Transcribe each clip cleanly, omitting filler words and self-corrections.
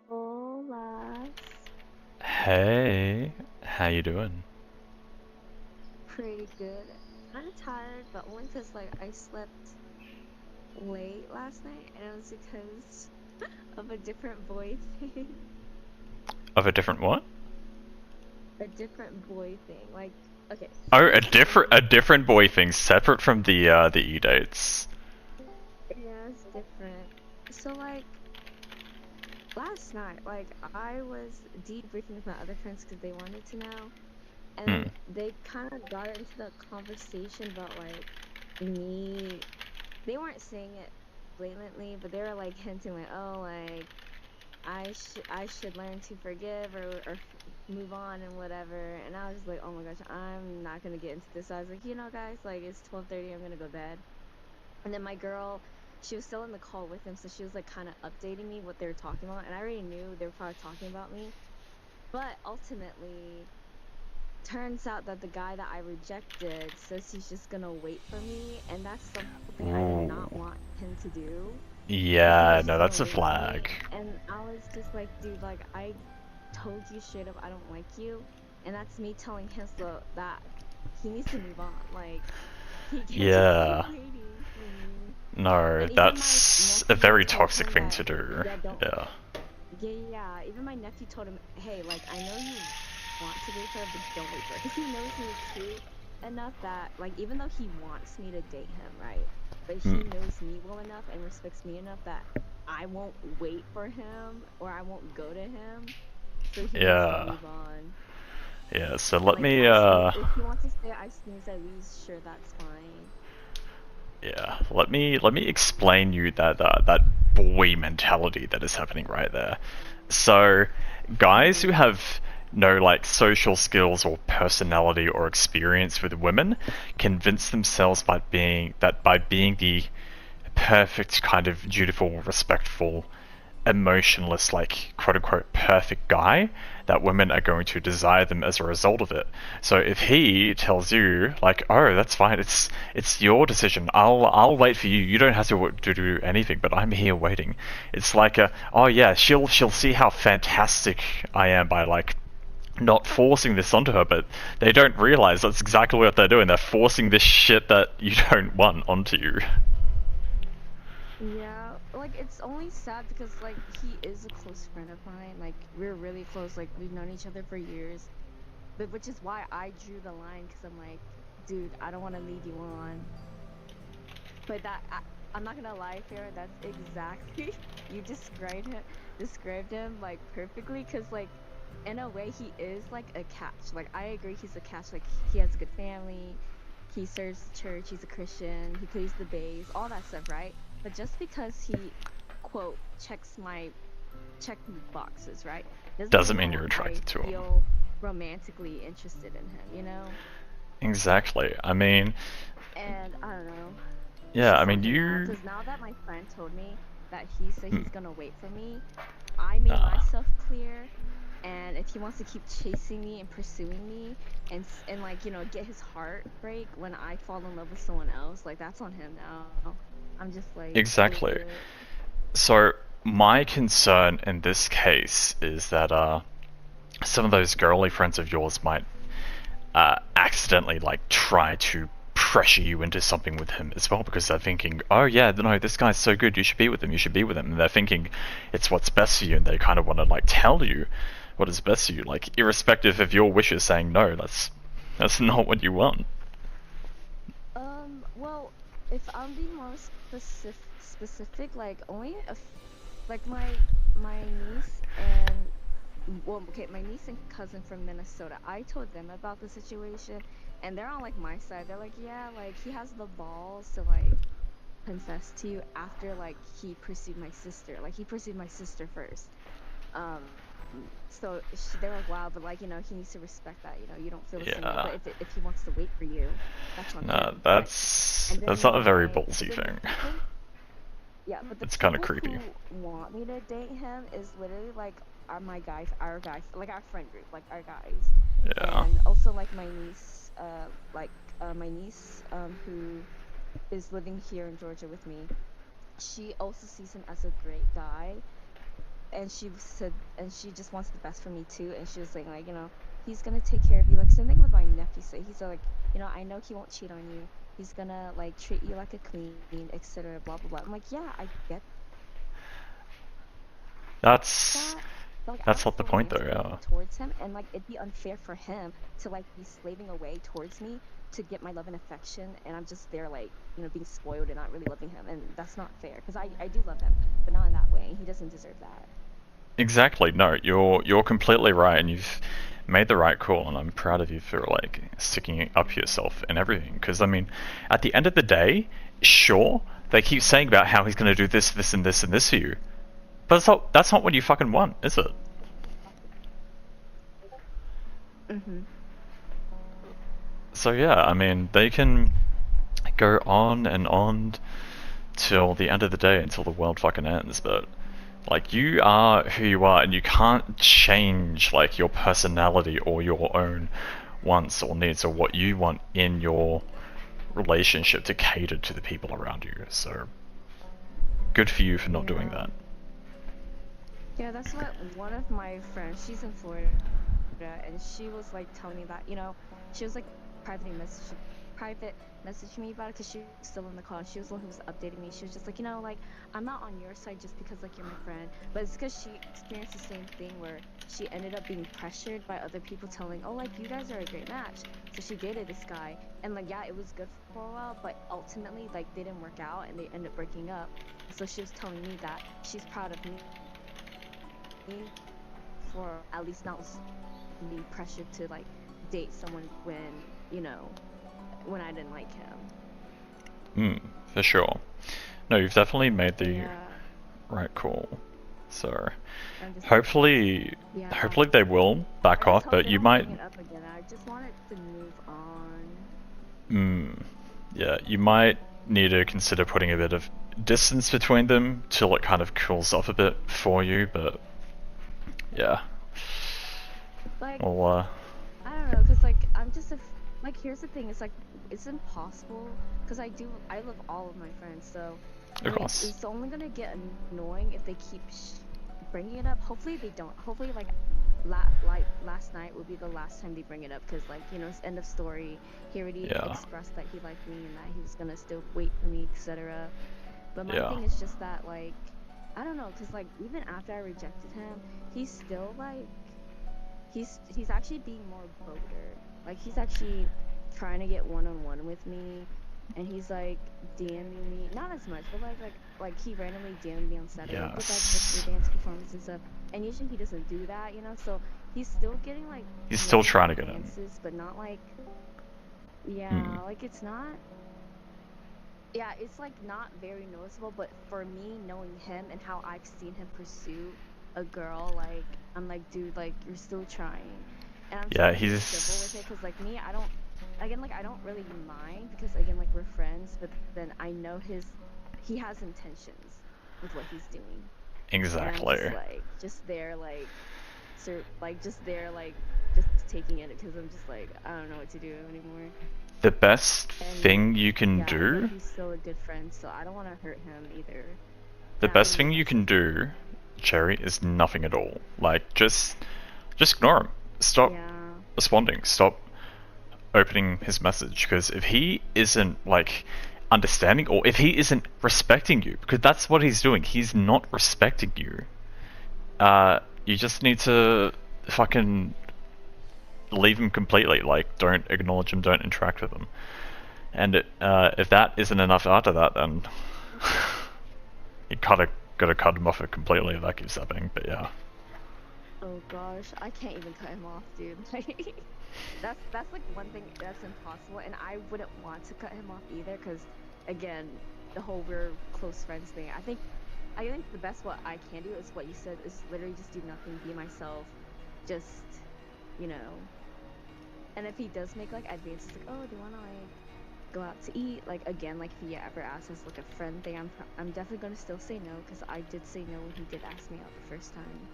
Hola. Hey, how you doing? Pretty good. Kind of tired, but only 'cause like I slept late last night, and it was because of a different boy thing. Of a different what? A different boy thing. Like, okay, so Oh, basically, a different boy thing, separate from the e-dates. yeah, it's different. So like last night, like I was debriefing with my other friends because they wanted to know, Hmm. and they kind of got into the conversation about like me. They weren't saying it blatantly, but they were like hinting like, oh, like I should learn to forgive or move on and whatever. And I was just like, oh my gosh, I'm not gonna get into this. I was like, guys, like it's 12:30, I'm gonna go to bed. And then my girl, she was still in the call with him, so she was like kind of updating me what they were talking about, and I already knew they were probably talking about me. But ultimately, turns out that the guy that I rejected says he's just gonna wait for me, and that's something I do Ooh. not want him to do. He said Yeah, he's no, just gonna that's a wait for me, flag. and I was just like, dude, like I told you straight up I don't like you, and that's me telling him so that he needs to move on. Like he can't just keep Yeah. waiting for me. No, And even my that's a nephew very told toxic him thing that, to do. yeah, don't, Yeah. yeah. Even my nephew told him, hey, like I know you want to wait for her, but don't wait for her, because he knows me too enough that like even though he wants me to date him, right? But Hmm. he knows me well enough and respects me enough that I won't wait for him or I won't go to him. So he needs to Yeah. move on. Yeah, so And let like me, if he wants to stay I snooze I lose, sure, that's fine. yeah, let me explain you that boy mentality that is happening right there. So, guys who Mm-hmm. have no like social skills or personality or experience with women convince themselves by being the perfect kind of dutiful, respectful, emotionless, like quote unquote perfect guy, that women are going to desire them as a result of it. So if he tells you like, "Oh, that's fine. It's your decision. I'll wait for you. You don't have to do anything, but I'm here waiting." It's like "Oh yeah, she'll see how fantastic I am by like not forcing this onto her," but they don't realize that's exactly what they're doing. They're forcing this shit that you don't want onto you. Yeah, like it's only sad because like he is a close friend of mine. Like we're really close. Like we've known each other for years. But which is why I drew the line because I'm like, dude, I don't want to lead you on. But I'm not gonna lie, Farah, that's exactly you described him like perfectly. Because like in a way he is like a catch. Like I agree, he's a catch. Like he has a good family, he serves the church, he's a Christian, he plays the bass, all that stuff, right? but just because he quote check boxes, right? Doesn't Doesn't mean mean you're I attracted to him. feel romantically interested in him, you know? Exactly. I mean, And I don't know. It's yeah, I just mean, something now, you. because now that my friend told me that he said Hmm, he's gonna wait for me, I made nah. myself clear. And if he wants to keep chasing me and pursuing me, and like get his heart break when I fall in love with someone else, like that's on him now. I'm just like Exactly. over it. So, my concern in this case is that some of those girly friends of yours might accidentally like try to pressure you into something with him as well because they're thinking, oh yeah, no, this guy's so good, you should be with him, you should be with him. And they're thinking it's what's best for you, and they kind of want to like tell you what is best for you, like irrespective of your wishes saying no, that's not what you want. Well, if I'm being more specific, like only if like my niece and well, okay, my niece and cousin from Minnesota, I told them about the situation, and they're on like my side. They're like, yeah, like he has the balls to like confess to you after like he pursued my sister. Like he pursued my sister first. So they're like, wow, but like he needs to respect that. You don't feel the same way. Yeah, But if he wants to wait for you, that's on no, him. But that's and that's then not a very but ballsy then the thing. people, yeah, but the It's kind of people creepy. who want me to date him is literally like are my guys, our guys, like our friend group, like our guys, Yeah. and also like my niece, my niece, who is living here in Georgia with me. She also sees him as a great guy, and she said, and she just wants the best for me too. And she was saying like, he's gonna take care of you. Like same thing with my nephew. So he's like, I know he won't cheat on you. He's gonna like treat you like a queen, etc. Blah blah blah. I'm like, yeah, I get That's that. But like I that's don't not the feel point though, romantically yeah. towards him, and like it'd be unfair for him to like be slaving away towards me to get my love and affection, and I'm just there like being spoiled and not really loving him, and that's not fair because I do love him, but not in that way. He doesn't deserve that. Exactly. No, you're completely right, and you've made the right call, and I'm proud of you for like sticking up for yourself and everything. Because I mean, at the end of the day, sure, they keep saying about how he's going to do this, this, and this, and this for you, but that's not what you fucking want, is it? Mm-hmm. So yeah, I mean, they can go on and on till the end of the day, until the world fucking ends, but like you are who you are, and you can't change like your personality or your own wants or needs or what you want in your relationship to cater to the people around you. So good for you for not doing Yeah. that. Yeah, that's what one of my friends, she's in Florida, and she was like telling me that, she was like privately message private messaging me about it because she was still in the call. And she was the one who was updating me. She was just like, like I'm not on your side just because like you're my friend, but it's because she experienced the same thing where she ended up being pressured by other people telling, oh, like you guys are a great match. So she dated this guy, and like yeah, it was good for a while, but ultimately like they didn't work out and they ended up breaking up. So she was telling me that she's proud of me for at least not being pressured to like date someone when I didn't like him. Hmm, for sure. No, you've definitely made So the yeah, right call. So I'm just like, hopefully, yeah. hopefully they will back I just off, hope but they you don't might. bring it up again. I just want it to move on. Hmm. Yeah, you might need to consider putting a bit of distance between them till it kind of cools off a bit for you, but yeah. Like, Well, I don't know, cause like I'm just like here's the thing. It's like it's impossible because I love all of my friends. So of like course. it's only gonna get annoying if they keep bringing it up. Hopefully they don't. Hopefully like like last night will be the last time they bring it up because like it's end of story. He already Yeah. expressed that he liked me and that he was gonna still wait for me, etc. But my Yeah. thing is just that like I don't know, because like even after I rejected him, he's still like he's actually being more bolder. Like he's actually trying to get one-on-one with me, and he's like DMing me, not as much, but like he randomly DM'd me on Saturday, like, good luck with your Yes. dance performance and stuff. And usually he doesn't do that. So he's still getting like He's still maybe trying to get in. advances, but not like Hmm. yeah, like it's not Yeah, it's like not very noticeable, but for me, knowing him and how I've seen him pursue a girl, like I'm like, dude, like you're still trying, and I'm Yeah, trying to be civil with he's it, cause like me, I don't, again, like I don't really mind because again, like we're friends, but then I know he has intentions with what he's doing, and I'm exactly. just there, like, just there, like, just taking it because I'm just like I don't know what to do anymore. The best And thing you can yeah, again, do, he's still a good friend, so I don't want to hurt him either. the And I best wouldn't thing make you can myself look bad. do, Cherry, is nothing at all. Like, just ignore him. Stop Yeah. responding. Stop opening his message. Because if he isn't, like, understanding, or if he isn't respecting you, because that's what he's doing, he's not respecting you, you just need to fucking leave him completely. Like, don't acknowledge him, don't interact with him. And if that isn't enough after that, then you kind of gotta cut him off it completely if that keeps happening. But yeah. Oh gosh, I can't even cut him off, dude. Like, that's like one thing that's impossible, and I wouldn't want to cut him off either, because again, the whole we're close friends thing. I think the best what I can do is what you said is literally just do nothing, be myself, just you know. And if he does make like advances, like, oh, do you want to like go out to eat? Like again, like if he ever asks us like a friend thing, I'm definitely gonna still say no because I did say no when he did ask me out the first time.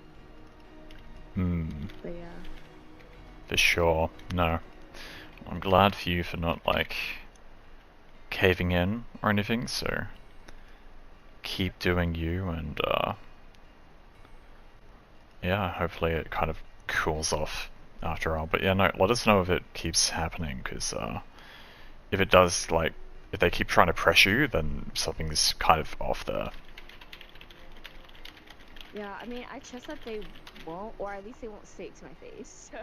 Hmm. But yeah, For sure. No. I'm glad for you for not, like, caving in or anything, so keep doing you, and, yeah, hopefully it kind of cools off after a while. But yeah, no, let us know if it keeps happening, because, if it does, like, if they keep trying to pressure you, then something's kind of off there. yeah. I mean, I trust that they won't, or at least they won't say it to my face. So,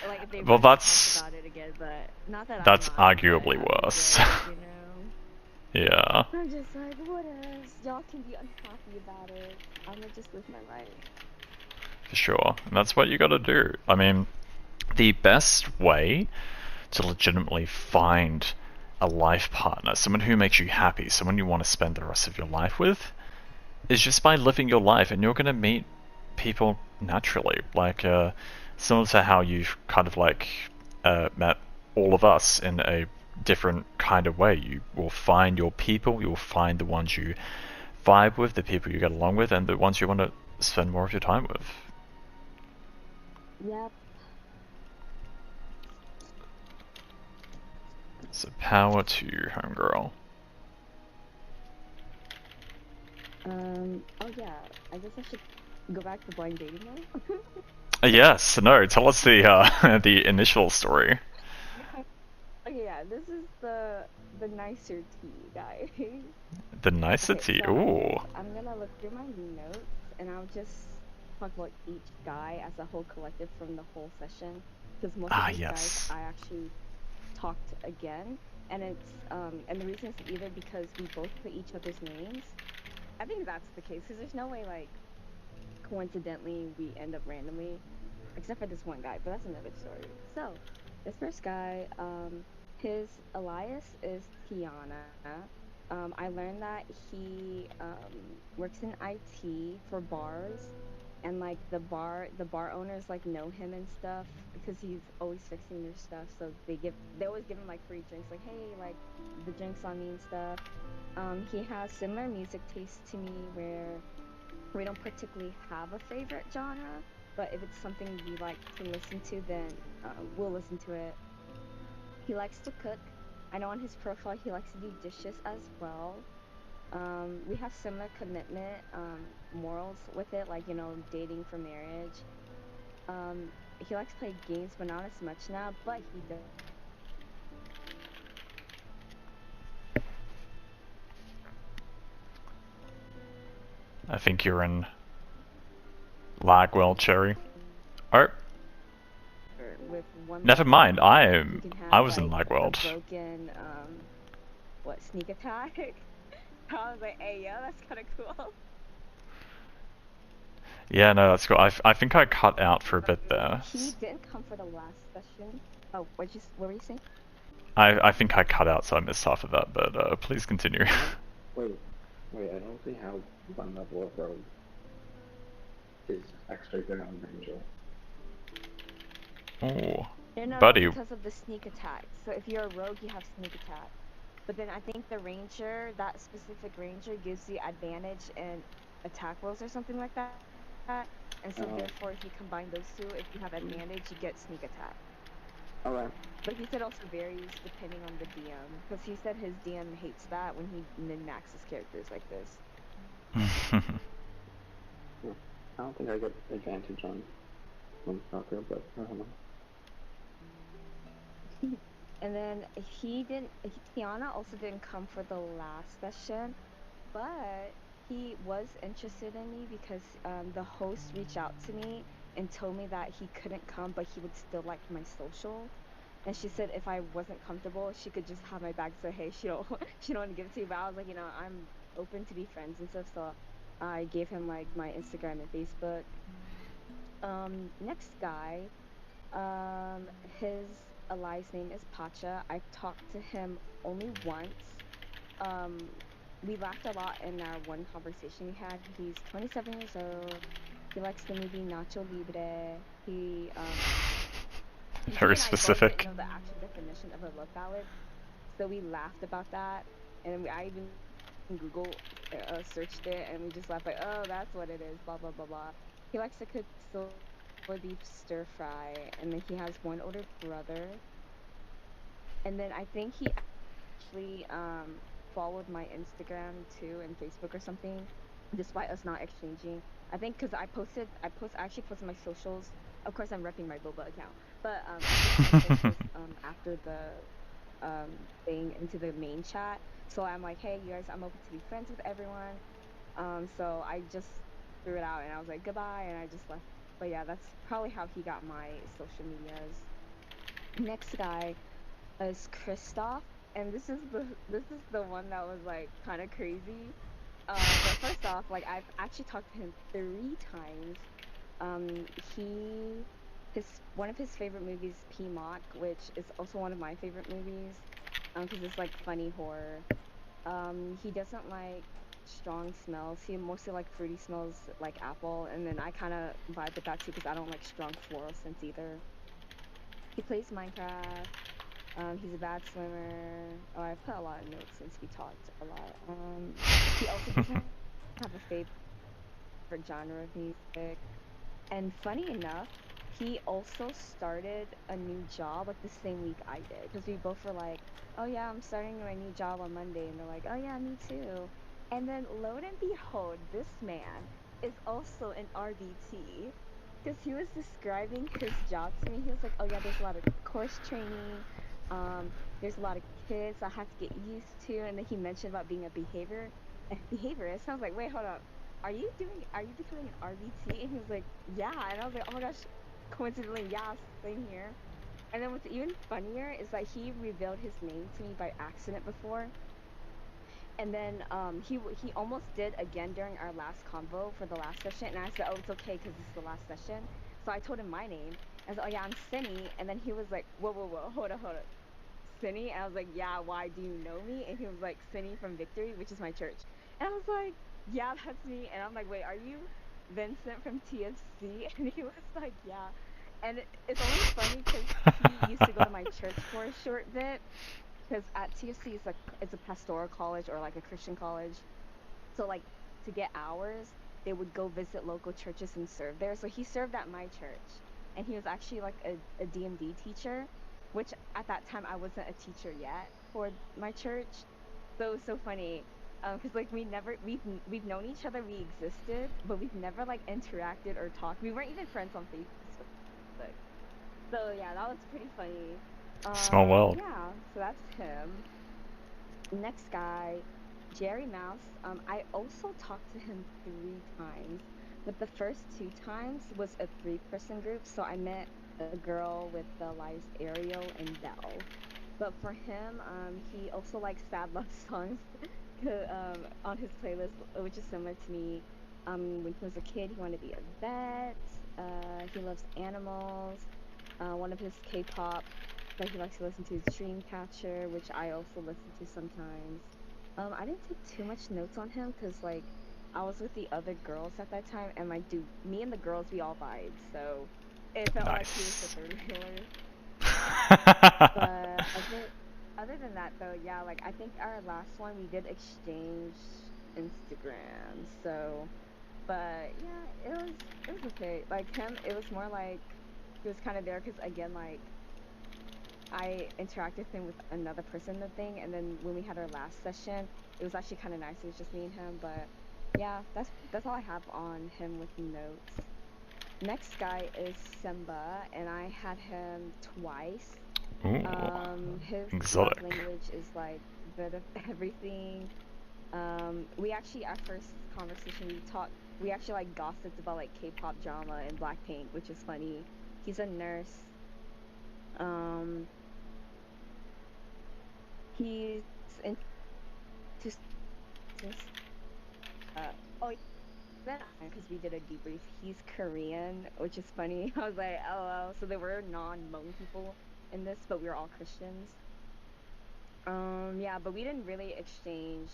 like if they Well, ever talk that's about it again, but not that I that's mind, but arguably I'd be worse. worried, you know. Yeah, I'm just like, what else? Y'all can be unhappy about it. I'm gonna just live my life. for sure. And that's what you gotta do. I mean, the best way to legitimately find a life partner, someone who makes you happy, someone you want to spend the rest of your life with, is just by living your life, and you're going to meet people naturally. Like, similar to how you've kind of like met all of us in a different kind of way. You will find your people, you'll find the ones you vibe with, the people you get along with, and the ones you want to spend more of your time with. Yep. So, power to you, homegirl. Oh yeah. I guess I should go back to blind dating now. Yes, no, tell us the the initial story. Okay, yeah. This is the nicer tea, guys. The Okay, nicety. so Ooh. I'm gonna look through my notes and I'll just talk about each guy as a whole collective from the whole session. Because most of Ah, these guys yes. I actually talked again. And and the reason is either because we both put each other's names. I think that's the case, because there's no way like coincidentally we end up randomly, except for this one guy, but that's another story. So this first guy, his alias is Tiana. I learned that he works in IT for bars, and like the bar owners like know him and stuff because he's always fixing their stuff. So they always give him like free drinks, like, hey, like the drinks on me and stuff. He has similar music tastes to me, where we don't particularly have a favorite genre, but if it's something we like to listen to, then we'll listen to it. He likes to cook. I know on his profile he likes to do dishes as well. We have similar commitment morals with it, like, dating for marriage. He likes to play games, but not as much now. But he does. I think you're in Lagwell, Cherry. Oh, With one never button, mind. he can I have was in like a Lagworld. broken what, sneak attack. I was like, hey, yo, that's kind of cool. Yeah, no, that's cool. I think I cut out for a bit there. He didn't come for the last session. Oh, what were you saying? I think I cut out, so I missed half of that. But please continue. Wait, wait, I don't see how one level of rogue is extra good on Angel. Oh, No, buddy. because of the sneak attack. So if you're a rogue, you have sneak attack. But then I think the ranger, that specific ranger, gives you advantage in attack rolls or something like that. And so therefore, if you combine those two, if you have advantage, you get sneak attack. Alright. But he said also varies depending on the DM, because he said his DM hates that when he min-maxes characters like this. I don't think I get advantage on Stalker, but I don't know. And then Tiana also didn't come for the last session, but he was interested in me because the host reached out to me and told me that he couldn't come, but he would still like my social. And she said if I wasn't comfortable, she could just have my back and say, hey, she don't want to give it to you. But I was like, I'm open to be friends and stuff. So I gave him like my Instagram and Facebook. Next guy, his Eli's name is Pacha. I've talked to him only once. We laughed a lot in our one conversation we had. He's 27 years old. He likes the movie Nacho Libre. He Very and I both specific. didn't know the actual definition of a love ballad, so we laughed about that. And I even Google searched it, and we just laughed like, oh, that's what it is. Blah blah blah blah. He likes to cook soy beef stir fry, and then he has one older brother. And then I think he actually followed my Instagram too and Facebook or something, despite us not exchanging. I think because I actually posted my socials. Of course, I'm repping my Boba account, but I posted my socials after the thing into the main chat. So I'm like, hey, you guys, I'm open to be friends with everyone. So I just threw it out and I was like, goodbye, and I just left. But yeah, that's probably how he got my social medias. Next guy is Kristoff, and this is the one that was like kind of crazy. But first off, like I've actually talked to him 3 times. He his one of his favorite movies, P-Mock, which is also one of my favorite movies, because it's like funny horror. He doesn't like strong smells. He mostly like fruity smells, like apple, and then I kind of vibe with that too because I don't like strong floral scents either. He plays Minecraft. He's a bad swimmer. Oh, I put a lot of notes since we talked a lot. He also doesn't have a favorite genre of music. And funny enough, he also started a new job like the same week I did. Because we both were like, oh yeah, I'm starting my new job on Monday. And they're like, oh yeah, me too. And then lo and behold, this man is also an RBT. Because he was describing his job to me. He was like, oh yeah, there's a lot of course training. There's a lot of kids I have to get used to. And then he mentioned about being a behaviorist. I was like, wait, hold up, are you becoming an RBT? And he was like, yeah. And I was like, oh my gosh, coincidentally, yeah, same here. And then what's even funnier is that he revealed his name to me by accident before. And then he almost did again during our last convo for the last session. And I said, oh, it's okay because this is the last session. So I told him my name. I said, oh yeah, I'm Cindy. And then he was like, whoa, hold up. Cindy? And I was like, yeah, why, do you know me? And he was like, Cindy from Victory, which is my church. And I was like, yeah, that's me. And I'm like, wait, are you Vincent from TFC? And he was like, yeah. And it's only funny because he used to go to my church for a short bit. Because at TFC, it's a pastoral college or like a Christian college. So like to get hours, they would go visit local churches and serve there. So he served at my church, and he was actually like a DMV teacher, which at that time I wasn't a teacher yet for my church. So it was so funny, because like we've known each other, we existed, but we've never like interacted or talked. We weren't even friends on Facebook. So yeah, that was pretty funny. Small world. Yeah, so that's him. Next guy, Jerry Mouse. I also talked to him 3 times, but the first 2 times was a 3-person group. So I met a girl with the lives Ariel and Belle. But for him, he also likes sad love songs on his playlist, which is similar to me. When he was a kid, he wanted to be a vet. He loves animals. One of his K-pop Like he likes to listen to Dreamcatcher, which I also listen to sometimes. I didn't take too much notes on him because like I was with the other girls at that time, and like dude, me and the girls we all vibed, so it felt like he was the Nice. third wheeler. But other than that though, yeah, like I think our last one we did exchange Instagram. So, but yeah, it was okay. Like him, it was more like he was kind of there because again, like I interacted with him with another person in the thing, and then when we had our last session, it was actually kind of nice. It was just me and him, but yeah, that's all I have on him with notes. Next guy is Simba, and I had him twice. Ooh, His love exotic. language is like a bit of everything. We actually at first conversation we actually like gossiped about like K-pop drama and Blackpink, which is funny. He's a nurse. Um, he's into since oh then because we did a debrief, he's Korean, which is funny. I was like, oh well, so there were non-Hmong people in this, but we were all Christians. Yeah, but we didn't really exchange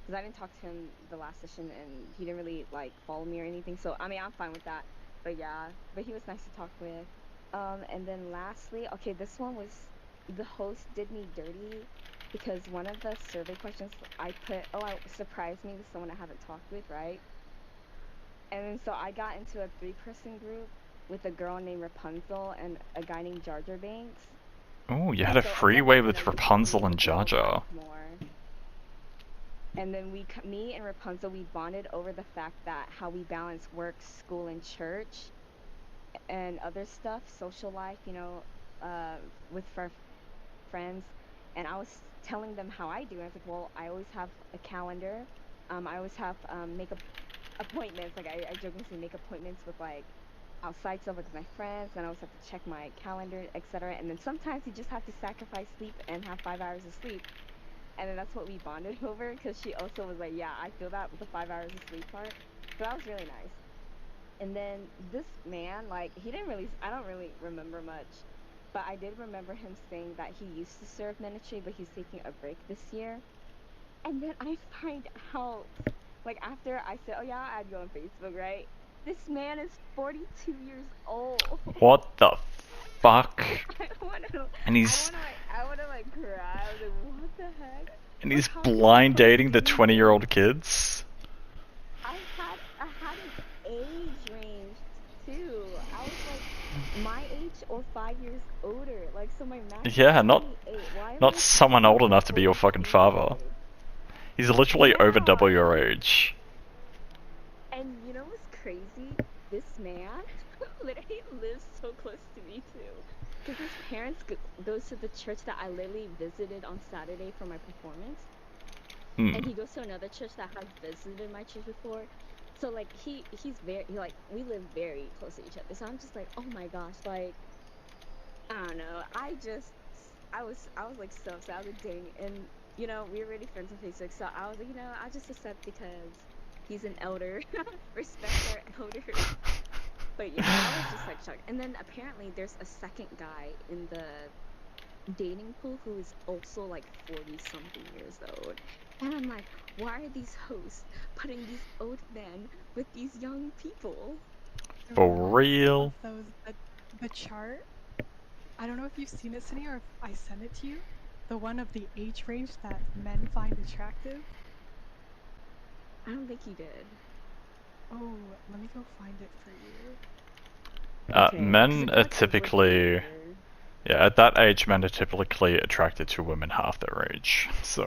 because I didn't talk to him the last session and he didn't really like follow me or anything. So I mean, I'm fine with that. But yeah, but he was nice to talk with. And then lastly, okay, this one was the host did me dirty because one of the survey questions I put, oh, surprised me with someone I haven't talked with, right? And then so I got into a three-person group with a girl named Rapunzel and a guy named Jar Jar Banks. Ooh, you had And a so again, like freeway you know, with you get me Rapunzel and the and Jar girl Jar. vibes more. And then me and Rapunzel, we bonded over the fact that how we balance work, school, and church, and other stuff, social life, you know, uh, with our friends. And I was telling them how I do. I was like, well, I always have a calendar. I always have makeup appointments. Like I jokingly say, make appointments with like outside stuff like with my friends. And I always have to check my calendar, etc. And then sometimes you just have to sacrifice sleep and have 5 hours of sleep. And then that's what we bonded over because she also was like, yeah, I feel that with the 5 hours of sleep part. So that was really nice. And then this man, like, he didn't really, I don't really remember much, but I did remember him saying that he used to serve ministry, but he's taking a break this year. And then I find out, like, after I said, oh yeah, I'll add you on Facebook, right? This man is 42 years old. What the fuck? I wanna, And he's I wanna like cry. I was like, what the heck? and Like, he's how can a blind host dating the do me dirty? 20-year-old kids. I had an age range too. I was like my age or 5 years older. Like so my max is Yeah, not 28. Why am not I someone talking old to a enough to be your fucking 42 year father. old? He's literally over double Yeah. your age. And you know what's crazy? This man literally lives so close to me too. Because his parents goes to the church that I literally visited on Saturday for my performance. Hmm. And he goes to another church that has visited my church before. So like like we live very close to each other. So I'm just like, oh my gosh, like I don't know. I was like so upset. I was like, dang, and you know we were already friends on Facebook. So I was like, you know, I just accept because he's an elder. Respect our elders. But yeah, I was just like shocked. And then apparently there's a second guy in the dating pool who is also like 40 something years old. And I'm like, why are these hosts putting these old men with these young people? It For reminds me of real? the chart. I don't know if you've seen it, Cindy, or if I sent it to you. The one of the age range that men find attractive. I don't think he did. Oh, let me go find it for you. Okay, because I Men feel are like it would be typically, weird. yeah, at that age, men are typically attracted to women half their age. So,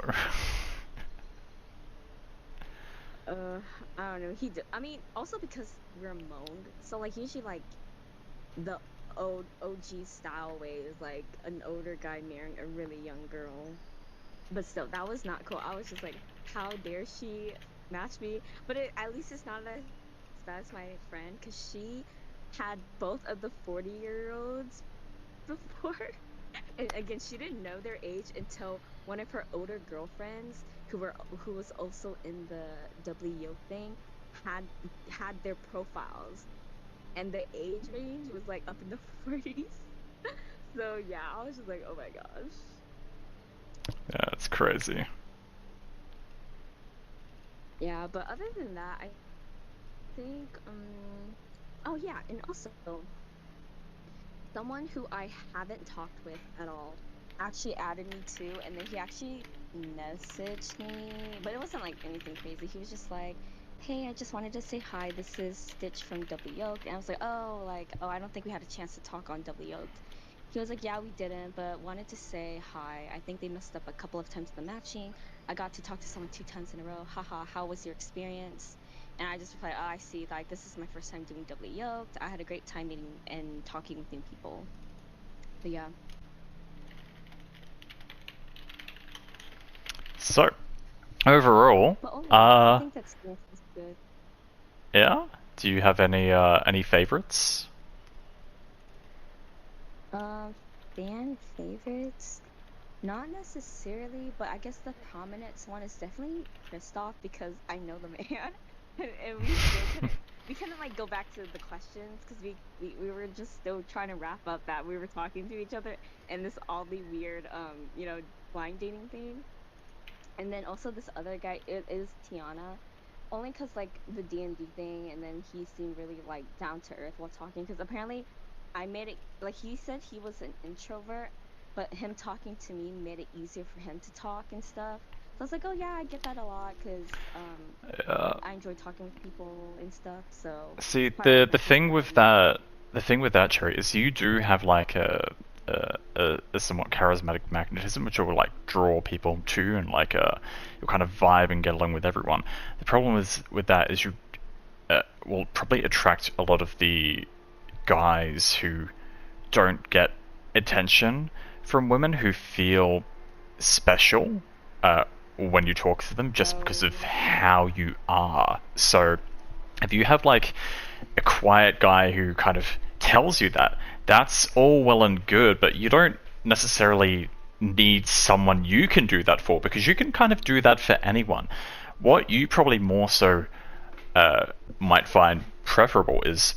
Uh, I don't know. I mean, also because we're Hmong, so like usually like the old OG style way is like an older guy marrying a really young girl. But still, that was not cool. I was just like, how dare she match me? But at least it's not as bad as my friend because she had both of the 40-year-olds before. And again, she didn't know their age until one of her older girlfriends who was also in the WO thing had had their profiles and the age range was like up in the 40s. So yeah, I was just like, oh my gosh. Yeah, it's crazy. Yeah, but other than that, I think oh yeah, and also someone who I haven't talked with at all actually added me too, and then he actually messaged me, but it wasn't like anything crazy. He was just like, "Hey, I just wanted to say hi. This is Stitch from Double Yoked." And I was like, oh, I don't think we had a chance to talk on Double Yoked. He was like, "Yeah, we didn't, but wanted to say hi. I think they messed up a couple of times the matching. I got to talk to someone 2 times in a row. Haha, how was your experience?" And I just replied, "Oh, I see. Like, this is my first time doing Doubly Yoked. I had a great time meeting and talking with new people." But yeah. So, overall, But overall, I think that experience was good. yeah. Do you have any favorites? Um, fan favorites? Not necessarily, but I guess the prominent one is definitely Kristoff because I know the man, and we still couldn't like go back to the questions because we were just still trying to wrap up that we were talking to each other and this oddly weird blind dating thing. And then also this other guy it is Tiana, only because like the D&D thing, and then he seemed really like down to earth while talking. Because apparently, I made it like he said he was an introvert, but him talking to me made it easier for him to talk and stuff. So I was like, oh yeah, I get that a lot because I enjoy talking with people and stuff. So See, it's probably like the my the thing with personality. that the thing with that, Cherry, is you do have like a somewhat charismatic magnetism, which will like draw people to, and like you'll kind of vibe and get along with everyone. The problem is with that is you will probably attract a lot of the guys who don't get attention from women who feel special when you talk to them just because of Oh, how you are. So if you have like a quiet guy who kind of tells you that, that's all well and good, but you don't necessarily need someone you can do that for because you can kind of do that for anyone. What you probably more so might find preferable is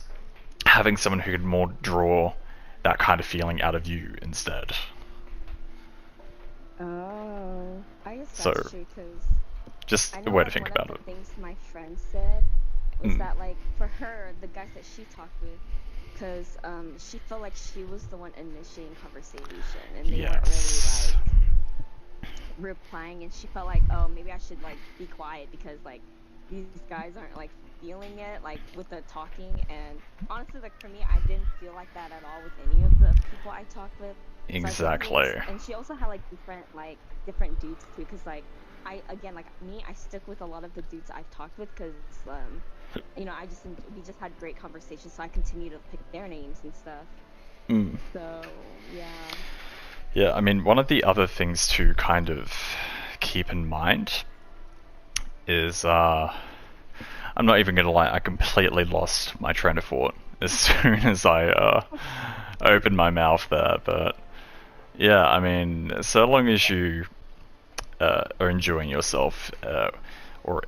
having someone who can more draw that kind of feeling out of you instead. oh, I guess So, that's true because just I a know way to like think one of about the it. things my friend said was Mm. that like for her, the guys that she talked with, because she felt like she was the one initiating conversation and they weren't really Yes. like replying, and she felt like, oh, maybe I should like be quiet because like these guys aren't like feeling it like with the talking. And honestly, like for me, I didn't feel like that at all with any of the people I talked with. So I think it's, Exactly. and she also had like different dudes too, because like I again like me, I stick with a lot of the dudes I've talked with because we just had great conversations, so I continue to pick their names and stuff. Mm. So yeah. Yeah, I mean, one of the other things to kind of keep in mind is, I'm not even gonna lie, I completely lost my train of thought as soon as I opened my mouth there. But yeah, I mean, so long as you are enjoying yourself or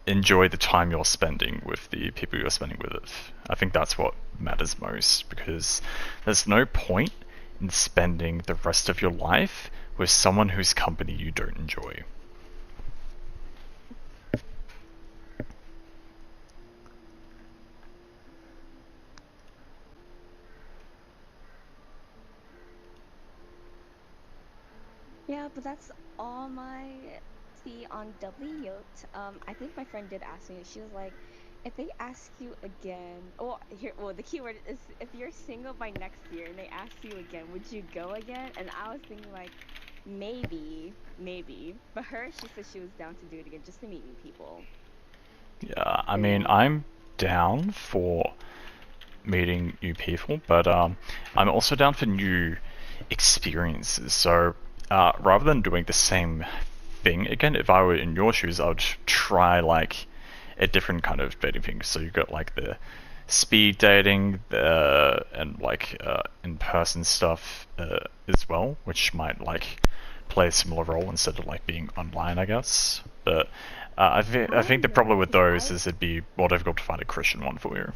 enjoy the time you're spending with the people you're spending with it, I think that's what matters most because there's no point in spending the rest of your life with someone whose company you don't enjoy. Yeah, but that's all my tea on Doubly Yoked. I think my friend did ask me. She was like, if they ask you again, the keyword is if you're single by next year and they ask you again, would you go again? And I was thinking like, maybe. But her, she said she was down to do it again just to meet new people. Yeah, I But mean, yeah. I'm down for meeting new people, but I'm also down for new experiences. So rather than doing the same thing again, if I were in your shoes, I would try like a different kind of dating thing. So you got like the speed dating, and like in-person stuff as well, which might like play a similar role instead of like being online, I guess. But I I think don't the problem know, with cause those is it'd be more difficult to find a Christian one for you.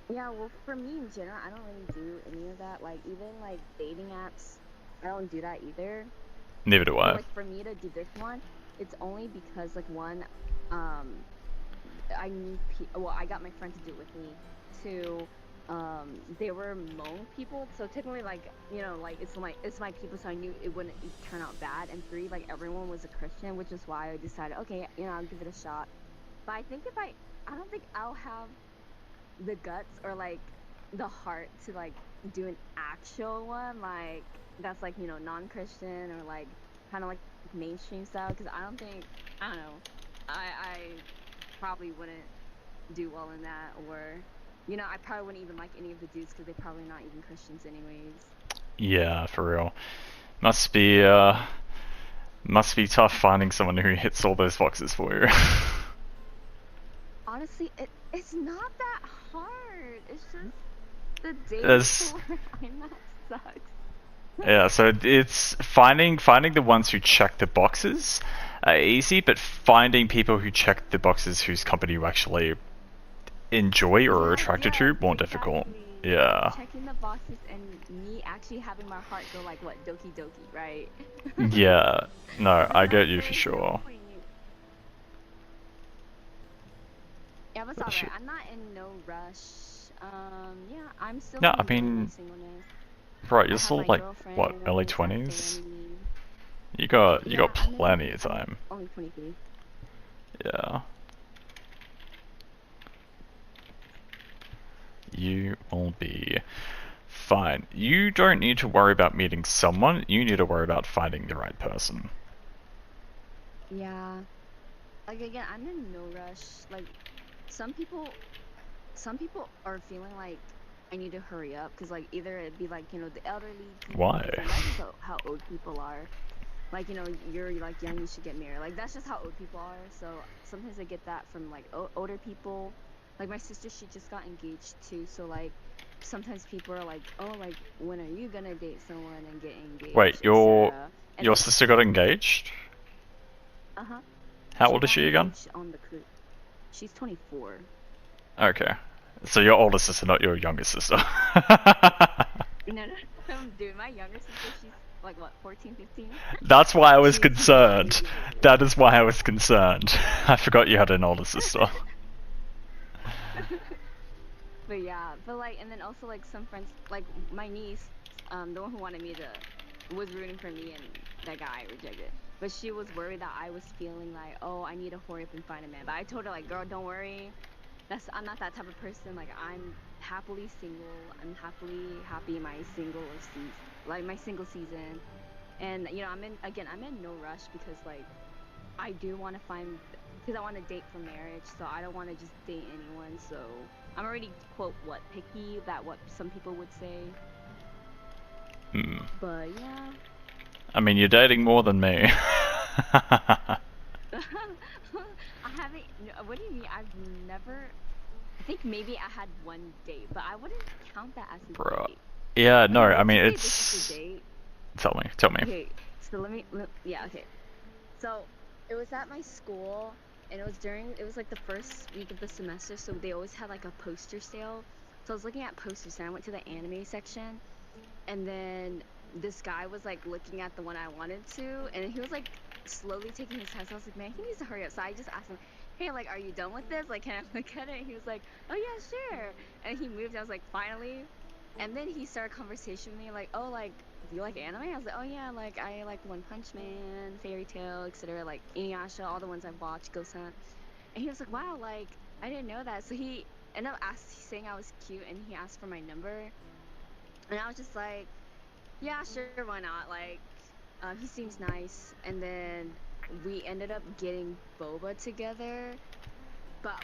Yeah, well, for me in general, I don't really do any of that. Like, even like dating apps, I don't do that either. Neither do So, I. like, for me to do this one, it's only because, like, one, um, I need well, I got my friend to do it with me. Two, they were Hmong people, so technically, like, like it's my people, so I knew it wouldn't turn out bad. And three, like, everyone was a Christian, which is why I decided, okay, I'll give it a shot. But I think I don't think I'll have the guts or like the heart to like do an actual one, like that's like non-Christian or like kind of like mainstream style, because I don't know, I probably wouldn't do well in that, or I probably wouldn't even like any of the dudes because they're probably not even Christians anyways. Yeah, for real. Must be tough finding someone who hits all those boxes for you. Honestly, it's not that hard. It's just the dating There's pool I find that sucks. Yeah, so it's finding the ones who check the boxes are easy, but finding people who check the boxes whose company you actually enjoy or are Yes, attracted yes, to, more difficult. exactly. Yeah. Checking the boxes and me actually having my heart go like what, doki doki, right? Yeah. No, I get you That's for the sure. point. Yeah, but it's But alright. I'm not in no rush. Yeah, I'm still no, I enjoying my mean, singleness. right, I you're have still my like what, girlfriend, early I have 20s? family. You Yeah, got plenty of time. only 23. Yeah. You will be fine. You don't need to worry about meeting someone, you need to worry about finding the right person. Yeah. Like again, I'm in no rush. Like some people some people are feeling like I need to hurry up because like either it'd be like the elderly people, Why? because like that's just how old people are. Like you're like young, you should get married. Like that's just how old people are. So sometimes I get that from like older people. Like my sister, she just got engaged too. So like sometimes people are like, oh, like when are you gonna date someone and get Wait, engaged, your etc. And your then sister got engaged? uh-huh, How she old is got she again? engaged on the cruise. She's 24. Okay. So your older sister, not your younger sister. No, no, dude, my younger sister, she's like what, 14, 15? That's why I was She's not concerned. even my age. That is why I was concerned. I forgot you had an older sister. But yeah, but like, and then also like some friends, like my niece, the one who wanted me to, was rooting for me, and that guy rejected. But she was worried that I was feeling like, oh, I need to hurry up and find a man. But I told her like, girl, don't worry. I'm not that type of person. Like I'm happily single. I'm happily happy in my my single season. And I'm in no rush because like I do want to find, because I want to date for marriage, so I don't want to just date anyone. So I'm already quote what picky, that what some people would say. Hmm. But yeah. I mean, you're dating more than me. I haven't. No, what do you mean? I've never. I think maybe I had one date, but I wouldn't count that as a Bro. date. Yeah, no, Okay, I would you mean, say this is a it's... date? Tell me. Okay, so yeah, okay. So it was at my school, and it was like the first week of the semester, so they always had like a poster sale. So I was looking at posters, and I went to the anime section, and then this guy was like looking at the one I wanted to, and he was like slowly taking his time. So I was like, man, he needs to hurry up. So I just asked him, hey, like, are you done with this? Like, can I look at it? And he was like, oh yeah, sure. And he moved. I was like, finally. And then he started conversation with me like, oh, like, do you like anime? I was like, oh yeah, like I like One Punch Man, Fairy Tail, etc. Like Inuyasha, all the ones I've watched, Ghost Hunt. And he was like, wow, like I didn't know that. So he ended up saying I was cute, and he asked for my number, and I was just like, yeah, sure, why not? Like, he seems nice. And then we ended up getting boba together, but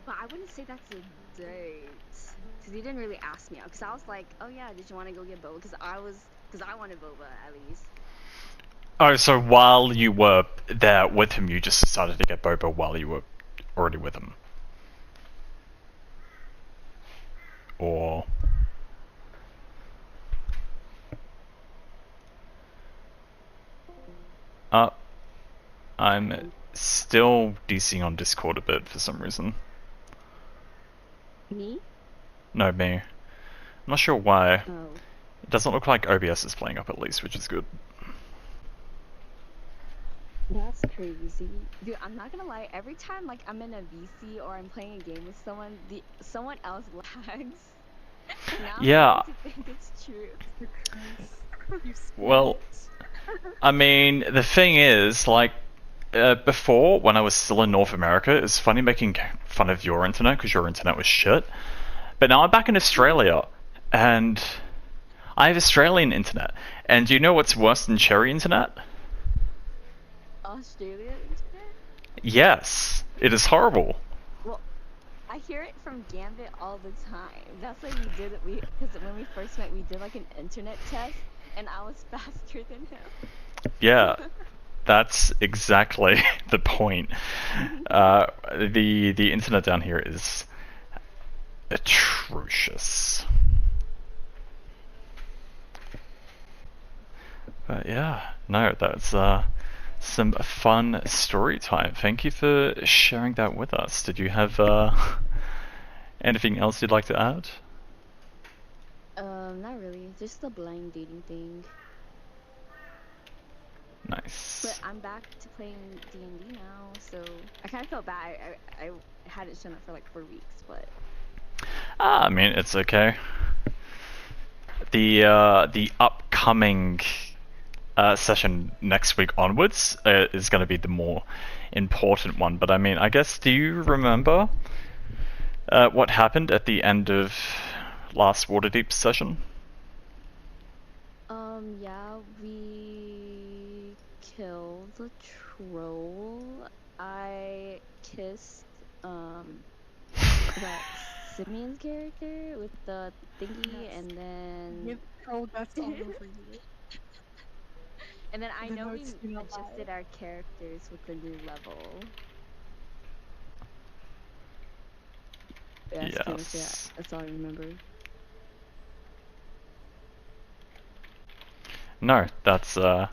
I wouldn't say that's a date because he didn't really ask me out. Because I was like, oh yeah, did you want to go get boba? Because I wanted boba at least. Oh, so while you were there with him, you just decided to get boba while you were already with him? Or... Uh, What I'm happened? still DCing on Discord a bit for some reason. Me? No, me. I'm not sure why. Oh. It doesn't look like OBS is playing up at least, which is good. That's crazy. Dude, I'm not gonna lie, every time like I'm in a VC or I'm playing a game with someone, someone else lags. Now I'm Yeah. starting to think it's true. The curse. You spit Well, it. I mean, the thing is, like, before, when I was still in North America, it's funny making fun of your internet, because your internet was shit. But now I'm back in Australia, and I have Australian internet. And do you know what's worse than Cherry internet? Australia internet? Yes, it is horrible. Well, I hear it from Gambit all the time. That's why we did it. Because when we first met, we did like an internet test, and I was faster than him. Yeah, that's exactly the point. The internet down here is atrocious. But yeah, no, that's some fun story time. Thank you for sharing that with us. Did you have anything else you'd like to add? Not really. Just the blind dating thing. Nice. But I'm back to playing D&D now, so I kind of felt bad. I hadn't shown up for like 4 weeks, but I mean, it's okay. The upcoming session next week onwards is going to be the more important one. But I mean, I guess, do you remember what happened at the end of last Waterdeep session? yeah, we killed the troll. I kissed that Simeon's character with the thingy, Yes. and then With troll dust all over you. and then I The know we notes do not adjusted lie. our characters with the new level. That's pretty much it. Yes. That's all I remember. No, that's Yeah,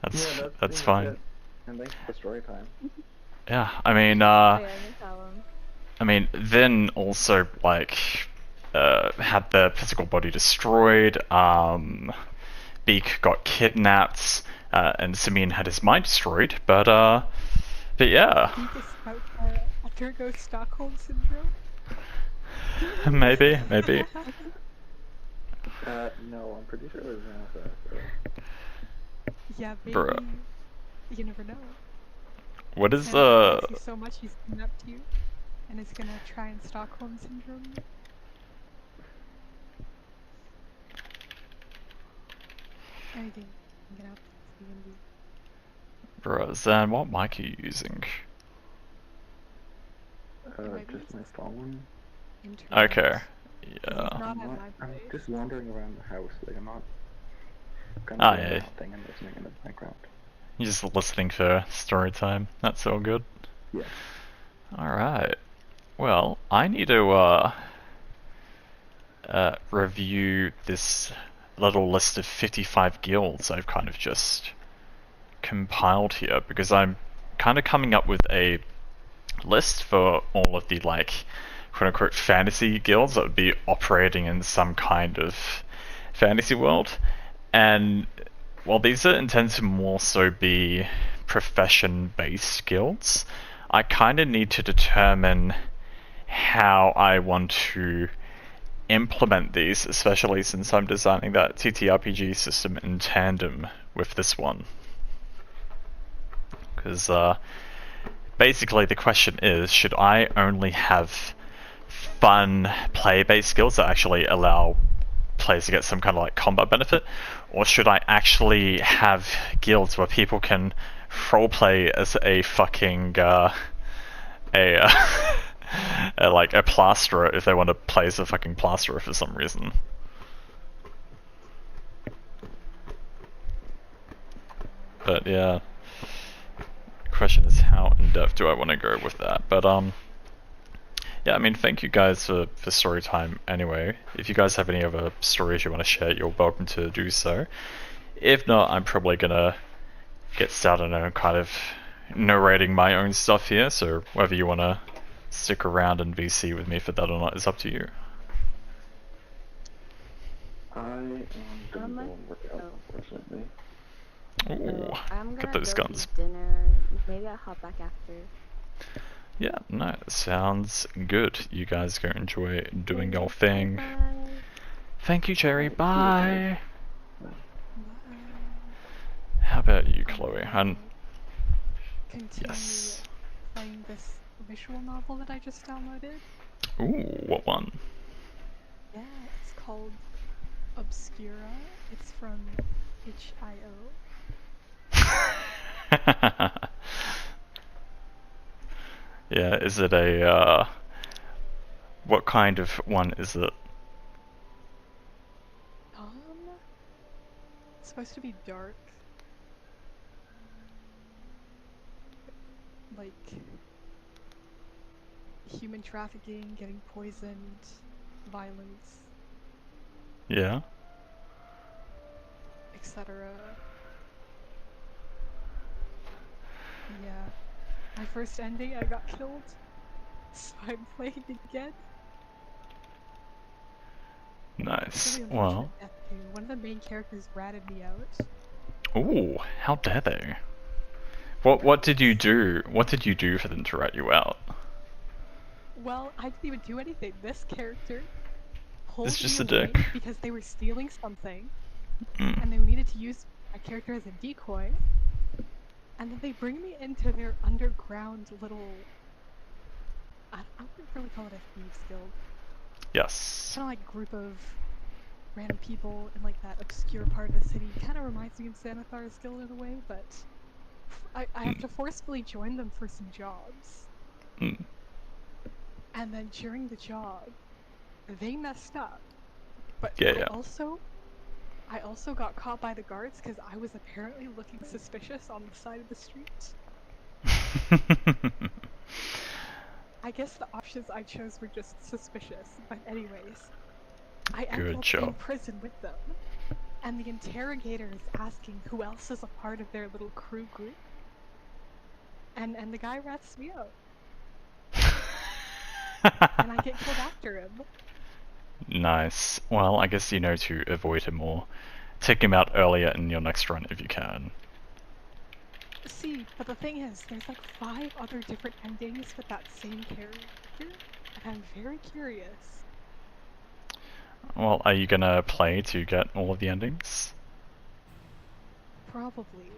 that's pretty much fine. it. And thanks for the story time. Yeah, I mean, Oh yeah, no problem. I mean, Vin also like had the physical body destroyed. Beak got kidnapped, and Simeon had his mind destroyed. But yeah, Beak is about to undergo Stockholm syndrome. maybe. No, I'm pretty sure it was Vanessa. Yeah, maybe. Bruh. You never know. What is Santa loves you so much he's kidnapped you, and is gonna try and Stockholm syndrome you. Anything. Get out. bruh, Zan? What mic are you using? Just my phone. Okay. He's Yeah. not I'm, at not, my I'm place. just wandering around the house. Like, I'm not kind Ah, of doing yeah. nothing and listening in the background. You're just listening for story time. That's all good. Yeah. Alright. Well, I need to review this little list of 55 guilds I've kind of just compiled here, because I'm kind of coming up with a list for all of the, like, quote-unquote fantasy guilds that would be operating in some kind of fantasy world. And while these are intended to more so be profession-based guilds, I kind of need to determine how I want to implement these, especially since I'm designing that TTRPG system in tandem with this one. Because basically the question is, should I only have fun play-based skills that actually allow players to get some kind of like combat benefit, or should I actually have guilds where people can roleplay as a fucking like a plasterer if they want to play as a fucking plasterer for some reason? But yeah, question is how in depth do I want to go with that? But yeah, I mean, thank you guys for story time anyway. If you guys have any other stories you want to share, you're welcome to do so. If not, I'm probably gonna get started on kind of narrating my own stuff here, so whether you want to stick around and VC with me for that or not is up to you. I am gonna I'm go like, and work out, oh, unfortunately. Ooh, I'm got gonna those go guns. eat dinner. Maybe I'll hop back after. Yeah, no, sounds good. You guys go enjoy doing your Okay, thing. bye. Thank you, Cherry. Alright, see you guys. Bye. Bye. Bye. How about you, I'm Chloe? gonna continue Yes. playing this visual novel that I just downloaded. Ooh, what one? Yeah, it's called Obscura. It's from itch.io. Yeah, is it a, what kind of one is it? It's supposed to be dark. Like human trafficking, getting poisoned, violence, Yeah? etc. Yeah. My first ending, I got killed, so I'm playing again. Nice. Really Well, unfortunate death too. One of the main characters ratted me out. ooh, how dare they? What did you do? What did you do for them to rat you out? Well, I didn't even do anything. This character It's pulled me just a away dick. because they were stealing something, Mm. and they needed to use my character as a decoy. And then they bring me into their underground little. I wouldn't really call it a thieves guild. Yes. Kind of like group of random people in like that obscure part of the city. Kind of reminds me of Xanathar's guild in a way, but I have to forcefully join them for some jobs. Mm. And then during the job, they messed up. But Yeah, I also got caught by the guards because I was apparently looking suspicious on the side of the street. yeah. I guess the options I chose were just suspicious, but anyways, I end Good up job. in prison with them, and the interrogator is asking who else is a part of their little crew group, and the guy rats me out, and I get killed after him. Nice. Well, I guess you know to avoid him or take him out earlier in your next run if you can. See, but the thing is, there's like 5 other different endings with that same character, and I'm very curious. Well, are you gonna play to get all of the endings? Probably.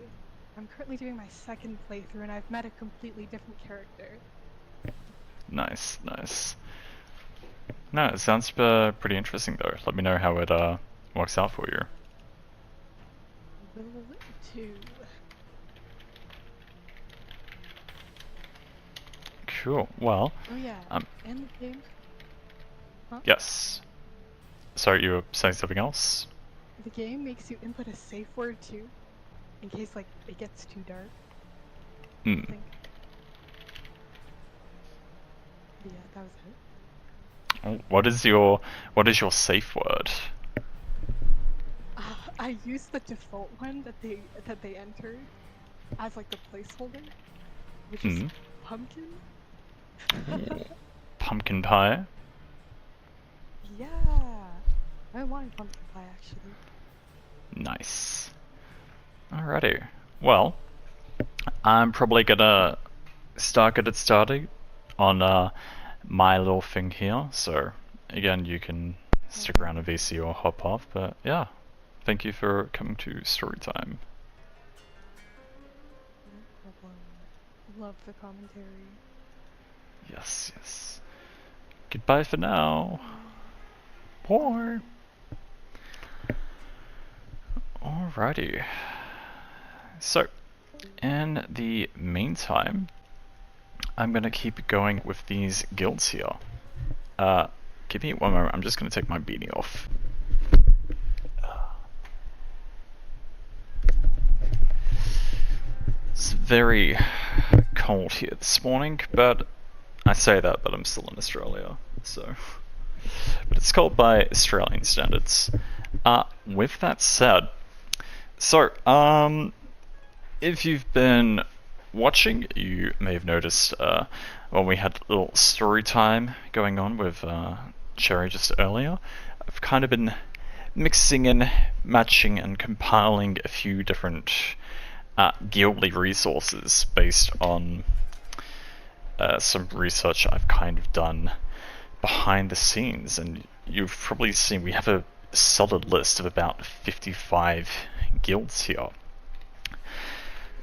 I'm currently doing my second playthrough, and I've met a completely different character. Nice, nice. No, it sounds pretty interesting though. Let me know how it works out for you. Will do. Cool. Well, Oh yeah, and the game. Huh? yes. Sorry, you were saying something else? The game makes you input a safe word too, in case like it gets too dark. I Mm. think. But yeah, that was it. Oh, what is your safe word? I used the default one that they entered as like the placeholder, which is Mm. pumpkin. Ooh. Pumpkin pie? Yeah, I wanted pumpkin pie actually. Nice. Alrighty. Well, I'm probably gonna get it started on my little thing here. So again, you can stick around a VC or hop off. But yeah, thank you for coming to story time. No problem. Love the commentary. Yes, yes. Goodbye for now. Bye. Alrighty. So, in the meantime, I'm gonna keep going with these guilds here. Give me one moment. I'm just gonna take my beanie off. It's very cold here this morning, but I say that, but I'm still in Australia, so. But it's cold by Australian standards. With that said, so, if you've been watching, you may have noticed when we had a little story time going on with Cherry just earlier, I've kind of been mixing and matching and compiling a few different guildly resources based on some research I've kind of done behind the scenes, and you've probably seen we have a solid list of about 55 guilds here.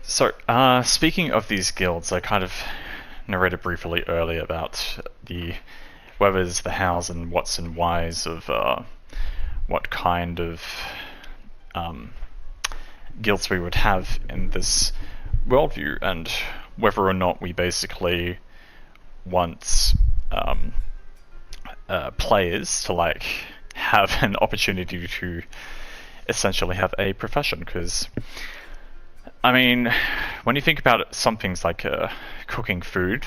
So, speaking of these guilds, I kind of narrated briefly earlier about the whether's, the hows, and what's and whys of what kind of guilds we would have in this worldview, and whether or not we basically want players to like have an opportunity to essentially have a profession. Because I mean, when you think about it, some things like cooking food,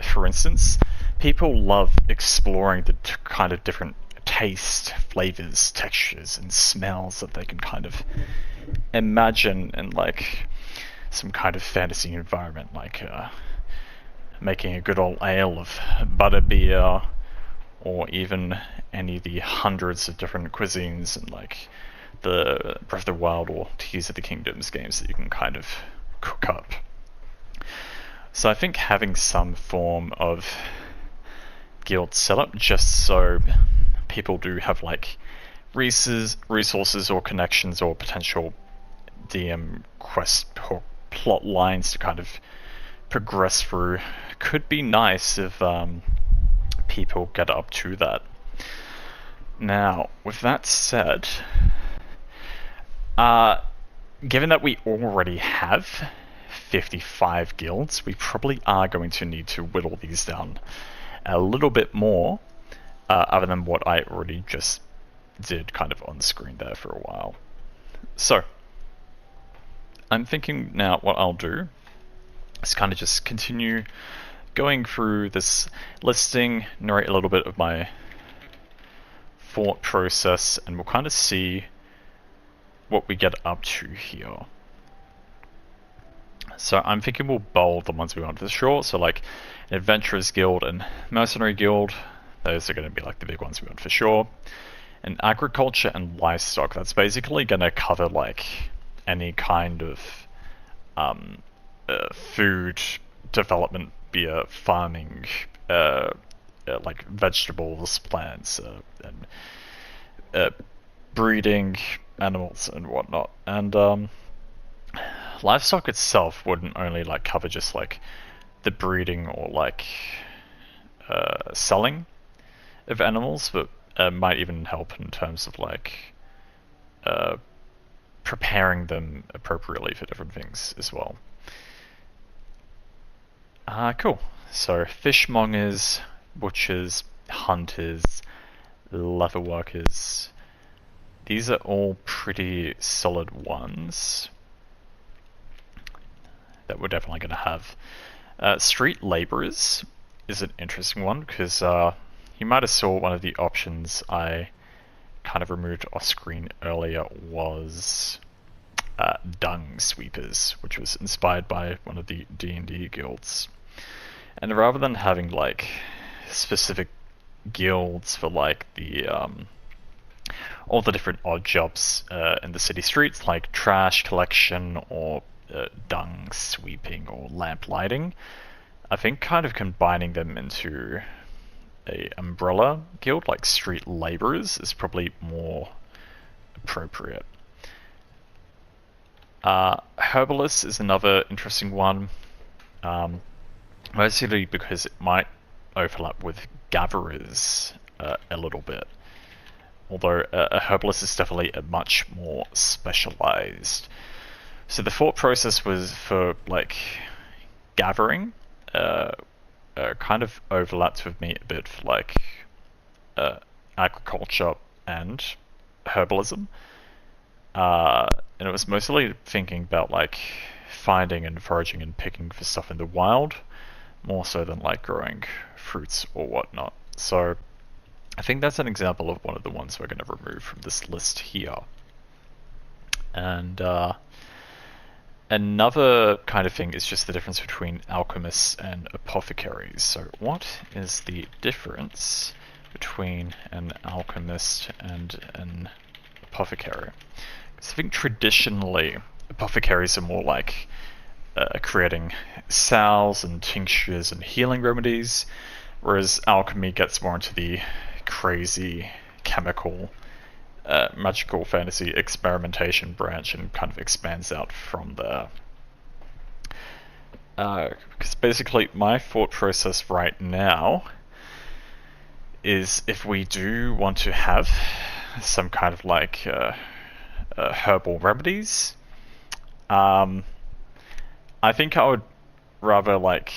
for instance, people love exploring the kind of different taste, flavors, textures, and smells that they can kind of imagine in like some kind of fantasy environment, like making a good old ale of butterbeer, or even any of the hundreds of different cuisines and like the Breath of the Wild or Tears of the Kingdoms games that you can kind of cook up. So I think having some form of guild setup, just so people do have like resources or connections or potential DM quest or plot lines to kind of progress through, could be nice if people get up to that. Now, with that said, given that we already have 55 guilds, we probably are going to need to whittle these down a little bit more, other than what I already just did kind of on screen there for a while. So, I'm thinking now what I'll do is kind of just continue going through this listing, narrate a little bit of my thought process, and we'll kind of see what we get up to here. So I'm thinking we'll bold the ones we want for sure. So like an Adventurers Guild and Mercenary Guild, those are going to be like the big ones we want for sure. And Agriculture and Livestock, that's basically going to cover like any kind of food development, be it farming, like vegetables, plants, and breeding animals and whatnot. And livestock itself wouldn't only like cover just like the breeding or like selling of animals, but might even help in terms of like preparing them appropriately for different things as well. Cool. So fishmongers, butchers, hunters, leatherworkers. These are all pretty solid ones that we're definitely going to have. Street laborers is an interesting one, because you might have saw one of the options I kind of removed off screen earlier was dung sweepers, which was inspired by one of the D&D guilds. And rather than having like specific guilds for like the all the different odd jobs in the city streets, like trash collection or dung sweeping or lamp lighting, I think kind of combining them into a umbrella guild like street laborers is probably more appropriate. Herbalist is another interesting one, mostly because it might overlap with gatherers a little bit. Although a herbalist is definitely a much more specialized. So the thought process was for like gathering, kind of overlapped with me a bit for like agriculture and herbalism. And it was mostly thinking about like finding and foraging and picking for stuff in the wild, more so than like growing fruits or whatnot. So I think that's an example of one of the ones we're going to remove from this list here. And another kind of thing is just the difference between alchemists and apothecaries. So what is the difference between an alchemist and an apothecary. Because I think traditionally apothecaries are more like creating salves and tinctures and healing remedies, whereas alchemy gets more into the crazy chemical, magical fantasy experimentation branch and kind of expands out from there. Because basically my thought process right now is if we do want to have some kind of like herbal remedies, I think I would rather like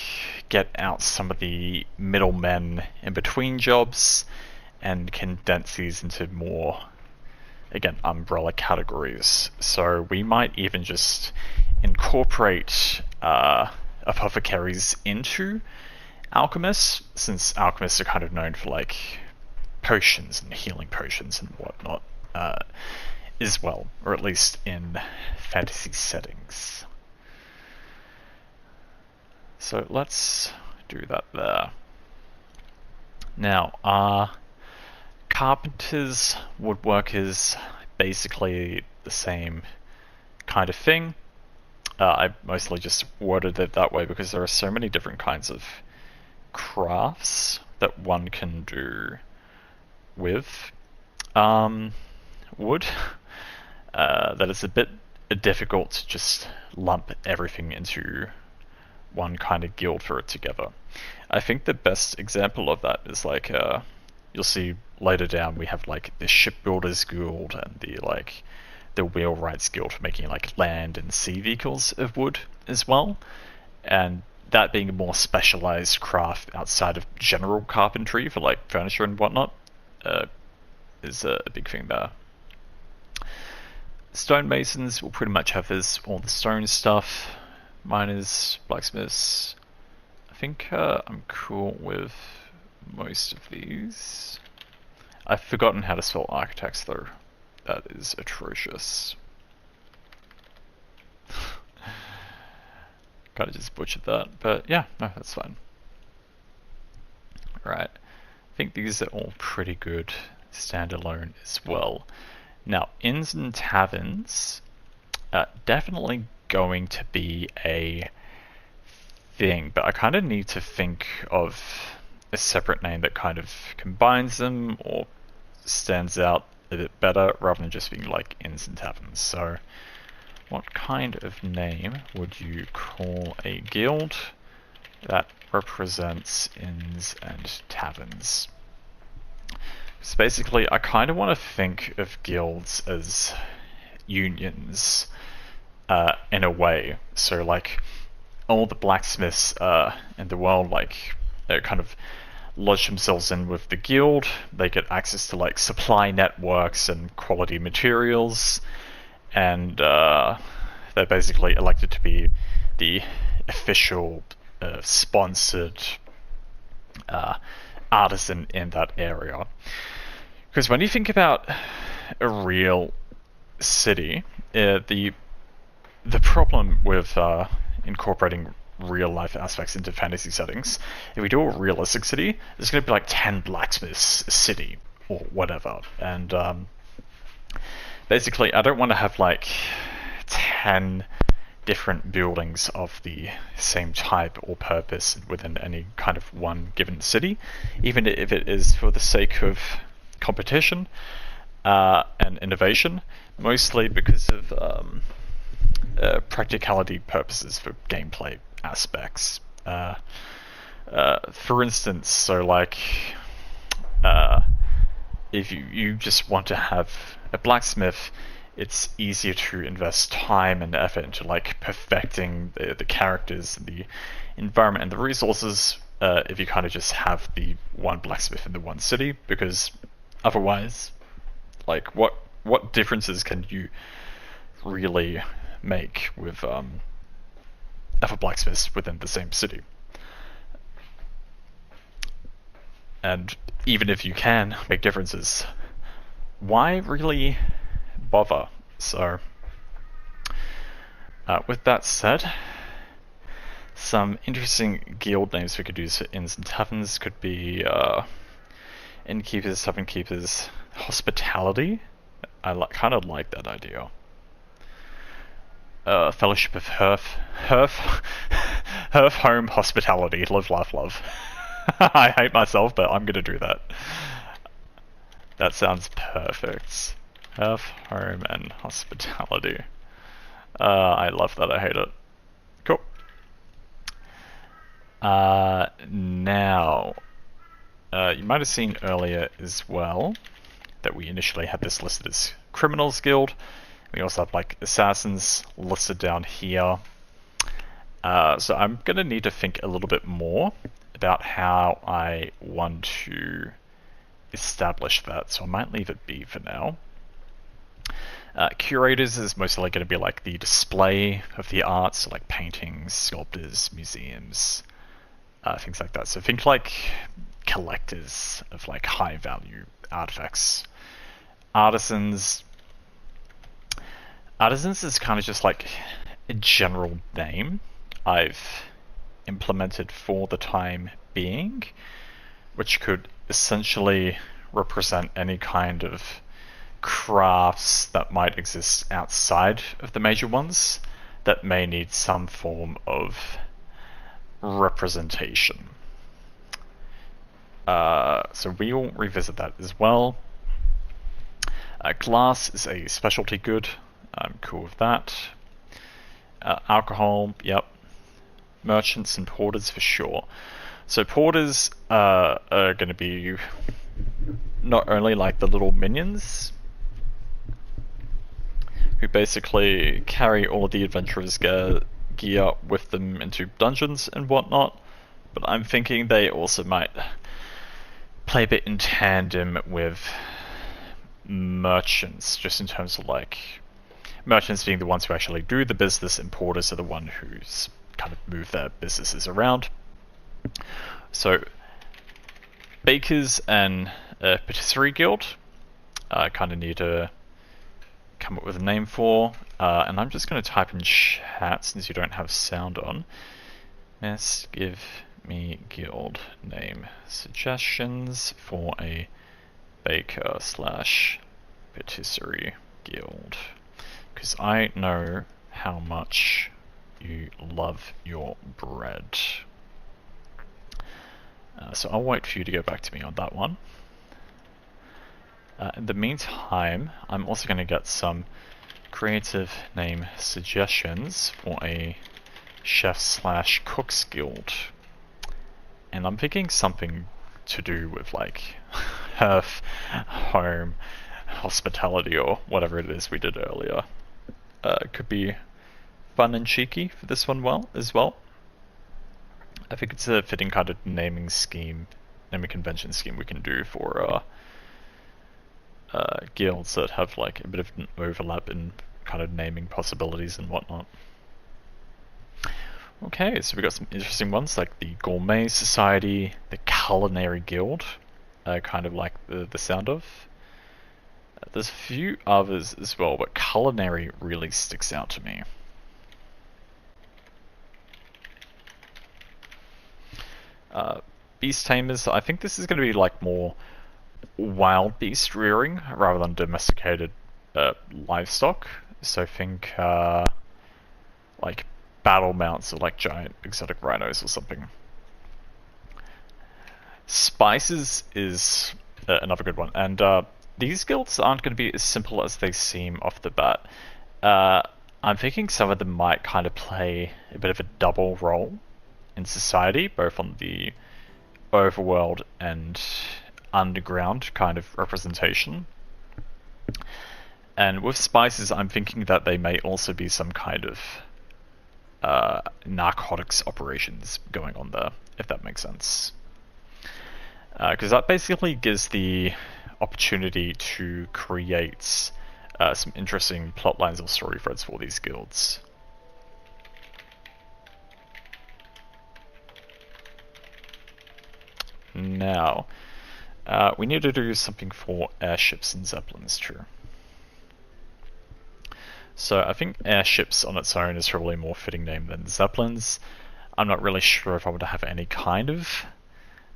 get out some of the middlemen in between jobs and condense these into more, again, umbrella categories. So we might even just incorporate apothecaries into alchemists, since alchemists are kind of known for like potions and healing potions and whatnot as well, or at least in fantasy settings. So let's do that there. Now, carpenters, woodworkers, basically the same kind of thing. I mostly just worded it that way because there are so many different kinds of crafts that one can do with wood that it's a bit difficult to just lump everything into one kind of guild for it together. I think the best example of that is like you'll see later down we have like the shipbuilders guild and the wheelwrights guild for making like land and sea vehicles of wood as well, and that being a more specialized craft outside of general carpentry for like furniture and whatnot is a big thing there. Stonemasons will pretty much have all the stone stuff. Miners, blacksmiths. I think I'm cool with most of these. I've forgotten how to spell architects though. That is atrocious. Kinda just butchered that, but yeah, no, that's fine. Right, I think these are all pretty good standalone as well. Now, inns and taverns are definitely going to be a thing, but I kind of need to think of a separate name that kind of combines them or stands out a bit better rather than just being like inns and taverns. So what kind of name would you call a guild that represents inns and taverns? So basically I kind of want to think of guilds as unions in a way. So like all the blacksmiths in the world like kind of lodge themselves in with the guild. They get access to like supply networks and quality materials, and they're basically elected to be the official sponsored artisan in that area. Because when you think about a real city, the problem with incorporating real life aspects into fantasy settings, if we do a realistic city, there's going to be like 10 blacksmiths a city or whatever, and basically I don't want to have like 10 different buildings of the same type or purpose within any kind of one given city, even if it is for the sake of competition and innovation, mostly because of practicality purposes for gameplay aspects. For instance, so like if you just want to have a blacksmith, it's easier to invest time and effort into like perfecting the characters, the environment, and the resources if you kind of just have the one blacksmith in the one city, because otherwise, like what differences can you really make with other blacksmiths within the same city? And even if you can make differences, why really bother? So with that said, some interesting guild names we could use for inns and taverns could be innkeepers, tavern keepers, hospitality. kind of like that idea. Fellowship of Hearth Home Hospitality. Live, laugh, love. I hate myself, but I'm gonna do that. That sounds perfect. Hearth, Home, and Hospitality. I love that. I hate it. Cool. Now, you might have seen earlier as well that we initially had this listed as Criminals Guild. We also have like Assassins listed down here. So I'm gonna need to think a little bit more about how I want to establish that. So I might leave it be for now. Curators is mostly going to be like the display of the arts, so like paintings, sculptors, museums, things like that. So think like collectors of like high value artifacts. Artisans is kind of just like a general name I've implemented for the time being, which could essentially represent any kind of crafts that might exist outside of the major ones that may need some form of representation. So we will revisit that as well. Glass is a specialty good. I'm cool with that. Alcohol, yep. Merchants and porters for sure. So porters are going to be not only like the little minions who basically carry all of the adventurers' gear with them into dungeons and whatnot, but I'm thinking they also might play a bit in tandem with merchants, just in terms of like merchants being the ones who actually do the business and porters are the one who's kind of move their businesses around. So bakers and patisserie guild kind of need to come up with a name for, and I'm just going to type in chat since you don't have sound on. Yes, give me guild name suggestions for a baker / patisserie guild, because I know how much you love your bread. So I'll wait for you to go back to me on that one. In the meantime, I'm also going to get some creative name suggestions for a chef / cooks guild. And I'm thinking something to do with like hearth, home, hospitality, or whatever it is we did earlier. It could be fun and cheeky for this one as well. I think it's a fitting kind of naming convention scheme we can do for guilds that have like a bit of an overlap in kind of naming possibilities and whatnot. Okay, so we got some interesting ones like the Gourmet Society, the Culinary Guild, kind of like the sound of. There's a few others as well, but Culinary really sticks out to me. Beast Tamers, I think this is going to be like more wild beast rearing rather than domesticated livestock. So think like battle mounts or like giant exotic rhinos or something. Spices is another good one, and these guilds aren't going to be as simple as they seem off the bat. I'm thinking some of them might kind of play a bit of a double role in society, both on the overworld and underground kind of representation. And with spices, I'm thinking that they may also be some kind of narcotics operations going on there, if that makes sense. Because that basically gives the opportunity to create some interesting plot lines or story threads for these guilds. Now, we need to do something for airships and zeppelins too. So I think airships on its own is probably a more fitting name than zeppelins. I'm not really sure if I want to have any kind of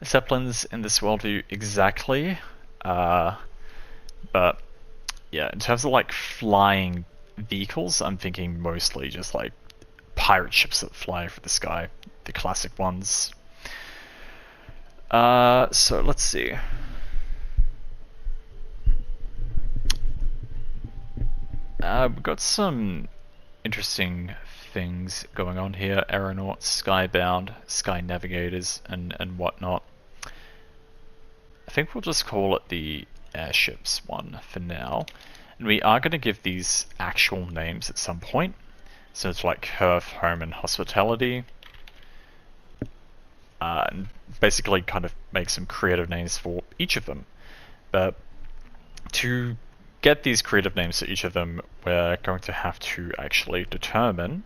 zeppelins in this worldview exactly, but yeah, in terms of like flying vehicles, I'm thinking mostly just like pirate ships that fly through the sky, the classic ones. So let's see. We've got some interesting things going on here. Aeronauts, skybound, sky navigators, and whatnot. I think we'll just call it the airships one for now. And we are going to give these actual names at some point. So it's like Hearth, Home, and Hospitality. And basically kind of make some creative names for each of them. But to get these creative names for each of them, we're going to have to actually determine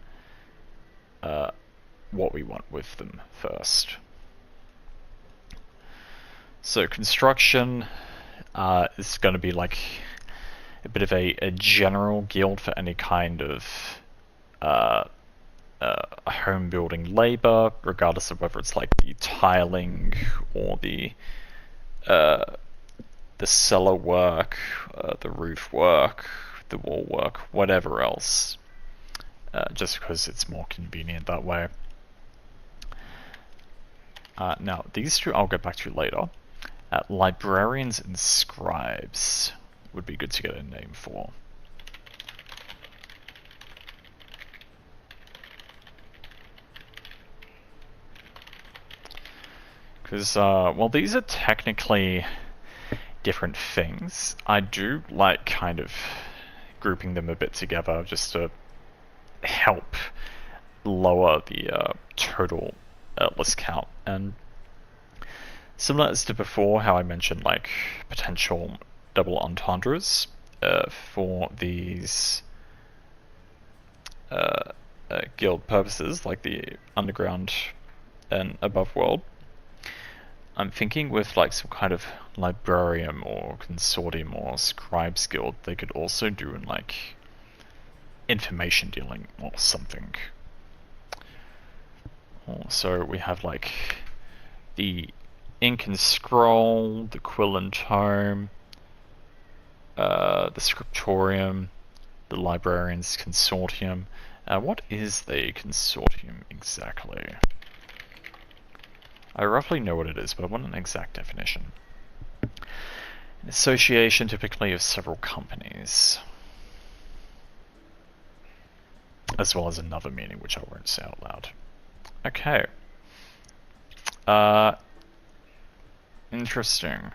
what we want with them first. So construction is going to be like a bit of a general guild for any kind of home building labor, regardless of whether it's like the tiling or the cellar work, the roof work, the wall work, whatever else, just because it's more convenient that way. Now, these two I'll get back to later. Librarians and scribes would be good to get a name for. Because, well, these are technically different things. I do like kind of grouping them a bit together just to help lower the total list count. And similar as to before, how I mentioned like potential double entendres for these guild purposes, like the underground and above world. I'm thinking with like some kind of librarian or consortium or scribes guild, they could also do in like information dealing or something. So we have like the ink and scroll, the quill and tome, the scriptorium, the librarian's consortium. What is the consortium exactly? I roughly know what it is, but I want an exact definition. An association typically of several companies. As well as another meaning, which I won't say out loud. Okay. Interesting.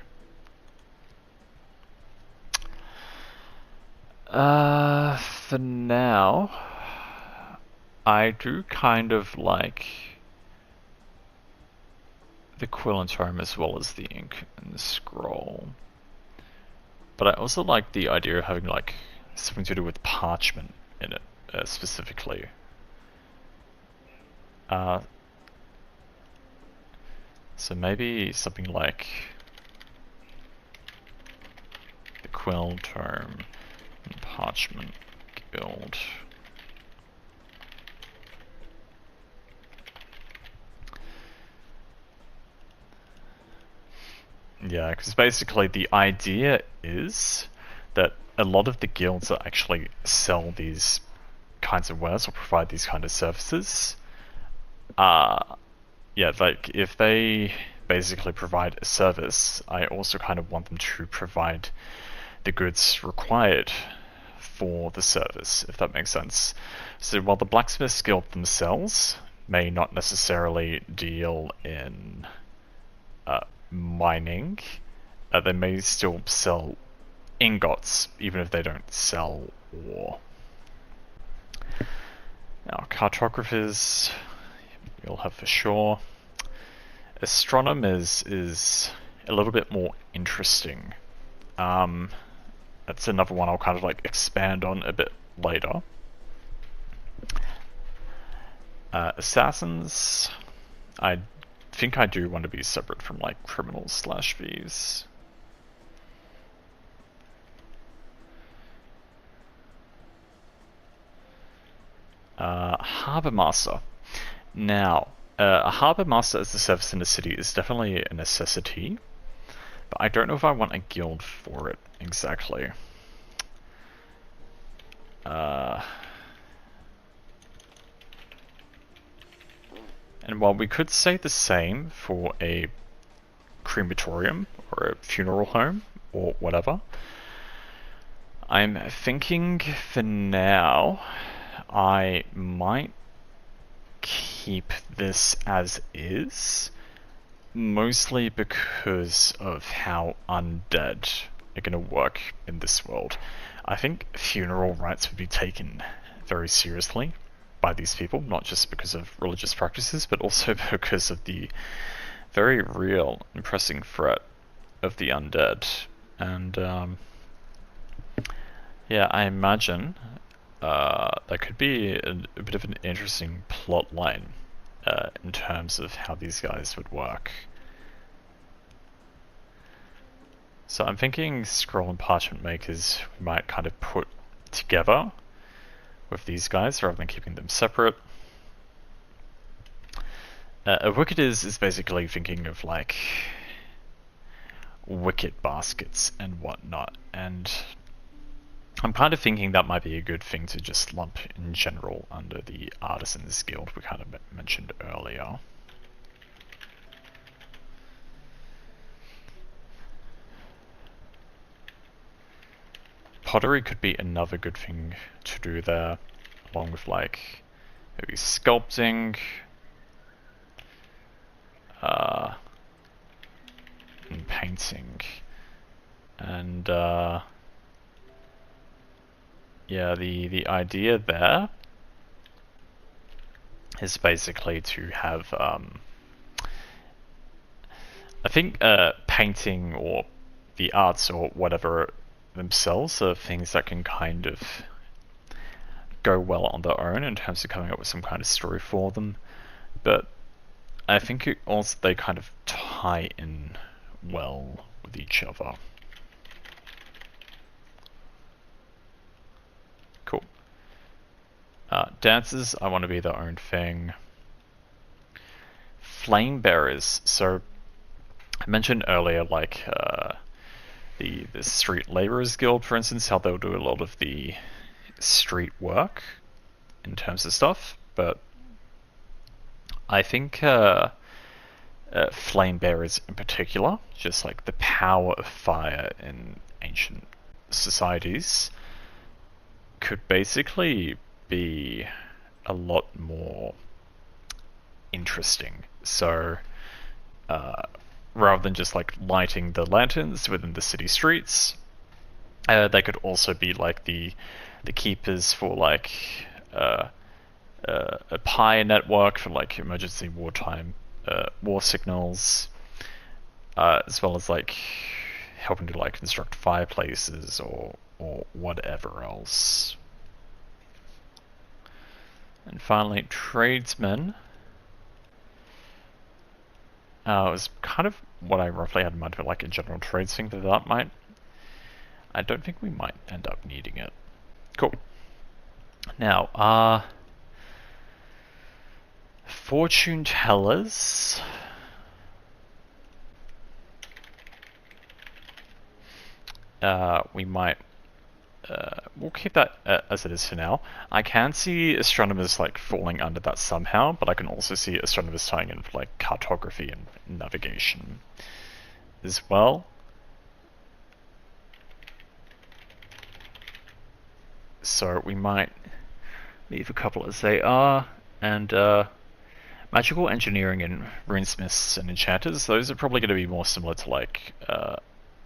For now, I do kind of like the quill and tome as well as the ink and the scroll. But I also like the idea of having like something to do with parchment in it, specifically. So maybe something like the quill, tome, and parchment guild. Yeah, because basically the idea is that a lot of the guilds that actually sell these kinds of wares or provide these kind of services, yeah, like if they basically provide a service, I also kind of want them to provide the goods required for the service, if that makes sense. So while the blacksmiths guild themselves may not necessarily deal in mining, they may still sell ingots, even if they don't sell ore. Now, cartographers, you'll have for sure. Astronomers is a little bit more interesting. That's another one I'll kind of like expand on a bit later. Assassins, I think I do want to be separate from like criminals / thieves. Harbour Master. Now, a Harbour Master as a service in the city is definitely a necessity, but I don't know if I want a guild for it exactly. And while we could say the same for a crematorium or a funeral home or whatever, I'm thinking for now I might keep this as is, mostly because of how undead are going to work in this world. I think funeral rites would be taken very seriously by these people, not just because of religious practices, but also because of the very real and pressing threat of the undead. And yeah, I imagine that could be a bit of an interesting plot line in terms of how these guys would work. So I'm thinking scroll and parchment makers we might kind of put together with these guys rather than keeping them separate. A wicket is basically thinking of like wicket baskets and whatnot, and I'm kind of thinking that might be a good thing to just lump in general under the Artisans Guild we kind of mentioned earlier. Pottery could be another good thing to do there, along with like maybe sculpting, and painting, and yeah, the idea there is basically to have I think painting or the arts or whatever themselves are things that can kind of go well on their own in terms of coming up with some kind of story for them, but I think also they kind of tie in well with each other. Cool. Dancers, I want to be their own thing. Flame bearers, so I mentioned earlier like the Street Labourers Guild, for instance, how they'll do a lot of the street work in terms of stuff, but I think flame bearers in particular, just like the power of fire in ancient societies, could basically be a lot more interesting. So rather than just like lighting the lanterns within the city streets, they could also be like the keepers for like a PI network for like emergency wartime war signals, as well as like helping to like construct fireplaces or whatever else. And finally, tradesmen. It was kind of what I roughly had in mind for like a general trades thing that might. I don't think we might end up needing it. Cool. Now, fortune tellers. We might. We'll keep that as it is for now. I can see astronomers like falling under that somehow, but I can also see astronomers tying in for like cartography and navigation as well. So we might leave a couple as they are, and magical engineering and runesmiths and enchanters, those are probably going to be more similar to like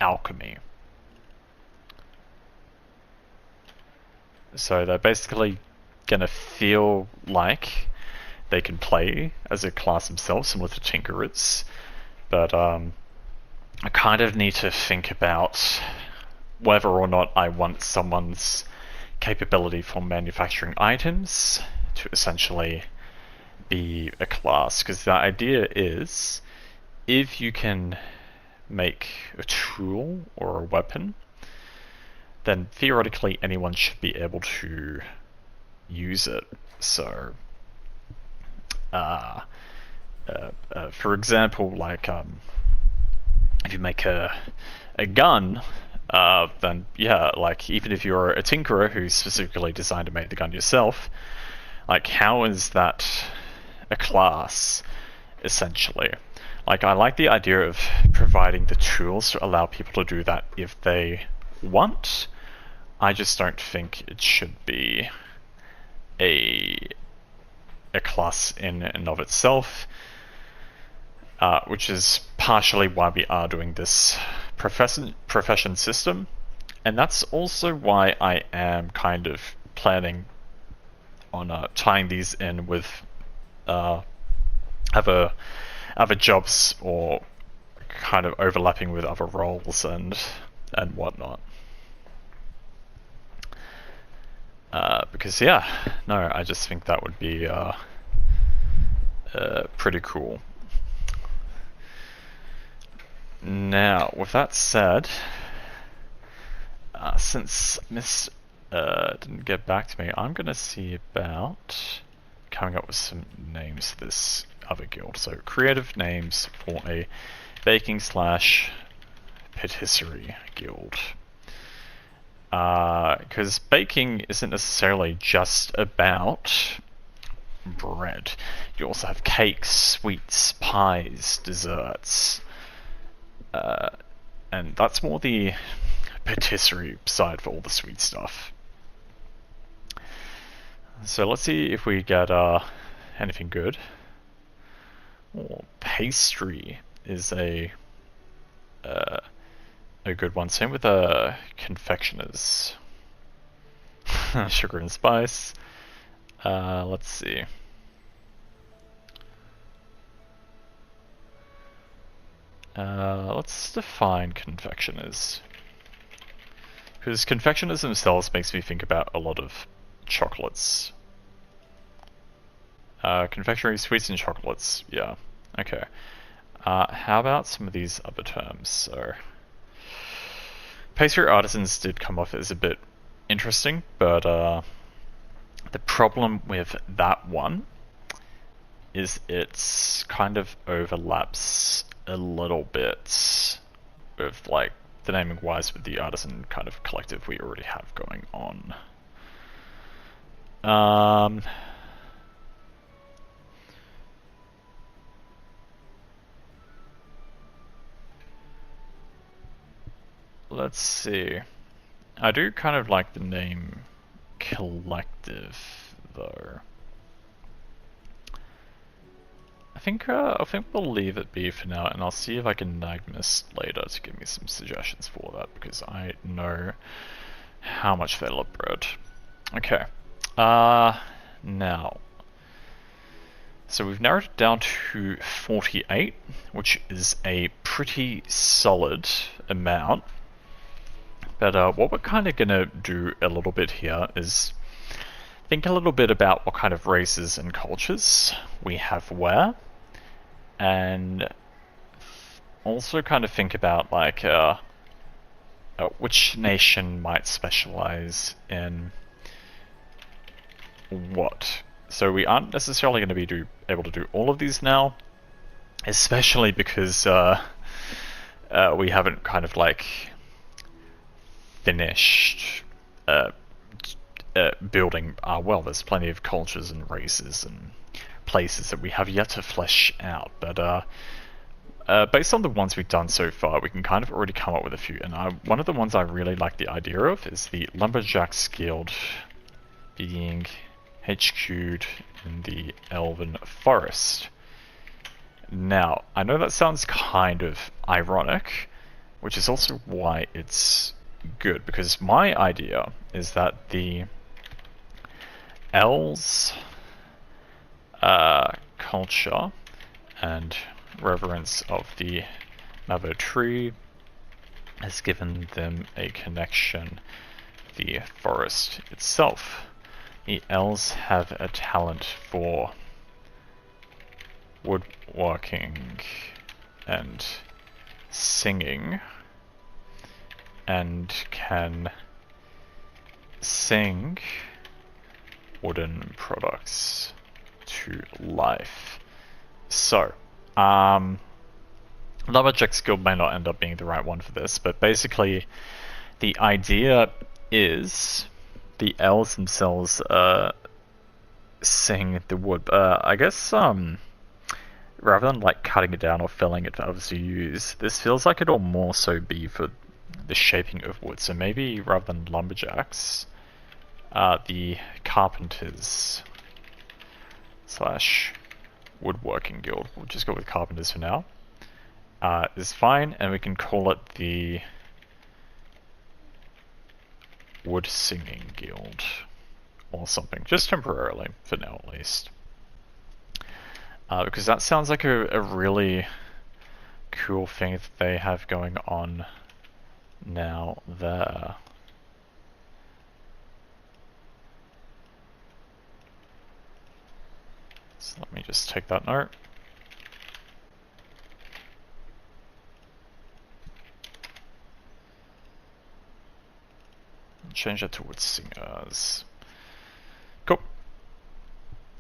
alchemy. So they're basically going to feel like they can play as a class themselves, similar to tinkerers, but I kind of need to think about whether or not I want someone's capability for manufacturing items to essentially be a class, because the idea is if you can make a tool or a weapon, then theoretically anyone should be able to use it. So for example, like if you make a gun, then yeah, like even if you're a tinkerer who's specifically designed to make the gun yourself, like how is that a class, essentially? Like I like the idea of providing the tools to allow people to do that if they want. I just don't think it should be a class in and of itself, which is partially why we are doing this profession system, and that's also why I am kind of planning on tying these in with other jobs or kind of overlapping with other roles and whatnot. Because yeah, no, I just think that would be pretty cool. Now, with that said, since Miss didn't get back to me, I'm gonna see about coming up with some names for this other guild. So, creative names for a baking / patisserie guild. Because baking isn't necessarily just about bread. You also have cakes, sweets, pies, desserts. And that's more the patisserie side for all the sweet stuff. So let's see if we get anything good. Oh, pastry is a good one. Same with confectioners. Sugar and spice. Let's see. Let's define confectioners. Because confectioners themselves makes me think about a lot of chocolates. Confectionery, sweets and chocolates. Yeah. Okay. How about some of these other terms? So, pastry artisans did come off as a bit interesting, but the problem with that one is it's kind of overlaps a little bit with like the naming wise with the artisan kind of collective we already have going on. Let's see. I do kind of like the name collective though. I think we'll leave it be for now, and I'll see if I can nag Miss later to give me some suggestions for that, because I know how much they love bread. Okay. Now. So we've narrowed it down to 48, which is a pretty solid amount. But what we're kind of going to do a little bit here is think a little bit about what kind of races and cultures we have where, and also kind of think about like which nation might specialize in what. So we aren't necessarily going to be able to do all of these now, especially because we haven't kind of like finished building well. There's plenty of cultures and races and places that we have yet to flesh out, but based on the ones we've done so far, we can kind of already come up with a few. And one of the ones I really like the idea of is the Lumberjacks Guild being HQ'd in the Elven Forest. Now, I know that sounds kind of ironic, which is also why it's good, because my idea is that the elves' culture and reverence of the Mother Tree has given them a connection to the forest itself. The elves have a talent for woodworking and singing, and can sing wooden products to life. So, Lumberjack's Guild may not end up being the right one for this, but basically the idea is the elves themselves sing the wood. I guess rather than like cutting it down or felling it for others to use, this feels like it'll more so be for the shaping of wood. So maybe rather than lumberjacks, the carpenters / woodworking guild, we'll just go with carpenters for now, is fine, and we can call it the wood singing guild or something, just temporarily for now at least, because that sounds like a really cool thing that they have going on now there. So let me just take that note. Change that to wood singers. Cool.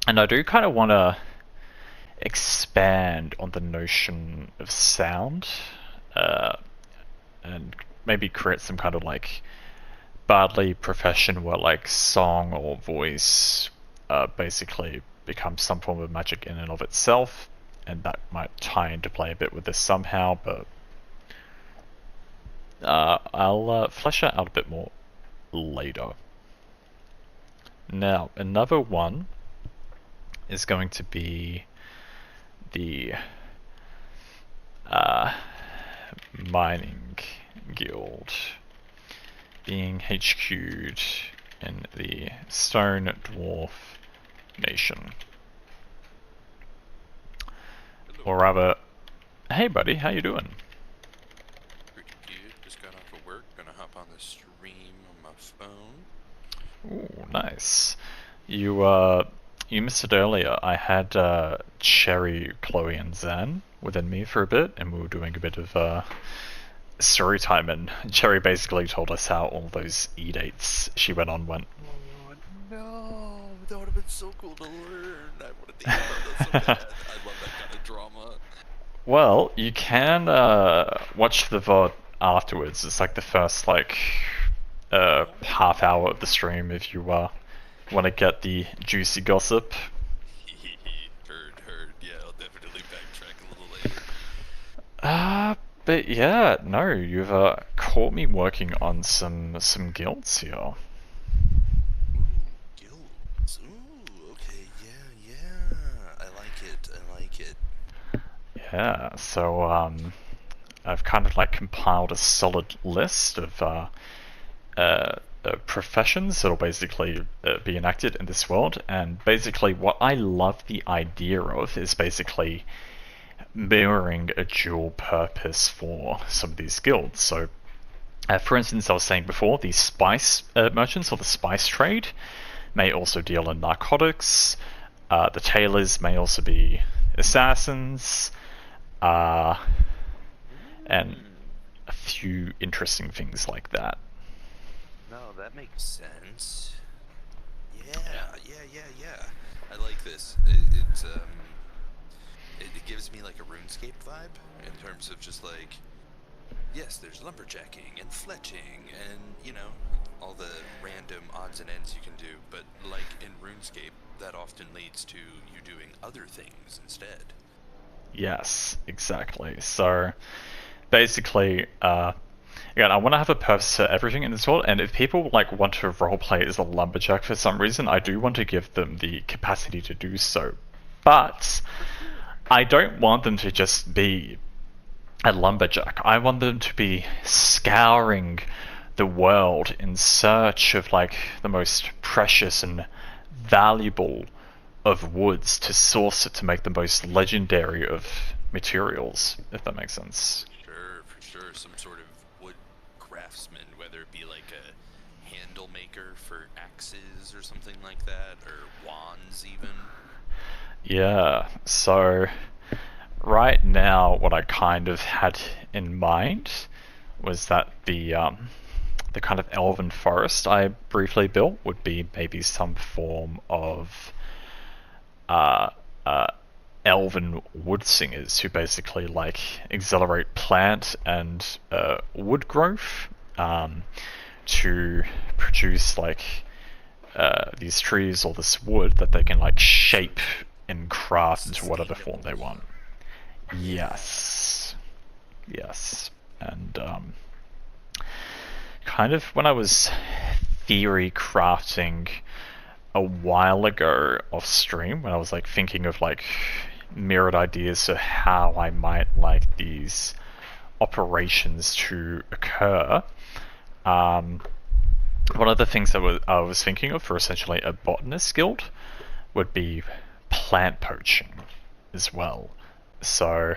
And I do kind of want to expand on the notion of sound, and maybe create some kind of like bardly profession where like song or voice basically becomes some form of magic in and of itself, and that might tie into play a bit with this somehow, but I'll flesh that out a bit more later. Now, another one is going to be the mining guild, being HQ'd in the Stone Dwarf Nation. Or rather, hey buddy, how you doing? Pretty good. Just got off of work. Gonna hop on the stream on my phone. Ooh, nice. You missed it earlier. I had Cherry, Chloe, and Zan within me for a bit, and we were doing a bit of story time, and Cherry basically told us how all those E-dates she went on went. Oh no, that would have been so cool to learn. I wanted to hear about that so bad. I love that kind of drama. Well, you can watch the VOD afterwards. It's like the first like half hour of the stream if you want to get the juicy gossip. Heard. Yeah, I'll definitely backtrack a little later. But yeah, no, you've caught me working on some guilds here. Ooh, guilds. Ooh, okay, yeah. I like it. Yeah, so I've kind of like compiled a solid list of professions that'll basically be enacted in this world, and basically what I love the idea of is basically mirroring a dual purpose for some of these guilds. So for instance, I was saying before, the spice merchants or the spice trade may also deal in narcotics. The tailors may also be assassins, and a few interesting things like that. No, that makes sense. Yeah. I like this. It gives me like a RuneScape vibe in terms of just like, yes, there's lumberjacking and fletching and, you know, all the random odds and ends you can do, but like in RuneScape, that often leads to you doing other things instead. Yes, exactly. So basically, again, I want to have a purpose to everything in this world, and if people like want to roleplay as a lumberjack for some reason, I do want to give them the capacity to do so. But I don't want them to just be a lumberjack. I want them to be scouring the world in search of like the most precious and valuable of woods to source it to make the most legendary of materials, if that makes sense. For sure. Some sort of wood craftsman, whether it be like a handle maker for axes or something like that, or wands even. Yeah, so right now what I kind of had in mind was that the kind of elven forest I briefly built would be maybe some form of elven wood singers who basically like accelerate plant and wood growth. to produce like these trees or this wood that they can like shape and craft into whatever form they want. Yes. Yes. And kind of when I was theory crafting a while ago off stream, when I was like thinking of like mirrored ideas of how I might like these operations to occur, one of the things that I was thinking of for essentially a botanist guild would be plant poaching as well. So,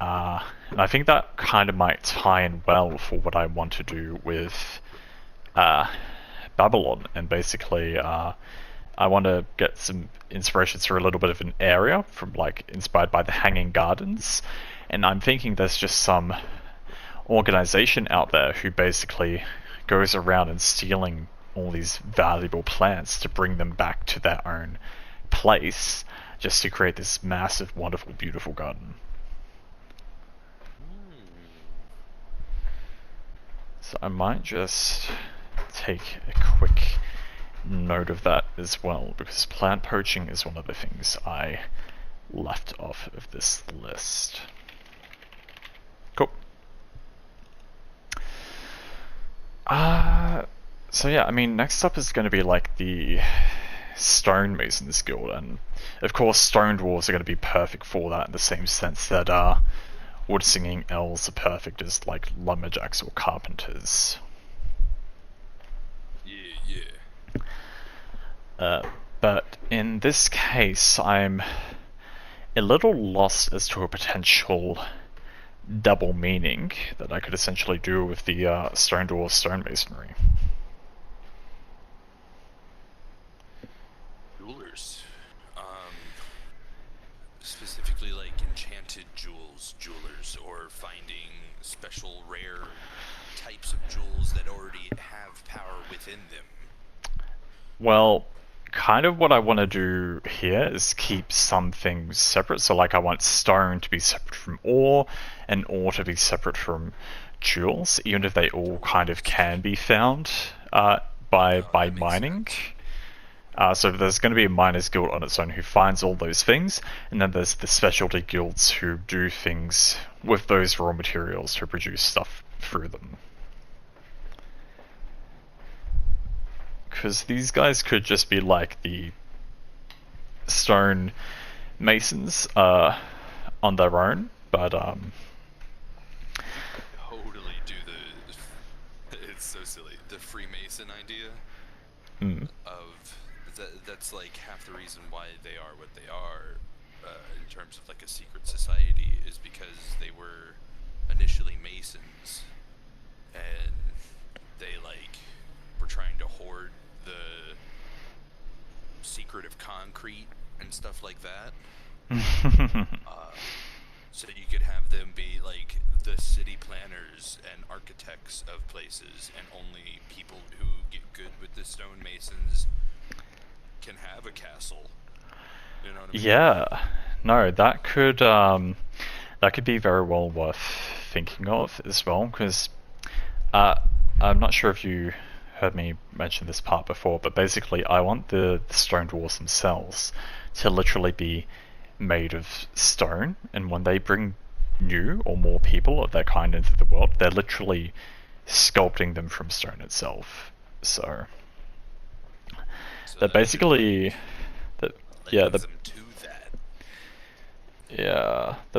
and I think that kind of might tie in well for what I want to do with Babylon. And basically, I want to get some inspirations for a little bit of an area from like inspired by the Hanging Gardens. And I'm thinking there's just some organization out there who basically goes around and stealing all these valuable plants to bring them back to their own place just to create this massive, wonderful, beautiful garden. So I might just take a quick note of that as well, because plant poaching is one of the things I left off of this list. Cool. So yeah, I mean, next up is going to be like the stonemasons guild, and of course stone dwarves are going to be perfect for that in the same sense that wood singing elves are perfect as like lumberjacks or carpenters. But in this case, I'm a little lost as to a potential double meaning that I could essentially do with the stone dwarf stonemasonry. Jewelers. Specifically like enchanted jewelers, or finding special rare types of jewels that already have power within them. Well, kind of what I want to do here is keep some things separate. So like I want stone to be separate from ore, and ore to be separate from jewels, even if they all kind of can be found by mining. So there's going to be a miners guild on its own who finds all those things, and then there's the specialty guilds who do things with those raw materials to produce stuff through them. Because these guys could just be like the stone masons on their own, but totally do it's so silly, the Freemason idea of that's like half the reason why they are what they are in terms of like a secret society, is because they were initially masons and they like were trying to hoard the secret of concrete and stuff like that. So you could have them be like the city planners and architects of places, and only people who get good with the stonemasons can have a castle. You know what I mean? yeah, no, that could be very well worth thinking of as well, because I'm not sure if you heard me mention this part before, but basically I want the stone dwarves themselves to literally be made of stone, and when they bring new or more people of their kind into the world, they're literally sculpting them from stone itself. So they're basically they're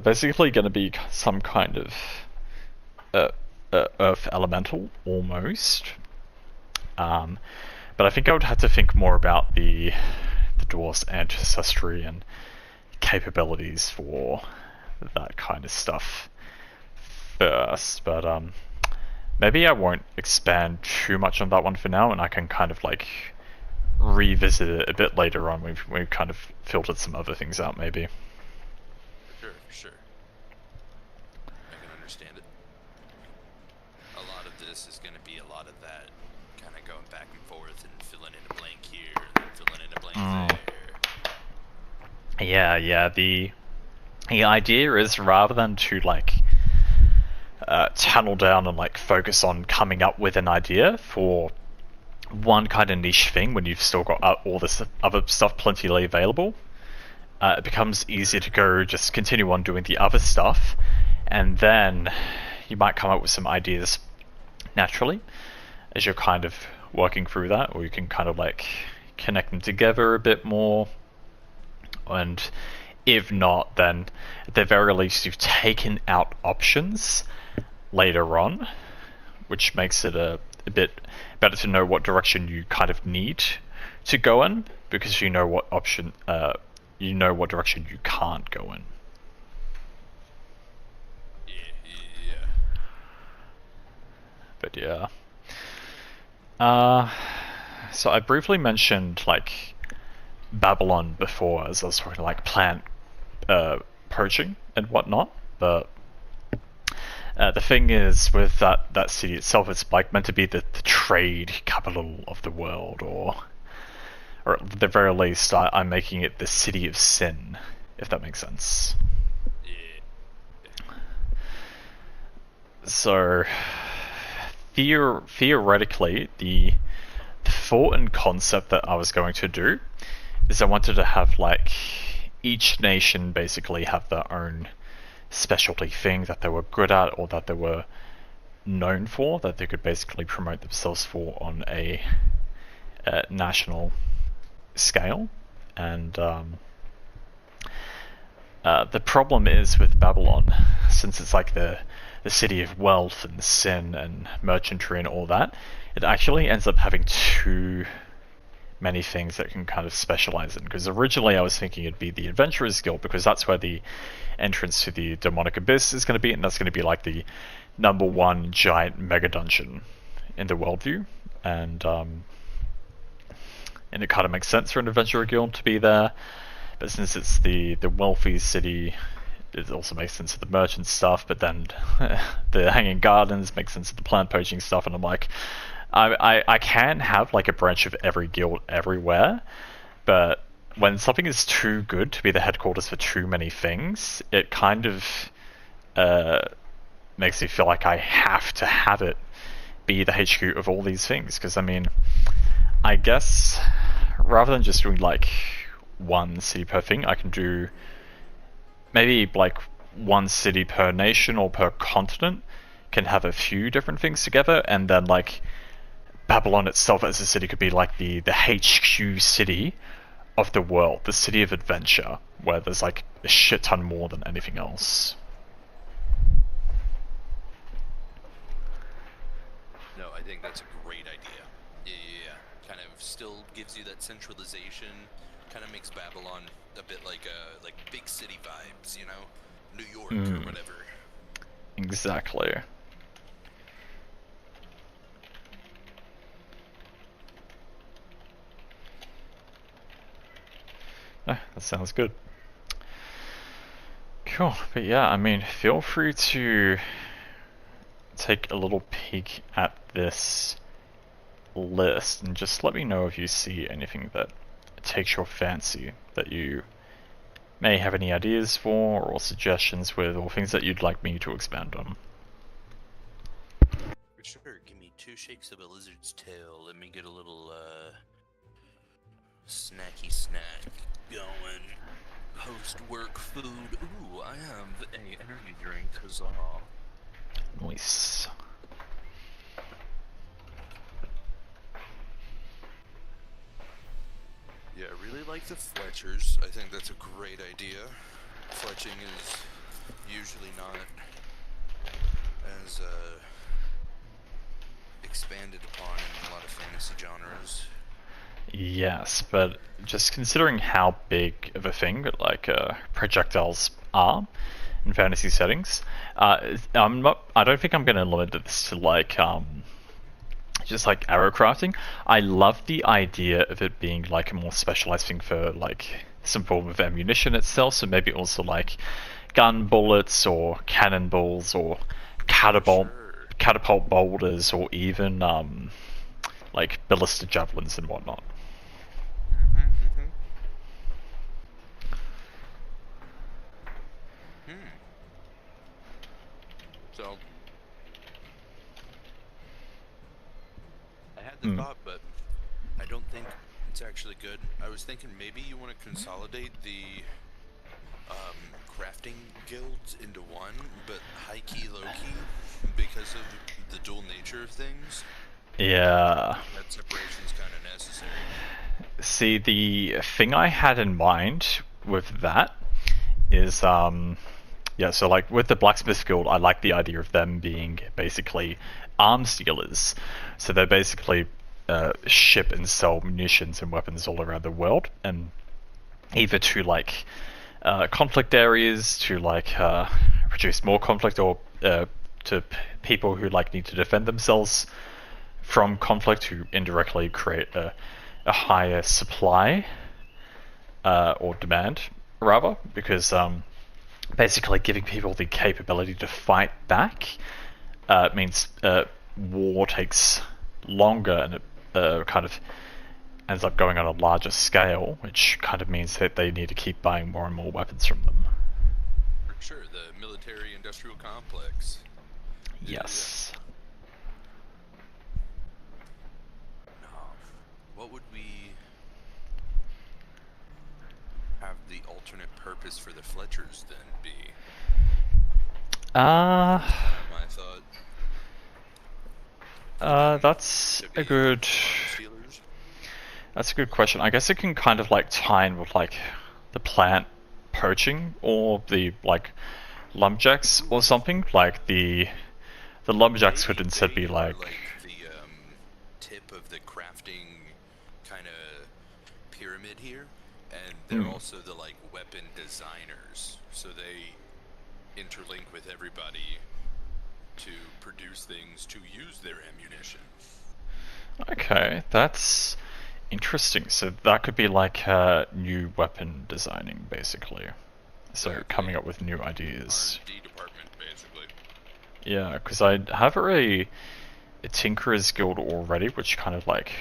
basically going to be some kind of earth elemental almost. But I think I would have to think more about the dwarf's ancestry and capabilities for that kind of stuff first. But maybe I won't expand too much on that one for now, and I can kind of like revisit it a bit later on. We've kind of filtered some other things out, maybe. Sure. I can understand it. A lot of this is going to be a lot of that, kind of going back and forth and filling in a blank here and then filling in a blank there. Yeah. The idea is, rather than to like channel down and like focus on coming up with an idea for one kind of niche thing when you've still got all this other stuff plentifully available, it becomes easier to go just continue on doing the other stuff, and then you might come up with some ideas naturally as you're kind of working through that, or you can kind of like connect them together a bit more. And if not, then at the very least you've taken out options later on, which makes it a bit better to know what direction you kind of need to go in, because you know what option you know what direction you can't go in. Yeah. But yeah. So I briefly mentioned like Babylon before as I was talking like plant poaching and whatnot, but the thing is with that city itself, it's like meant to be the trade capital of the world, or at the very least I'm making it the city of sin, if that makes sense. Yeah. So theoretically, the thought and concept that I was going to do is I wanted to have like each nation basically have their own specialty thing that they were good at, or that they were known for, that they could basically promote themselves for on a national scale. And the problem is with Babylon, since it's like the city of wealth and sin and merchantry and all that, it actually ends up having too many things that can kind of specialize in. Because originally I was thinking it'd be the Adventurers Guild, because that's where the entrance to the Demonic Abyss is going to be, and that's going to be like the #1 giant mega dungeon in the worldview. And it kind of makes sense for an Adventurer Guild to be there. But since it's the wealthy city, it also makes sense of the merchant stuff, but then the Hanging Gardens makes sense of the plant poaching stuff, and I'm like, I can have like a branch of every guild everywhere, but when something is too good to be the headquarters for too many things, it kind of makes me feel like I have to have it be the HQ of all these things. Because I mean, I guess rather than just doing like one city per thing, I can do maybe like one city per nation or per continent can have a few different things together, and then like Babylon itself as a city could be like the HQ city of the world, the city of adventure, where there's like a shit ton more than anything else. No, I think that's a great idea. Yeah. Kind of still gives you that centralization. Kind of makes Babylon a bit like big city vibes, you know, New York or whatever. Exactly. That sounds good. Cool, but yeah, I mean, feel free to take a little peek at this list and just let me know if you see anything that takes your fancy, that you may have any ideas for or suggestions with, or things that you'd like me to expand on. For sure, give me 2 shakes of a lizard's tail. Let me get a little snacky snack going. Post-work food. Ooh, I have a energy drink. Huzzah. Nice. Yeah, I really like the Fletchers. I think that's a great idea. Fletching is usually not as expanded upon in a lot of fantasy genres. Yes, but just considering how big of a thing like projectiles are in fantasy settings, I don't think I'm going to limit this to like just like arrow crafting. I love the idea of it being like a more specialized thing for like some form of ammunition itself. So maybe also like gun bullets or cannonballs or catapult boulders, or even like ballista javelins and whatnot. So, a thought, but I don't think it's actually good. I was thinking maybe you want to consolidate the crafting guilds into one, but high key, low key, because of the dual nature of things. Yeah. That separation's kind of necessary. See, the thing I had in mind with that is, yeah, so like with the Blacksmith Guild, I like the idea of them being basically arms dealers. So they basically ship and sell munitions and weapons all around the world, and either to like conflict areas to like produce more conflict, or to people who like need to defend themselves from conflict, who indirectly create a higher supply or demand, rather, because basically giving people the capability to fight back means war takes longer, and it kind of ends up going on a larger scale, which kind of means that they need to keep buying more and more weapons from them. For sure, the military-industrial complex. Yes. What would we have the alternate purpose for the Fletchers then be? My thought. That's a good... That's a good question. I guess it can kind of like tie in with like the plant poaching, or the like lumberjacks or something. Like the lumberjacks could instead be like the tip of the crafting kind of pyramid here, and they're also the like weapon designers, so they interlink with everybody to produce things to use their ammunition. Okay, that's interesting. So that could be like new weapon designing, basically. So coming up with new ideas. R&D department, basically. Yeah, because I have a Tinkerer's Guild already, which kind of like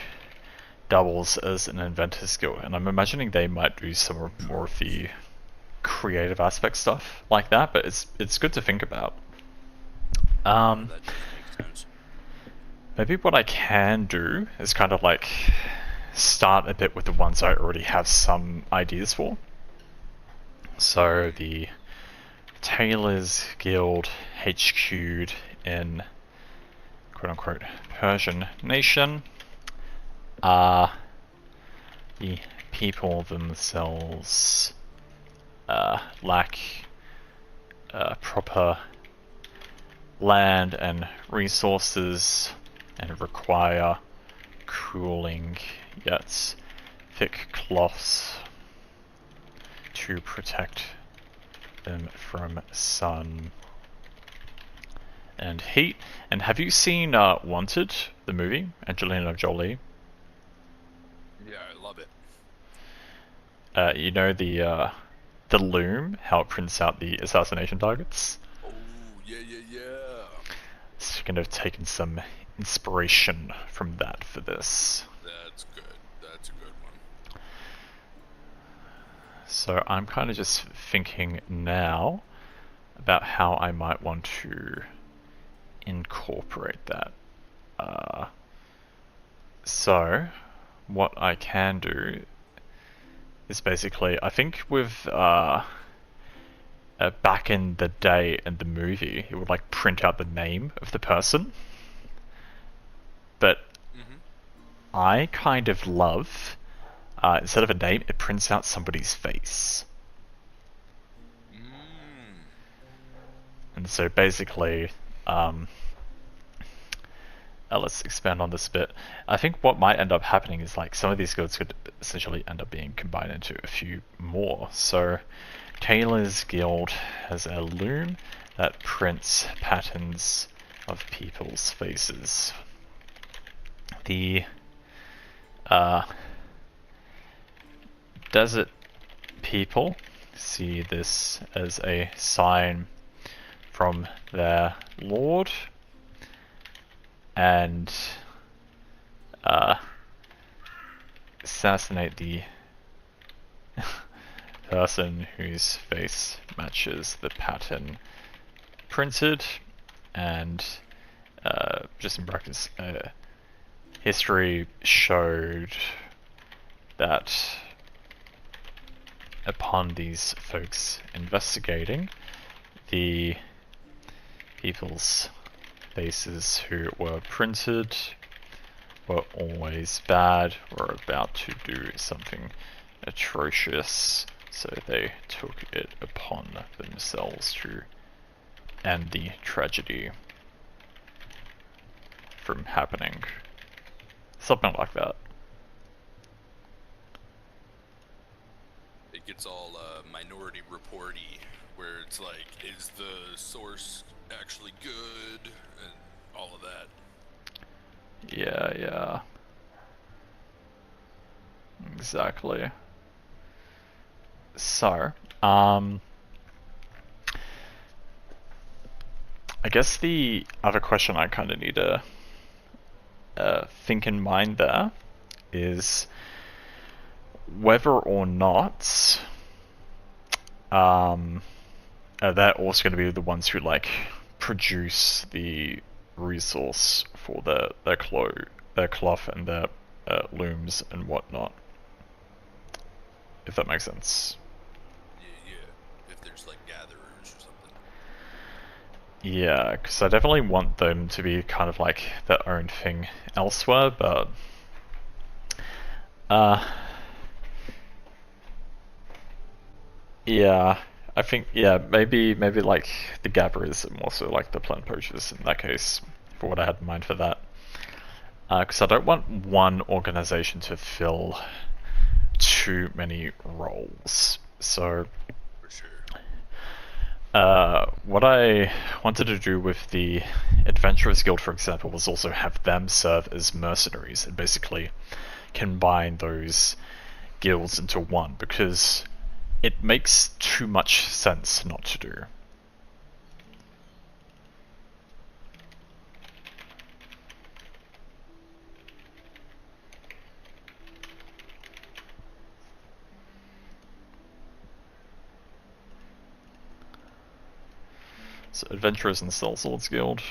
doubles as an Inventor's Guild, and I'm imagining they might do some more of the creative aspect stuff like that, but it's good to think about. That does make sense. Maybe what I can do is kind of like start a bit with the ones I already have some ideas for. So the Tailors Guild HQ'd in quote-unquote Persian nation. The people themselves lack proper land and resources, and require cooling yet thick cloths to protect them from sun and heat. And have you seen Wanted, the movie? Angelina Jolie? Yeah, I love it. You know the loom, how it prints out the assassination targets? Oh, yeah. So kind of taken some inspiration from that for this. That's good. That's a good one. So I'm kind of just thinking now about how I might want to incorporate that. So what I can do is basically, I think with back in the day in the movie, it would like print out the name of the person. But I kind of love, instead of a name, it prints out somebody's face. And so basically, let's expand on this a bit. I think what might end up happening is like some of these guilds could essentially end up being combined into a few more. So Tailor's Guild has a loom that prints patterns of people's faces. The desert people see this as a sign from their lord, and assassinate the person whose face matches the pattern printed, and just in brackets, history showed that upon these folks investigating, the people's faces who were printed were always bad or about to do something atrocious, so they took it upon themselves to end the tragedy from happening. Something like that. It gets all Minority Report-y, where it's like, is the source actually good, and all of that. Yeah. Exactly. So, I guess the other question I kind of need to think in mind there is whether or not they're also going to be the ones who like produce the resource for their cloth and their looms and whatnot. If that makes sense. Yeah. If there's like gatherers or something. Yeah, because I definitely want them to be kind of like their own thing elsewhere, but yeah, I think maybe like the gatherers and more so like the plant poachers in that case, for what I had in mind for that. Because I don't want one organization to fill too many roles. So For sure. what I wanted to do with the Adventurers Guild, for example, was also have them serve as mercenaries and basically combine those guilds into one, because it makes too much sense not to do. So Adventurers and Sellswords Guild.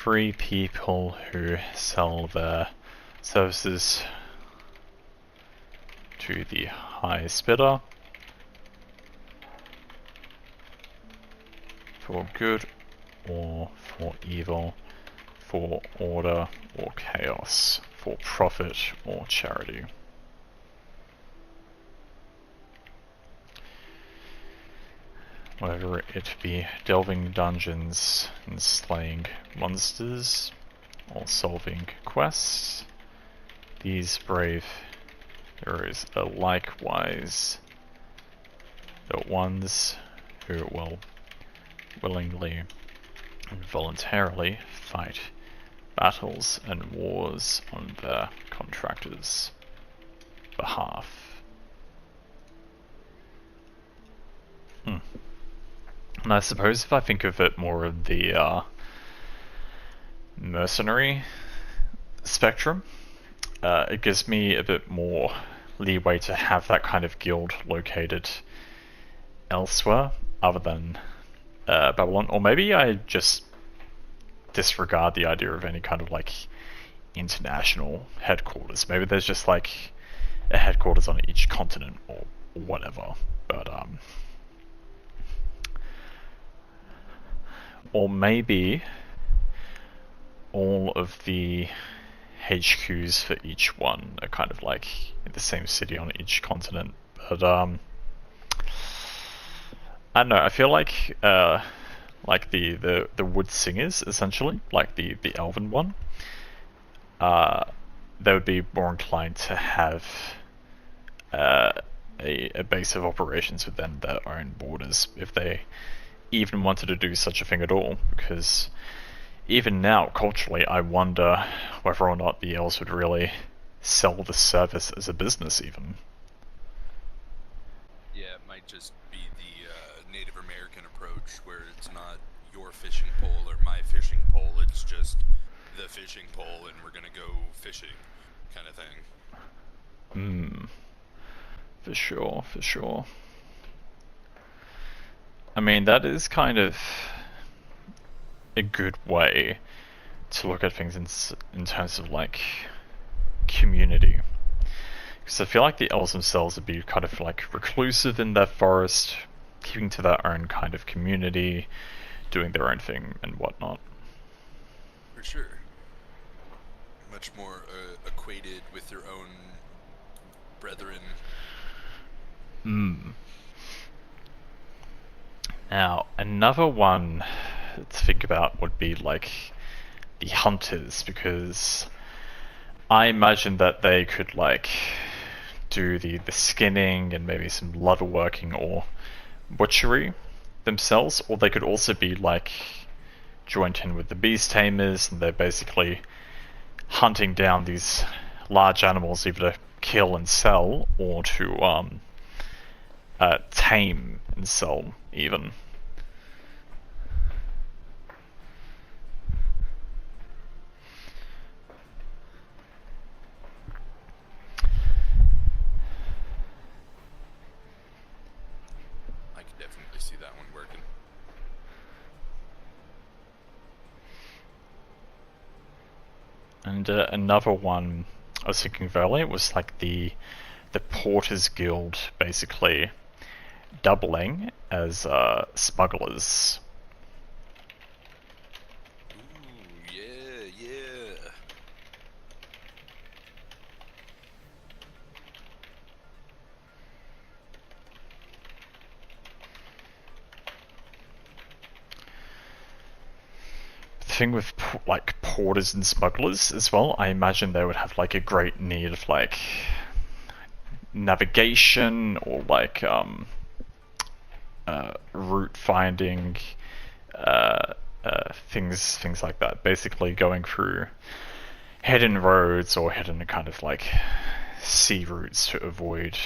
3 people who sell their services to the highest bidder for good or for evil, for order or chaos, for profit or charity. Whether it be delving dungeons and slaying monsters, or solving quests, these brave heroes are likewise the ones who will willingly and voluntarily fight battles and wars on their contractors' behalf. And I suppose if I think of it more of the mercenary spectrum, it gives me a bit more leeway to have that kind of guild located elsewhere other than Babylon. Or maybe I just disregard the idea of any kind of like international headquarters. Maybe there's just like a headquarters on each continent or whatever. But or maybe all of the HQs for each one are kind of like in the same city on each continent. But I don't know, I feel like the Wood Singers, essentially, like the elven one, they would be more inclined to have a base of operations within their own borders if they even wanted to do such a thing at all, because even now, culturally, I wonder whether or not the elves would really sell the service as a business even. Yeah, it might just be the Native American approach, where it's not your fishing pole or my fishing pole, it's just the fishing pole and we're gonna go fishing kind of thing. For sure. I mean, that is kind of a good way to look at things in terms of like community. Because I feel like the elves themselves would be kind of like reclusive in their forest, keeping to their own kind of community, doing their own thing and whatnot. For sure. Much more equated with their own brethren. Now, another one to think about would be like the hunters, because I imagine that they could like do the skinning and maybe some leatherworking or butchery themselves, or they could also be like joined in with the beast tamers, and they're basically hunting down these large animals either to kill and sell or to tame and sell even. I could definitely see that one working. And another one I was thinking of earlier was like the Porters Guild, basically doubling as smugglers. Ooh, yeah. The thing with like porters and smugglers as well, I imagine they would have like a great need of like navigation or like route finding, things like that. Basically going through hidden roads or hidden kind of like sea routes to avoid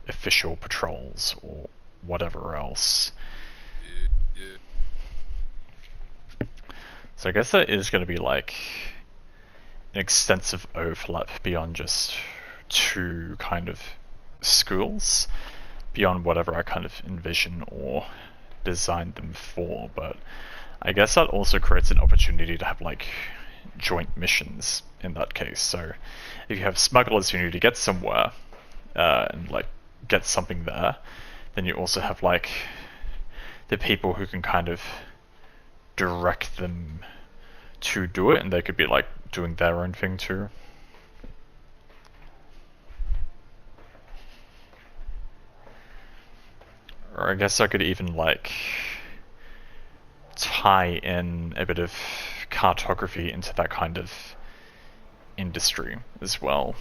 official patrols or whatever else. Yeah. So I guess that is going to be like an extensive overlap beyond just two kind of schools, beyond whatever I kind of envision or designed them for. But I guess that also creates an opportunity to have like joint missions in that case. So if you have smugglers who need to get somewhere and like get something there, then you also have like the people who can kind of direct them to do it, and they could be like doing their own thing too. Or I guess I could even like tie in a bit of cartography into that kind of industry as well.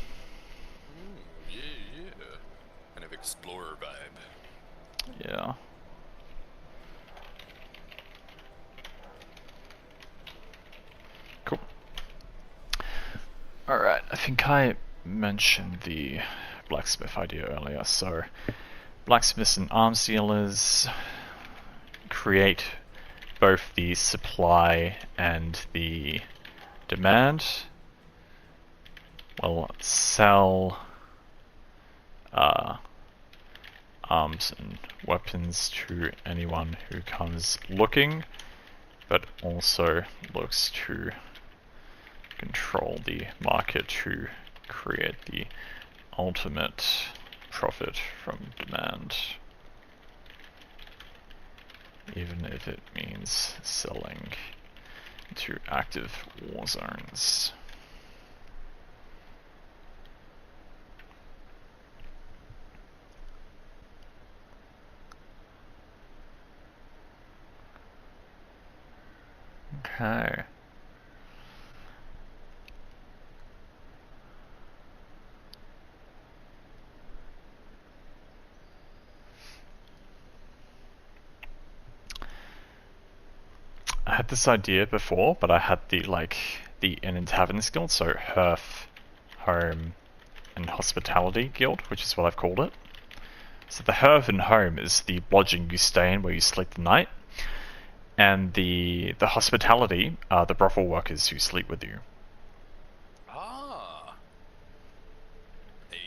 Ooh, yeah. Kind of explorer vibe. Yeah. Cool. Alright, I think I mentioned the blacksmith idea earlier, so blacksmiths and arms dealers create both the supply and the demand. Will sell arms and weapons to anyone who comes looking, but also looks to control the market to create the ultimate profit from demand, even if it means selling to active war zones. Okay. I had this idea before, but I had the inn and taverns guild, so hearth, home, and hospitality guild, which is what I've called it. So the hearth and home is the lodging you stay in where you sleep the night, and the hospitality are the brothel workers who sleep with you. Ah. Hey.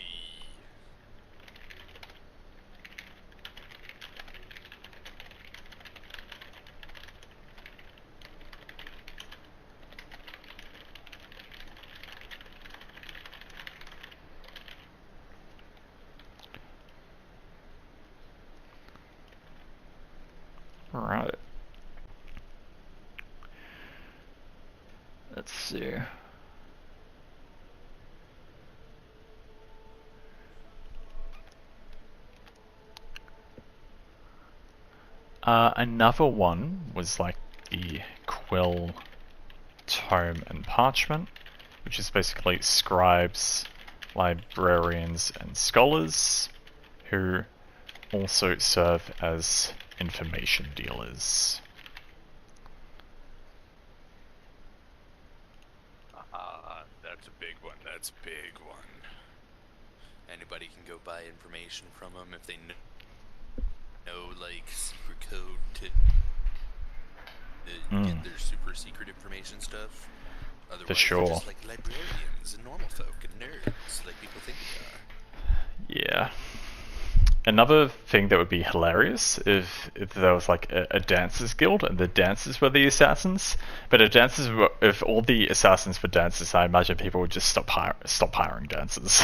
see. Another one was like the quill, tome, and parchment, which is basically scribes, librarians, and scholars who also serve as information dealers. That's a big one. That's a big one. Anybody can go buy information from them if they know like secret code to get their super secret information stuff. Otherwise, For sure. they're just like librarians and normal folk and nerds, like people think they are. Yeah. Another thing that would be hilarious if there was like a dancers guild and the dancers were the assassins, but if all the assassins were dancers, I imagine people would just stop hiring dancers.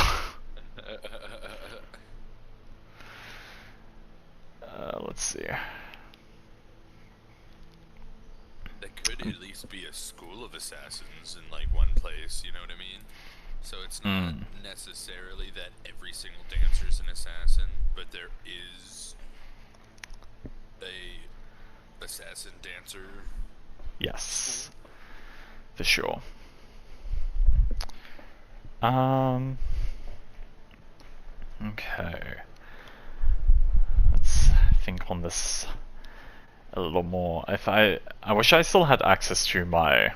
Let's see. There could at least be a school of assassins in like one place, you know what I mean? So it's not necessarily that every single dancer is an assassin, but there is a assassin dancer. Yes, for sure. Okay. Let's think on this a little more. I wish I still had access to my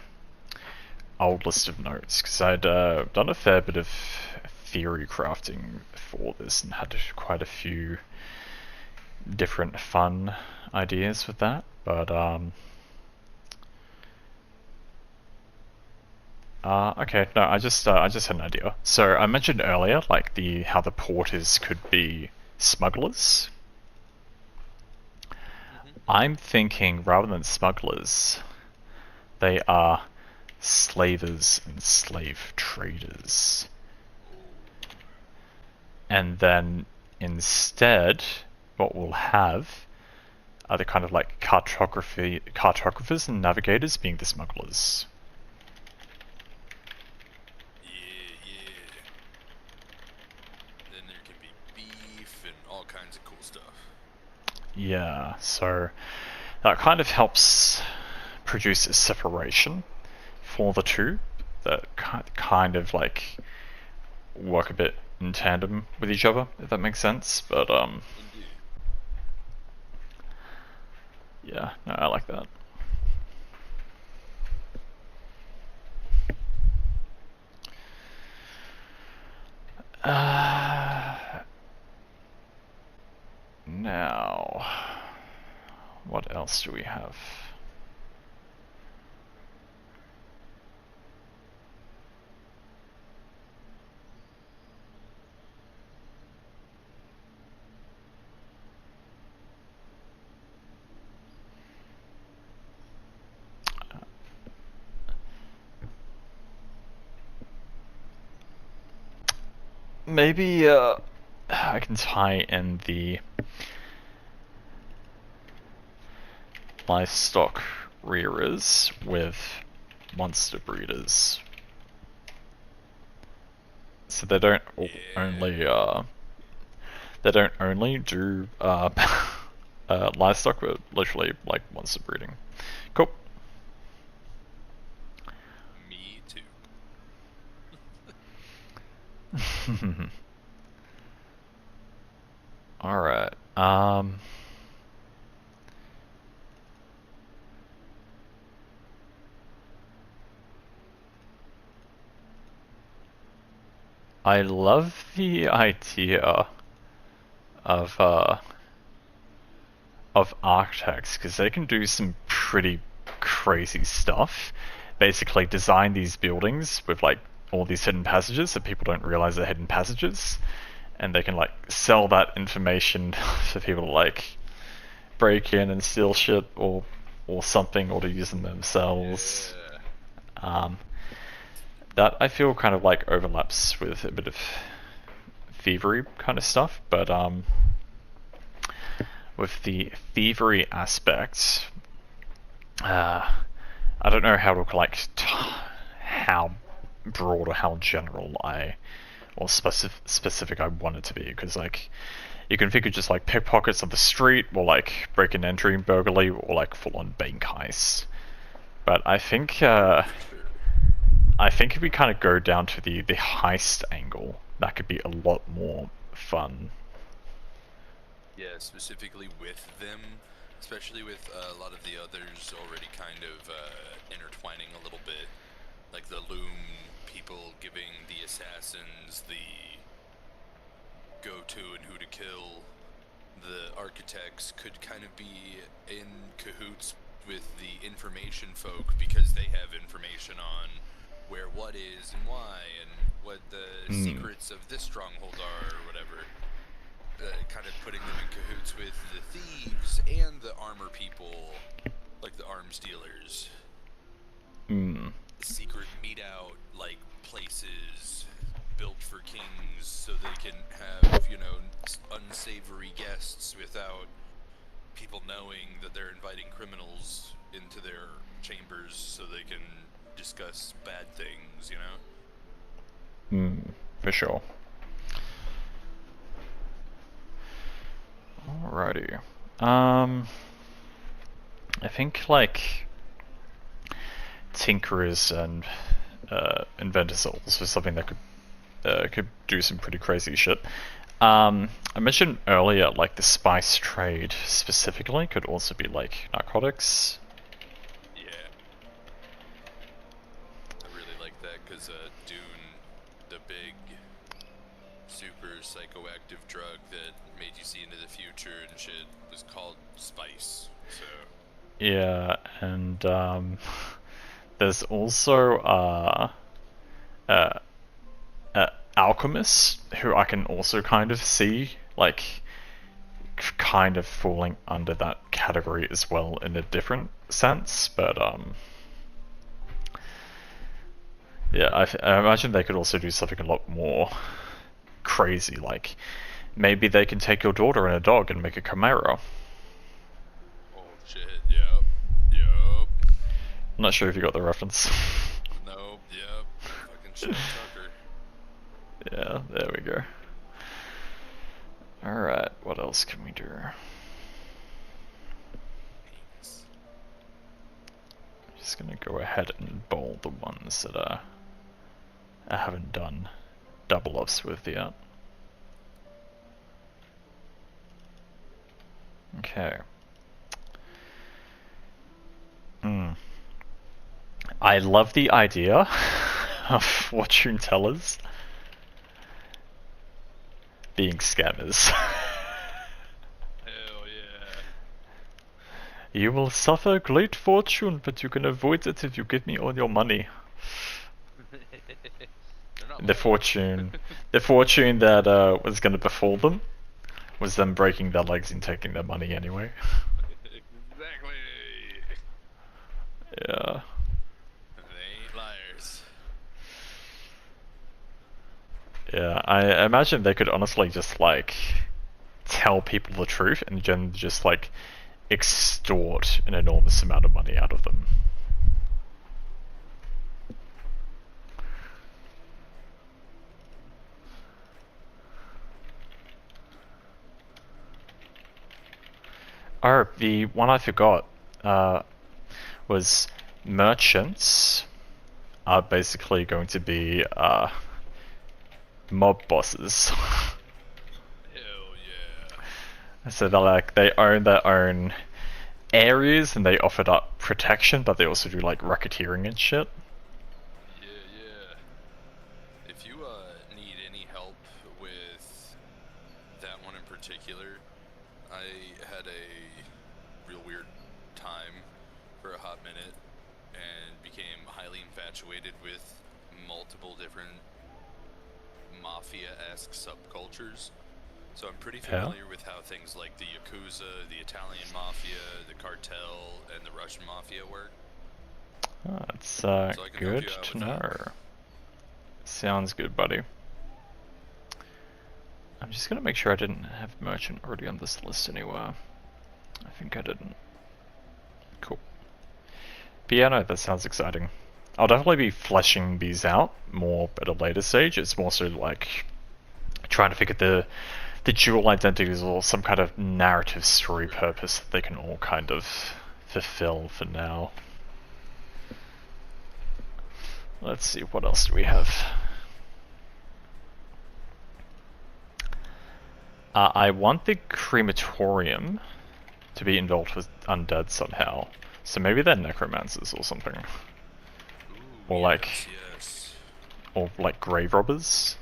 old list of notes, because I'd done a fair bit of theory crafting for this and had quite a few different fun ideas with that, but okay, no, I just had an idea. So I mentioned earlier, like how the porters could be smugglers. I'm thinking rather than smugglers, they are slavers and slave traders. And then instead, what we'll have are the kind of like cartographers and navigators being the smugglers. Yeah. Then there can be beef and all kinds of cool stuff. Yeah, so that kind of helps produce a separation for the two that kind of like work a bit in tandem with each other, if that makes sense. But Indeed. yeah, no, I like that. Now, what else do we have? Maybe I can tie in the livestock rearers with monster breeders, so they don't only do livestock, but literally like monster breeding. Cool. Me too. All right. I love the idea of architects, because they can do some pretty crazy stuff. Basically design these buildings with like all these hidden passages so people don't realize they're hidden passages, and they can like sell that information for people to like break in and steal shit or something, or to use them themselves. Yeah. That I feel kind of like overlaps with a bit of thievery kind of stuff, but with the thievery aspect, I don't know how to like how broad or how general or specific I want it to be, because like you can figure just like pickpockets on the street, or like break and entry and burglary, or like full on bank heists. But I think if we kind of go down to the heist angle, that could be a lot more fun. Yeah, specifically with them, especially with a lot of the others already kind of intertwining a little bit, like the Loom people giving the assassins the go-to and who to kill. The architects could kind of be in cahoots with the information folk because they have information on where what is and why and what the secrets of this stronghold are or whatever. Kind of putting them in cahoots with the thieves and the armor people, like the arms dealers. Secret meet-out, like, places built for kings so they can have, you know, unsavory guests without people knowing that they're inviting criminals into their chambers so they can discuss bad things, you know? For sure. Alrighty. I think like tinkerers and inventor souls was something that could do some pretty crazy shit. I mentioned earlier like the spice trade specifically could also be like narcotics. Yeah. I really like that because Dune, the big super psychoactive drug that made you see into the future and shit, was called spice. So yeah, and there's also alchemists who I can also kind of see like kind of falling under that category as well in a different sense, but yeah, I imagine they could also do something a lot more crazy, like maybe they can take your daughter and a dog and make a chimera. oh shit, yep. I'm not sure if you got the reference. Nope, yep. Fucking Sean Tucker. Yeah, there we go. Alright, what else can we do? I'm just gonna go ahead and bold the ones that I haven't done double ups with yet. Okay. I love the idea of fortune tellers being scammers. Hell yeah. You will suffer great fortune, but you can avoid it if you give me all your money. The fortune that was going to befall them was them breaking their legs and taking their money anyway. Exactly. Yeah. They ain't liars. Yeah, I imagine they could honestly just like tell people the truth and then just like extort an enormous amount of money out of them. Oh, the one I forgot was merchants are basically going to be mob bosses. Hell yeah. So they own their own areas and they offered up protection, but they also do like racketeering and shit. Yeah. If you need any help with that one in particular, I had a real weird time for a hot minute and became highly infatuated with multiple different mafia-esque subcultures. So I'm pretty familiar with how things like the Yakuza, the Italian Mafia, the Cartel, and the Russian Mafia work. Oh, that's So I can help good you out to with know. that. Sounds good, buddy. I'm just gonna make sure I didn't have merchant already on this list anywhere. I think I didn't. Cool. But yeah, no, that sounds exciting. I'll definitely be fleshing these out more at a later stage. It's more so like trying to figure the dual identities or some kind of narrative story purpose that they can all kind of fulfill for now. Let's see, what else do we have? I want the crematorium to be involved with undead somehow. So maybe they're necromancers or something. Ooh, Or like, yes. or like grave robbers.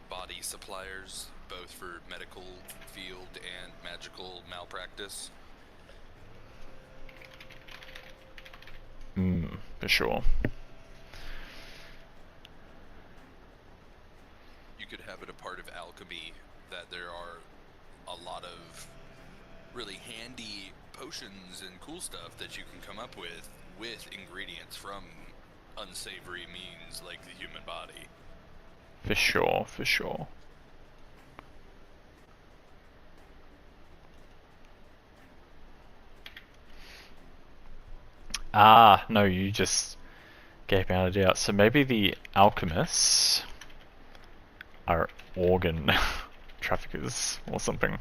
Body suppliers, both for medical field and magical malpractice. For sure. You could have it a part of alchemy that there are a lot of really handy potions and cool stuff that you can come up with ingredients from unsavory means like the human body. For sure, for sure. Ah, no, you just gave me an idea. So maybe the alchemists are organ traffickers or something.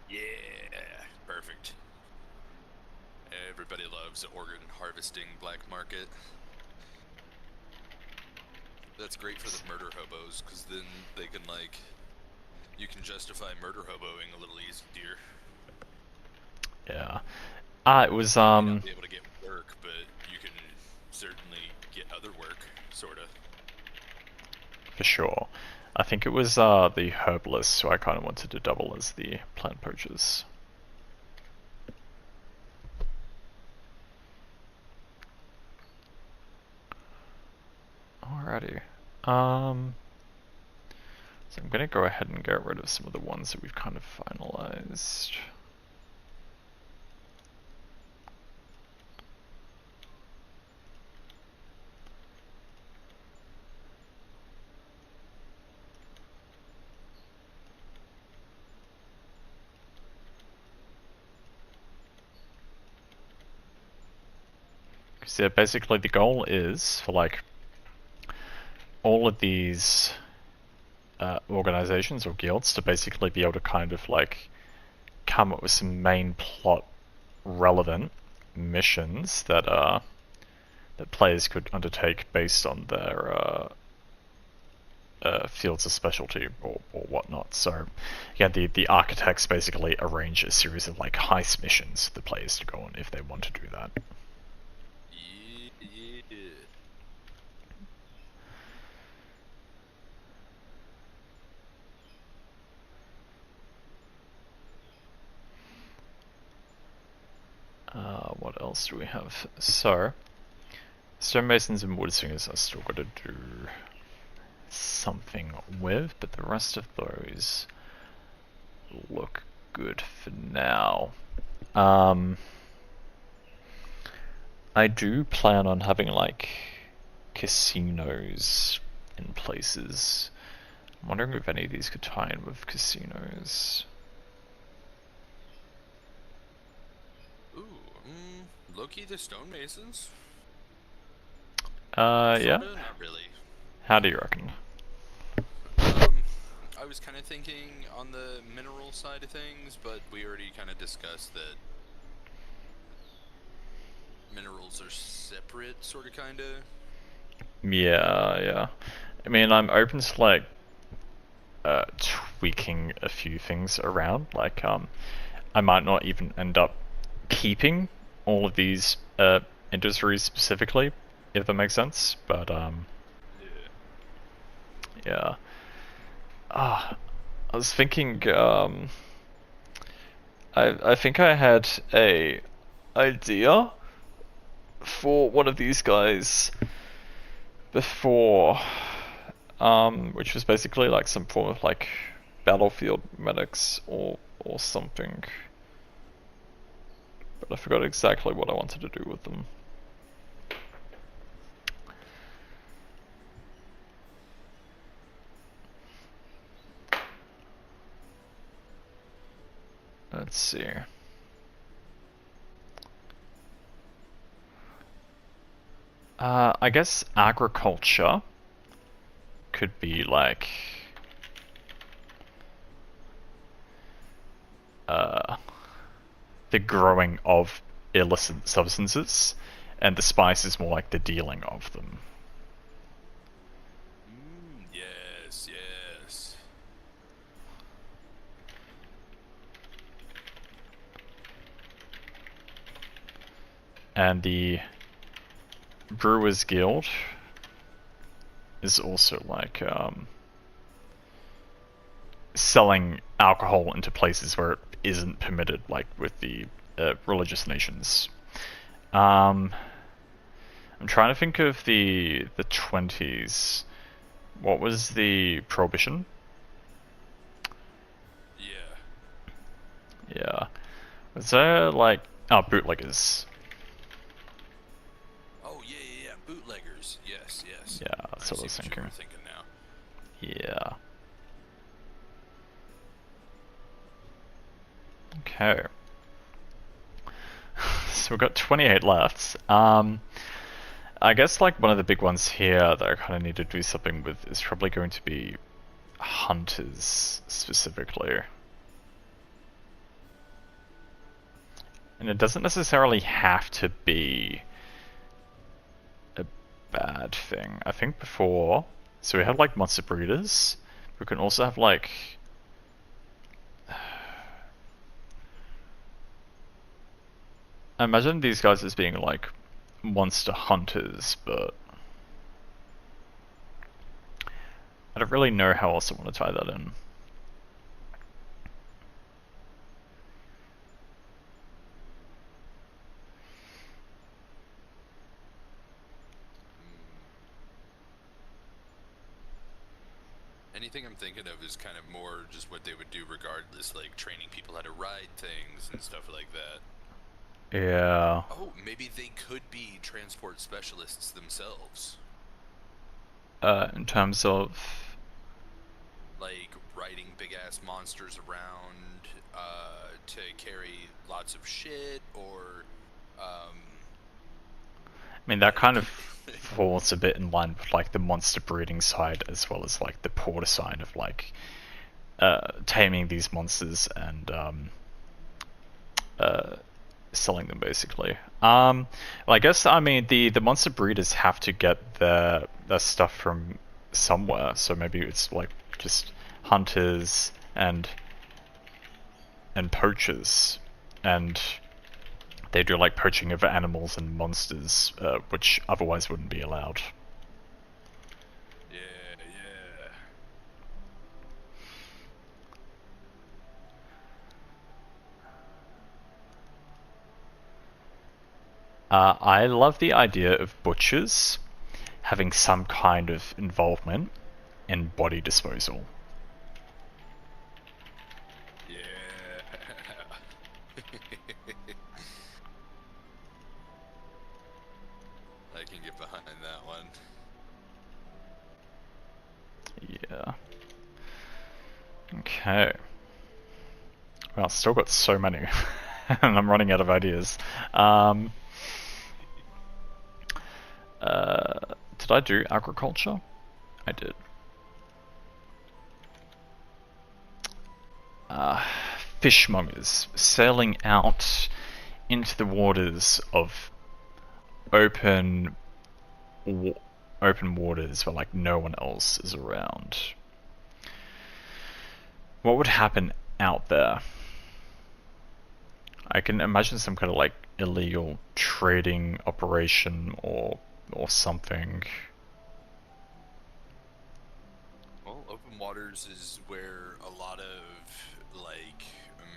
Yeah, perfect. Everybody loves organ harvesting black market. That's great for the murder hobos, because then they can, like, you can justify murder hoboing a little easier. Yeah. It was You may not be able to get work, but you can certainly get other work, sorta. for sure. I think it was the herbalists who I kind of wanted to double as the plant poachers. Alrighty. So I'm gonna go ahead and get rid of some of the ones that we've kind of finalized. So basically the goal is for like all of these organizations or guilds to basically be able to kind of like come up with some main plot relevant missions that that players could undertake based on their fields of specialty or whatnot. So yeah, the architects basically arrange a series of like heist missions for the players to go on if they want to do that. Yeah. What else do we have? So, stonemasons and woodsingers I still got to do something with, but the rest of those look good for now. I do plan on having like casinos in places. I'm wondering if any of these could tie in with casinos. Ooh, low-key the stonemasons? Yeah? Sorta, not really. How do you reckon? I was kind of thinking on the mineral side of things, but we already kind of discussed that minerals are separate, sort of, kind of. Yeah. I mean, I'm open to like tweaking a few things around. Like, I might not even end up keeping all of these industries specifically, if that makes sense. But yeah. I was thinking. I think I had a idea for one of these guys before, which was basically like some form of like battlefield medics or something. But I forgot exactly what I wanted to do with them. Let's see. I guess agriculture could be like the growing of illicit substances, and the spice is more like the dealing of them. Yes, yes. And the Brewers Guild is also like selling alcohol into places where it isn't permitted, like with the religious nations. I'm trying to think of the 20s. What was the prohibition? Yeah. Yeah. Was there like bootleggers? Oh yeah. Bootleggers. Yes, yes. Yeah, that's what I was see thinking. what you were thinking now. Yeah. Okay. So we've got 28 left. I guess like one of the big ones here that I kind of need to do something with is probably going to be hunters specifically. And it doesn't necessarily have to be a bad thing. I think before, so we had like monster breeders. We can also have like I imagine these guys as being like monster hunters, but I don't really know how else I want to tie that in. Anything I'm thinking of is kind of more just what they would do regardless, like training people how to ride things and stuff like that. Yeah. Oh, maybe they could be transport specialists themselves. In terms of Like riding big ass monsters around to carry lots of shit, or I mean, that kind of falls a bit in line with like the monster breeding side, as well as like the porter side of like taming these monsters and selling them basically. Well, I guess I mean the monster breeders have to get their stuff from somewhere, so maybe it's like just hunters and poachers, and they do like poaching of animals and monsters, which otherwise wouldn't be allowed. yeah. I love the idea of butchers having some kind of involvement in body disposal. Yeah. I can get behind that one. Yeah. Okay. Well, still got so many, and I'm running out of ideas. Did I do agriculture? I did. Fishmongers sailing out into the waters of open waters where like no one else is around. What would happen out there? I can imagine some kind of like illegal trading operation or something. Well, open waters is where a lot of like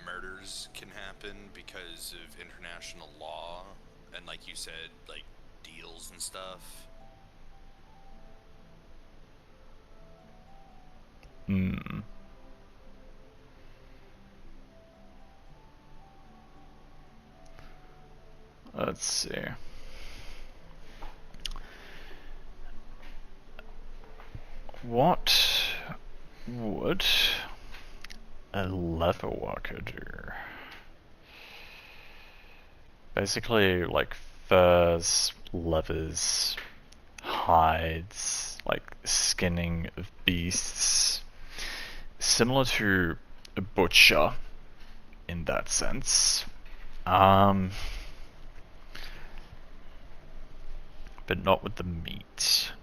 murders can happen because of international law, and like you said, like deals and stuff. Hmm. Let's see. What would a leather worker do? Basically, like furs, leathers, hides, like skinning of beasts, similar to a butcher in that sense. But not with the meat.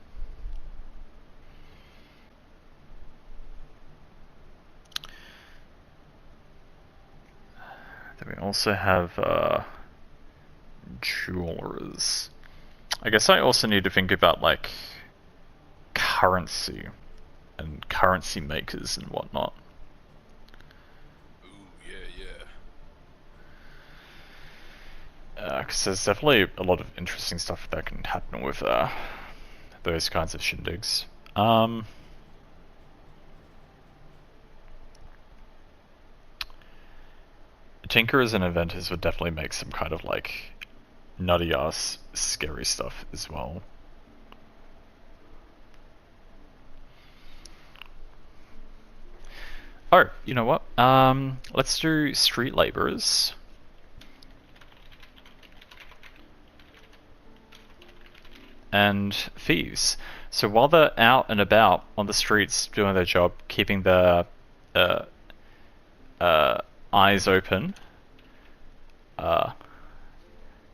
Then we also have jewelers. I guess I also need to think about like currency and currency makers and whatnot. Ooh, yeah, yeah. Because there's definitely a lot of interesting stuff that can happen with those kinds of shindigs. Tinkerers and inventors would definitely make some kind of like nutty ass scary stuff as well. Oh, you know what? Let's do street laborers. And thieves. So while they're out and about on the streets doing their job, keeping their eyes open,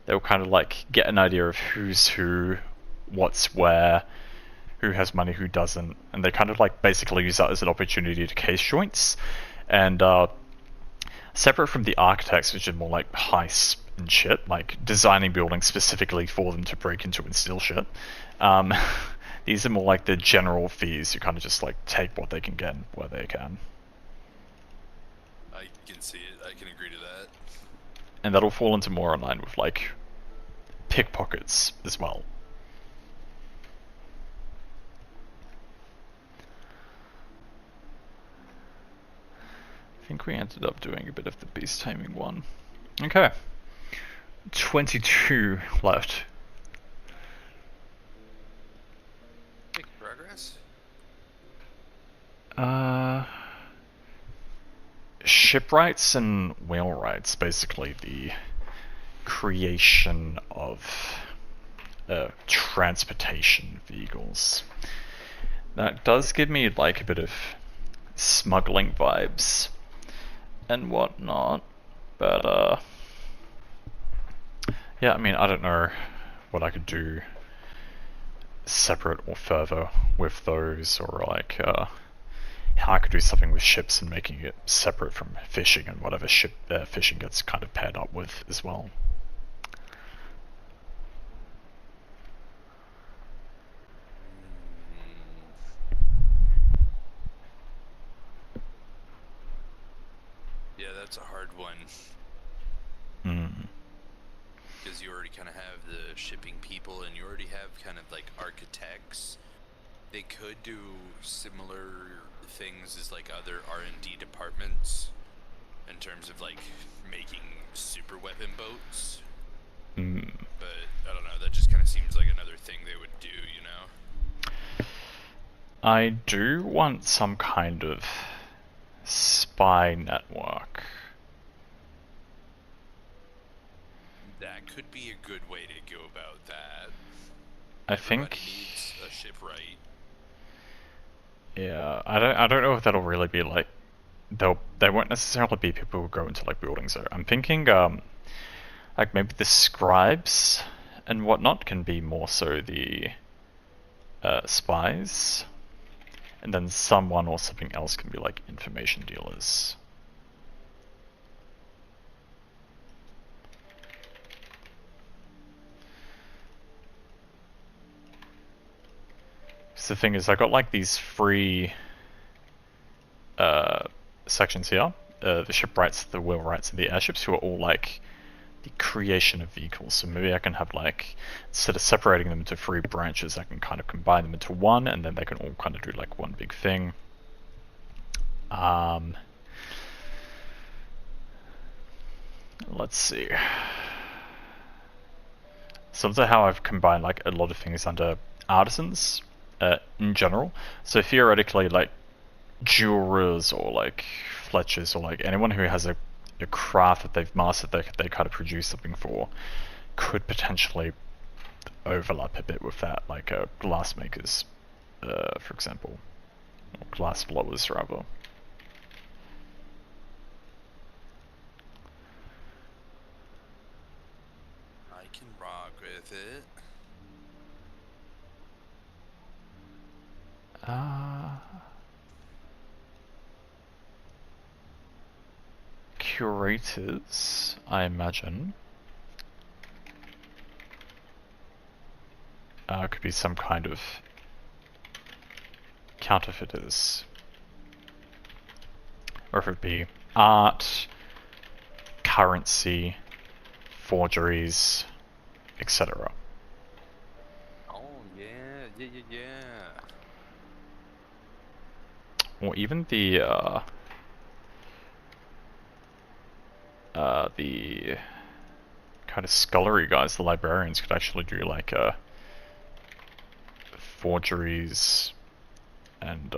they'll kind of like get an idea of who's who, what's where, who has money, who doesn't, and they kind of like basically use that as an opportunity to case joints. And separate from the architects, which are more like heists and shit, like designing buildings specifically for them to break into and steal shit. These are more like the general thieves who kind of just like take what they can get where they can. I can see it. I can agree to that. And that'll fall into more in line with like pickpockets as well. I think we ended up doing a bit of the beast taming one. Okay. 22 left. Make progress. Shipwrights and wheelwrights, basically the creation of transportation vehicles. That does give me like a bit of smuggling vibes and whatnot, but yeah, I mean, I don't know what I could do separate or further with those, or like how I could do something with ships and making it separate from fishing and whatever ship fishing gets kind of paired up with as well. Yeah, that's a hard one. Because you already kind of have the shipping people, and you already have kind of like architects. They could do similar things as like other R&D departments in terms of like making super weapon boats. But I don't know, that just kind of seems like another thing they would do, you know? I do want some kind of spy network. That could be a good way to go about that. I Everybody think. needs a shipwright. Yeah, I don't know if that'll really be like they won't necessarily be people who go into like buildings though. I'm thinking like maybe the scribes and whatnot can be more so the spies, and then someone or something else can be like information dealers. So the thing is, I got like these free sections here, the shipwrights, the wheelwrights, and the airships, who are all like the creation of vehicles. So maybe I can have like, instead of separating them into 3 branches, I can kind of combine them into one, and then they can all kind of do like one big thing. Let's see. Similar to how I've combined like a lot of things under artisans in general. So theoretically, like jewelers or like fletchers or like anyone who has a craft that they've mastered that they kind of produce something for could potentially overlap a bit with that, like glass makers, for example, or glass blowers rather. I can rock with it. Curators, I imagine. Could be some kind of counterfeiters. Or if it be art, currency, forgeries, etc. Oh yeah. Or even the kind of scholarly guys, the librarians, could actually do like forgeries and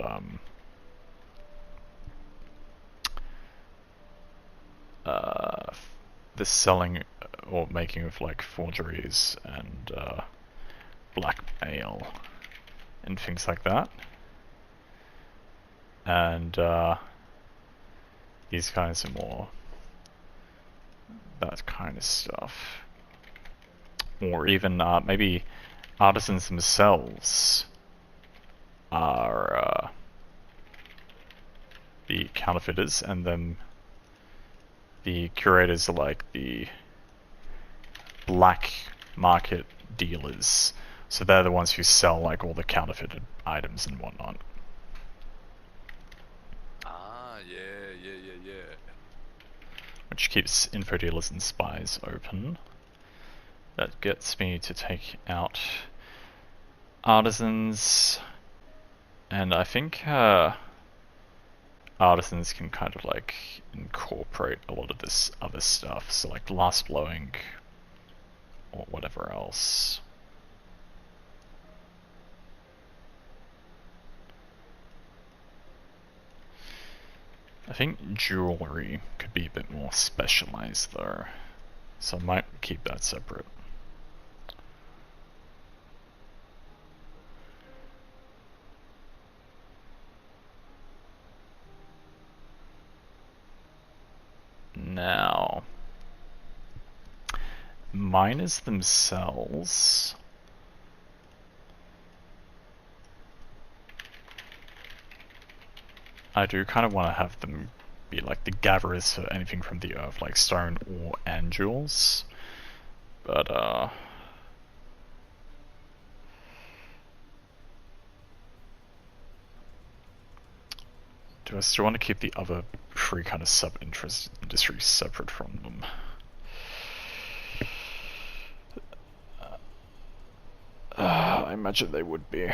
the selling or making of like forgeries and blackmail and things like that. And these guys are more that kind of stuff. Or even maybe artisans themselves are the counterfeiters, and then the curators are like the black market dealers. So they're the ones who sell like all the counterfeited items and whatnot. Ah, yeah. Which keeps info dealers and spies open. That gets me to take out artisans, and I think artisans can kind of like incorporate a lot of this other stuff, so like glass blowing or whatever else. I think jewelry could be a bit more specialized though, so I might keep that separate. Now, miners themselves, I do kind of want to have them be like the gatherers for anything from the earth, like stone, ore, and jewels. But do I still want to keep the other three kind of sub-interest industries separate from them? I imagine they would be.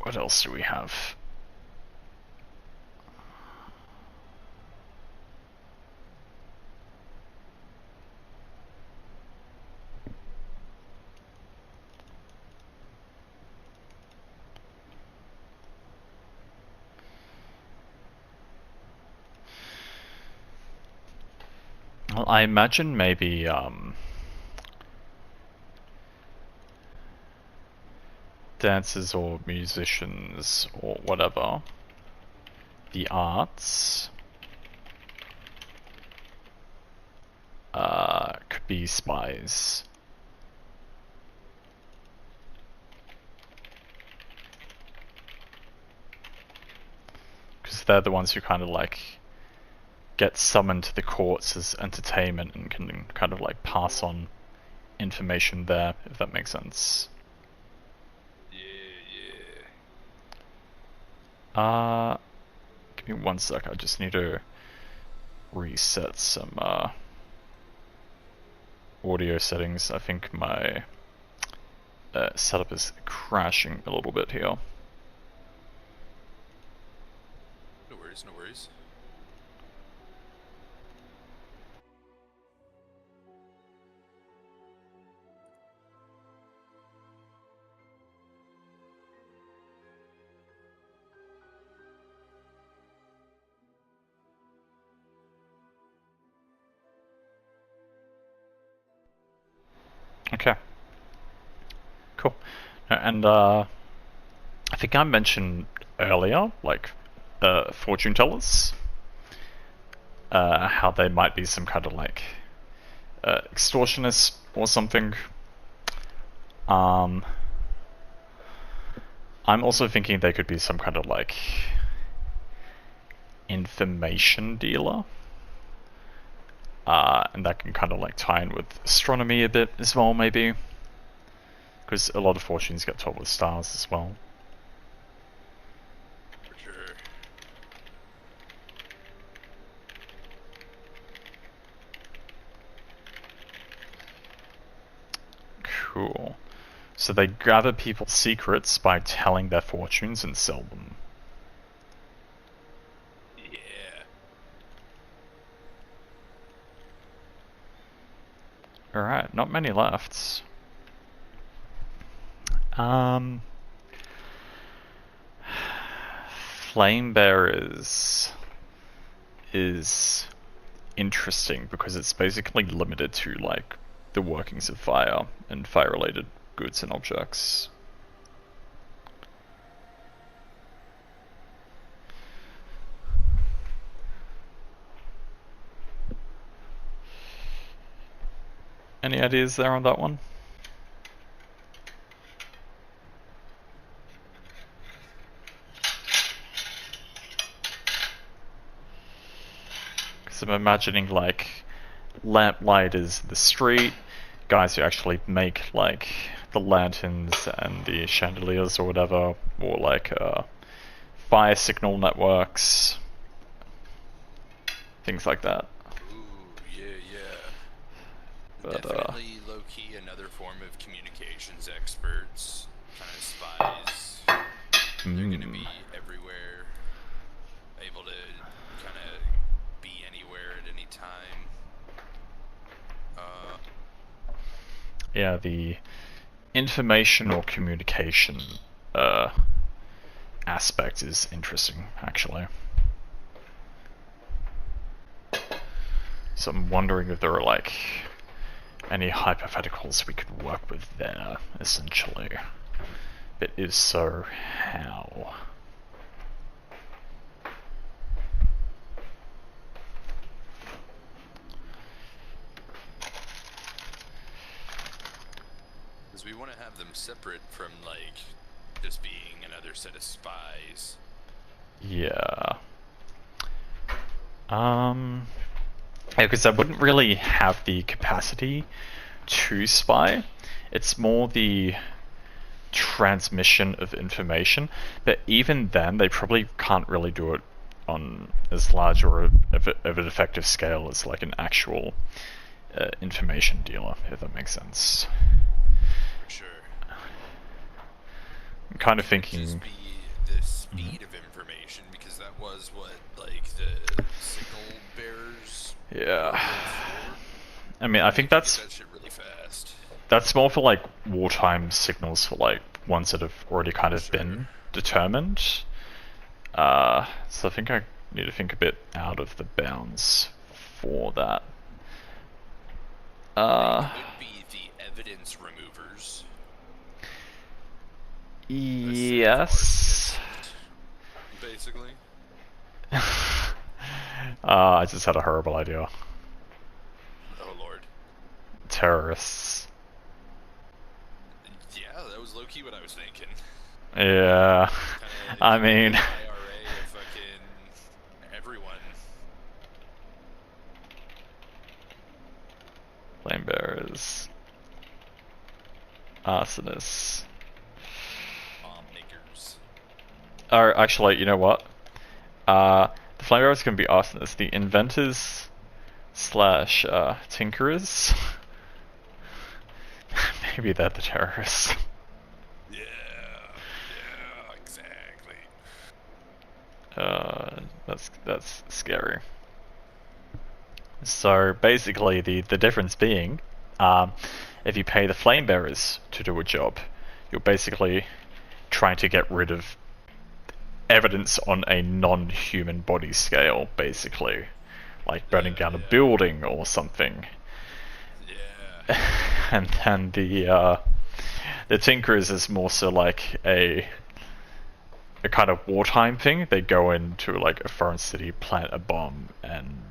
What else do we have? Well, I imagine maybe dancers or musicians or whatever, the arts, could be spies. Because they're the ones who kind of like get summoned to the courts as entertainment and can kind of like pass on information there, if that makes sense. Give me 1 sec, I just need to reset some audio settings. I think my setup is crashing a little bit here. No worries. Okay. Cool. And I think I mentioned earlier, like, fortune tellers, how they might be some kind of like extortionists or something. I'm also thinking they could be some kind of like information dealer. And that can kind of like tie in with astronomy a bit as well, maybe. Because a lot of fortunes get told with stars as well. For sure. Cool. So they gather people's secrets by telling their fortunes and sell them. Yeah. Alright, not many left. Flame bearers is interesting because it's basically limited to like the workings of fire and fire-related goods and objects. Any ideas there on that one? Because I'm imagining like lamplighters in the street, guys who actually make like the lanterns and the chandeliers or whatever, or like fire signal networks, things like that. Ooh, yeah. But Definitely low-key another form of communications experts, kind of spies. They're gonna be everywhere, able to kind of be anywhere at any time. yeah, the information or communication aspect is interesting, actually. So I'm wondering if there are like any hypotheticals we could work with there, essentially. But if so, how? Because we want to have them separate from, like, just being another set of spies. Yeah. Yeah, because I wouldn't really have the capacity to spy. It's more the transmission of information, but even then they probably can't really do it on as large or of an effective scale as like an actual information dealer, if that makes sense. For sure. I'm kind of Could thinking just be the speed of information, because that was what, like, the signal bearers. Yeah. were for. I mean, I think Get that's that shit really fast. that's more for like wartime signals, for like ones that have already kind of Sure. been determined. So I think I need to think a bit out of the bounds for that. They could be the evidence removers. Yes. Basically. I just had a horrible idea. Oh lord. Terrorists. Yeah, that was low-key what I was thinking. Yeah. Kinda I give mean, the IRA of fucking everyone. flame bearers, arsonists. Bomb makers. Or actually, you know what? The flame bearers can be arsonists. The inventors slash tinkerers. Maybe they're the terrorists. Yeah, exactly. That's scary. So basically, the difference being, if you pay the flame bearers to do a job, you're basically trying to get rid of evidence on a non-human body scale, basically, like burning down a building or something. Yeah. and then the Tinkerers is more so like a kind of wartime thing. They go into like a foreign city, plant a bomb, and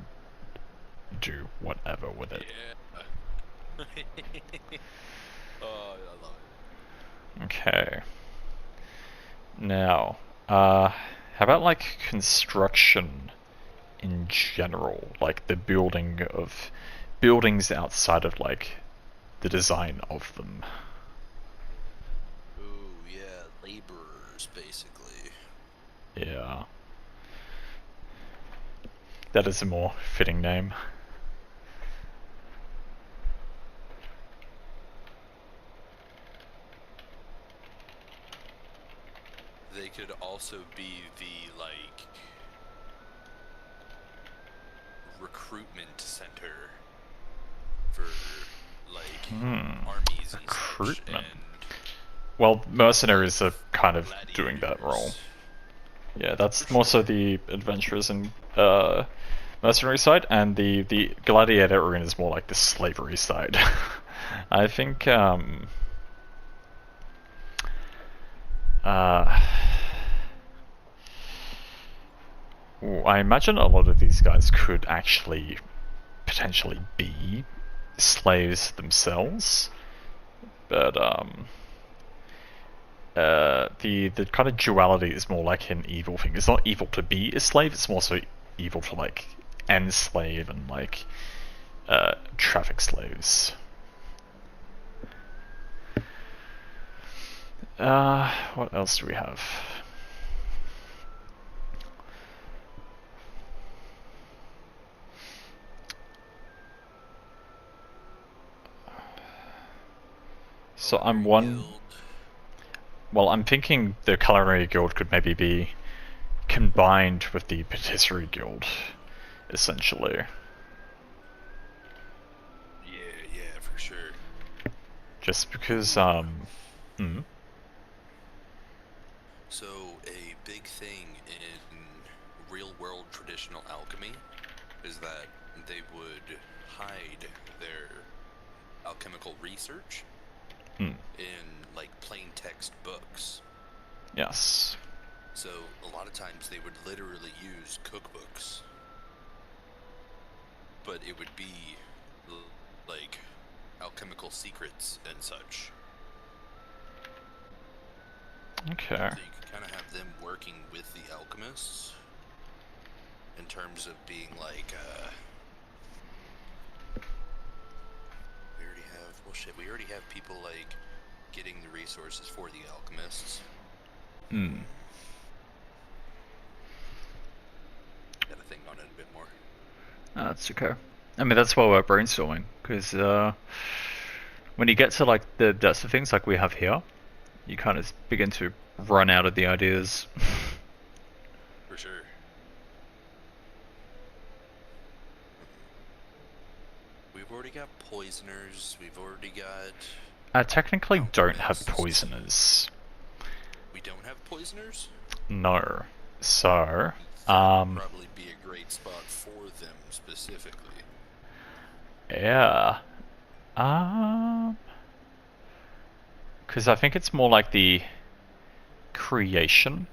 do whatever with it. Yeah. Oh, I love it. Okay. Now, how about like construction in general, like the building of buildings outside of like the design of them? Ooh, yeah, laborers, basically. Yeah. That is a more fitting name. They could also be the, like, recruitment center for, like, armies and such, Recruitment. and Well, mercenaries are kind of doing that role. gladiators. Yeah, that's For more sure. so the adventurers and mercenary side, and the gladiator arena is more like the slavery side. I think I imagine a lot of these guys could actually potentially be slaves themselves, but the kind of duality is more like an evil thing. It's not evil to be a slave, it's more so evil to like enslave and like traffic slaves. What else do we have? So I'm Culinary Guild. Well, I'm thinking the Culinary Guild could maybe be combined with the Patisserie Guild, essentially. Yeah, for sure. Just because, So, a big thing in real-world traditional alchemy is that they would hide their alchemical research in, like, plain text books. Yes. So, a lot of times they would literally use cookbooks. But it would be, like, alchemical secrets and such. Okay. So you could kind of have them working with the alchemists in terms of being like, we already have, well shit, we already have people like getting the resources for the alchemists. Gotta think on it a bit more. That's okay. I mean, that's why we're brainstorming, because when you get to like the depths of things like we have here, you kind of begin to run out of the ideas. For sure. We've already got poisoners, we've already got... I technically don't have alchemists. poisoners. We don't have poisoners? No. So, That'd probably be a great spot for them specifically. yeah. Because I think it's more like the creation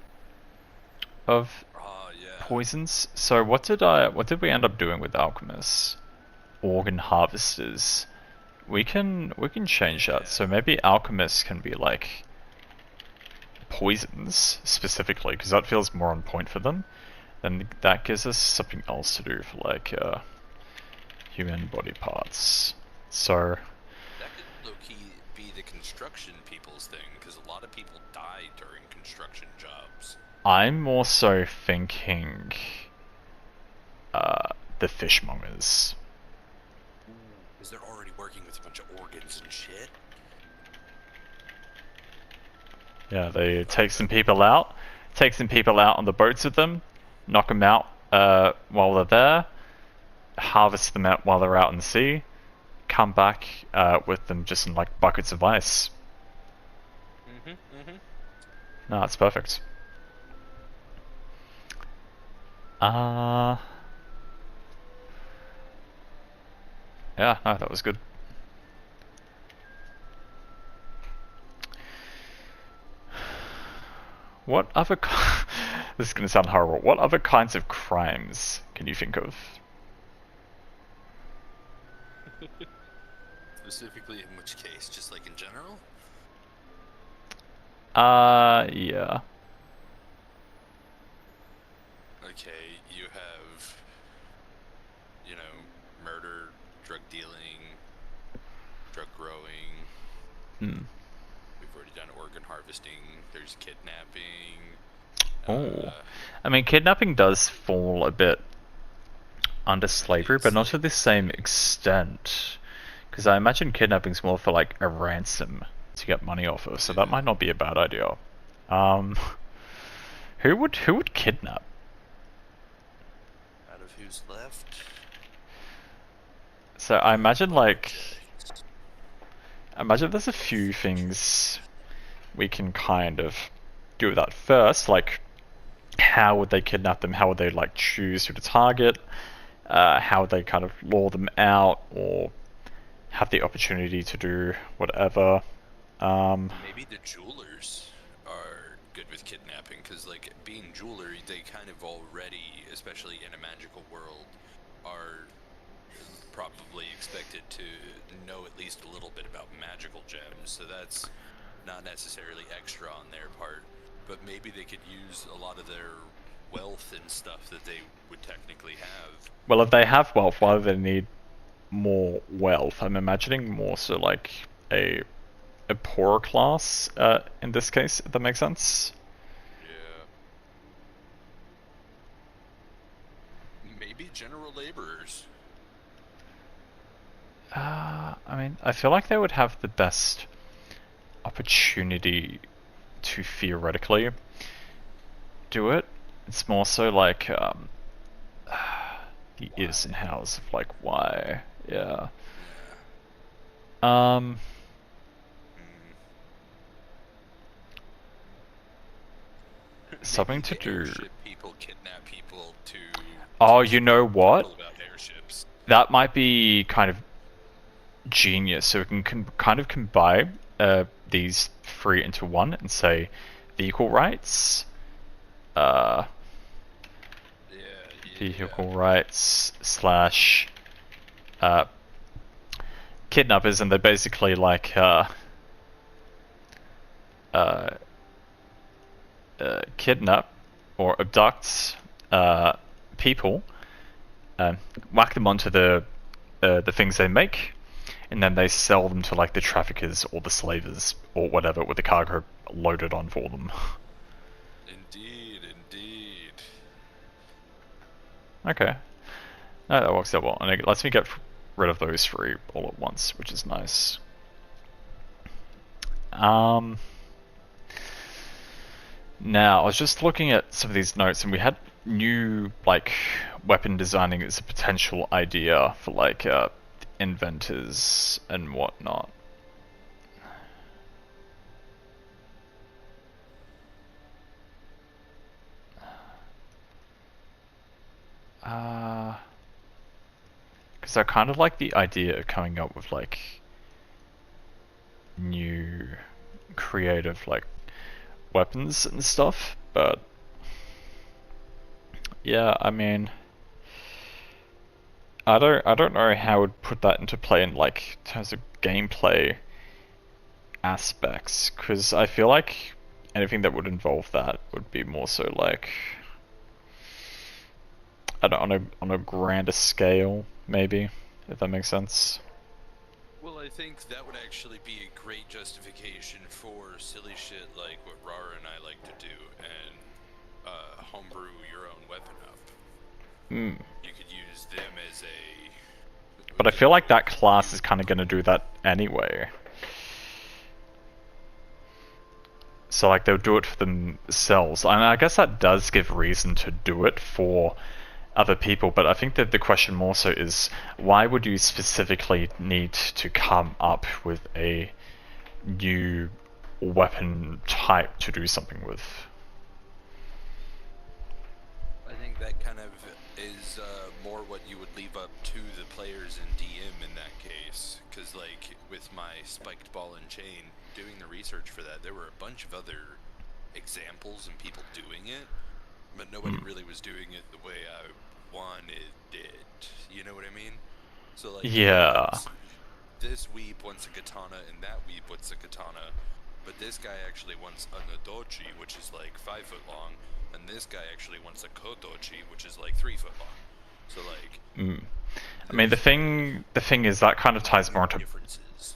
of Yeah. poisons. So what did we end up doing with alchemists? Organ harvesters. We can change that. So maybe alchemists can be like poisons specifically, because that feels more on point for them. Then that gives us something else to do for like human body parts. So That could low-key be the construction people's thing, because a lot of people die during construction jobs. I'm more so thinking the fishmongers. Because they're already working with a bunch of organs and shit. Yeah, they take some people out on the boats with them, knock them out while they're there, harvest them out while they're out in the sea, come back with them just in like buckets of ice. No, it's perfect. Yeah, no, that was good. What other... This is going to sound horrible. What other kinds of crimes can you think of? Specifically in which case? Just like in general? Yeah. Okay, you have, you know, murder, drug dealing, drug growing. Hmm. We've already done organ harvesting. There's kidnapping. Oh. I mean, kidnapping does fall a bit under slavery, but not to the same extent. Because I imagine kidnapping's more for like a ransom to get money off of, so that might not be a bad idea. Who would kidnap? Out of who's left? So I imagine like... I imagine there's a few things we can kind of do with that. First, like, how would they kidnap them? How would they like choose who to target? How would they kind of lure them out or have the opportunity to do whatever? Maybe the jewelers are good with kidnapping, because like being jewelry, they kind of already, especially in a magical world, are probably expected to know at least a little bit about magical gems, so that's not necessarily extra on their part, but maybe they could use a lot of their wealth and stuff that they would technically have. Well, if they have wealth, why do they need more wealth? I'm imagining more so like a poorer class in this case, if that makes sense. Yeah. Maybe general laborers. I mean, I feel like they would have the best opportunity to theoretically do it. It's more so like the is and hows of like why. Yeah. Something to do. Airship people kidnap people to. Oh, you know what? About airships. That might be kind of genius. So we can kind of combine these three into one and say vehicle rights. Vehicle rights slash kidnappers, and they're basically like kidnap or abduct people, whack them onto the things they make, and then they sell them to like the traffickers or the slavers or whatever with the cargo loaded on for them. Indeed, indeed. Okay. No, that works out well, and it lets me get rid of those three all at once, which is nice. Now, I was just looking at some of these notes, and we had new, like, weapon designing as a potential idea for, like, inventors and whatnot. Because I kind of like the idea of coming up with, like, new creative, like, weapons and stuff, but yeah, I mean, I don't know how I would put that into play in like terms of gameplay aspects, because I feel like anything that would involve that would be more so like, I don't know, on a grander scale, maybe, if that makes sense. Well, I think that would actually be a great justification for silly shit like what Rara and I like to do, and homebrew your own weapon up. You could use them as a... But I feel like that class is kind of going to do that anyway. So like they'll do it for themselves, and I guess that does give reason to do it for other people, but I think that the question more so is, why would you specifically need to come up with a new weapon type to do something with? I think that kind of is more what you would leave up to the players and DM in that case, because like with my spiked ball and chain, doing the research for that, there were a bunch of other examples and people doing it, but nobody really was doing it the way I wanted it. You know what I mean? So like, Yeah. this weeb wants a katana and that weeb wants a katana, but this guy actually wants a nadochi, which is like 5 foot long, and this guy actually wants a kodochi, which is like 3 foot long. So like, I mean, the thing is that kind of ties more into differences.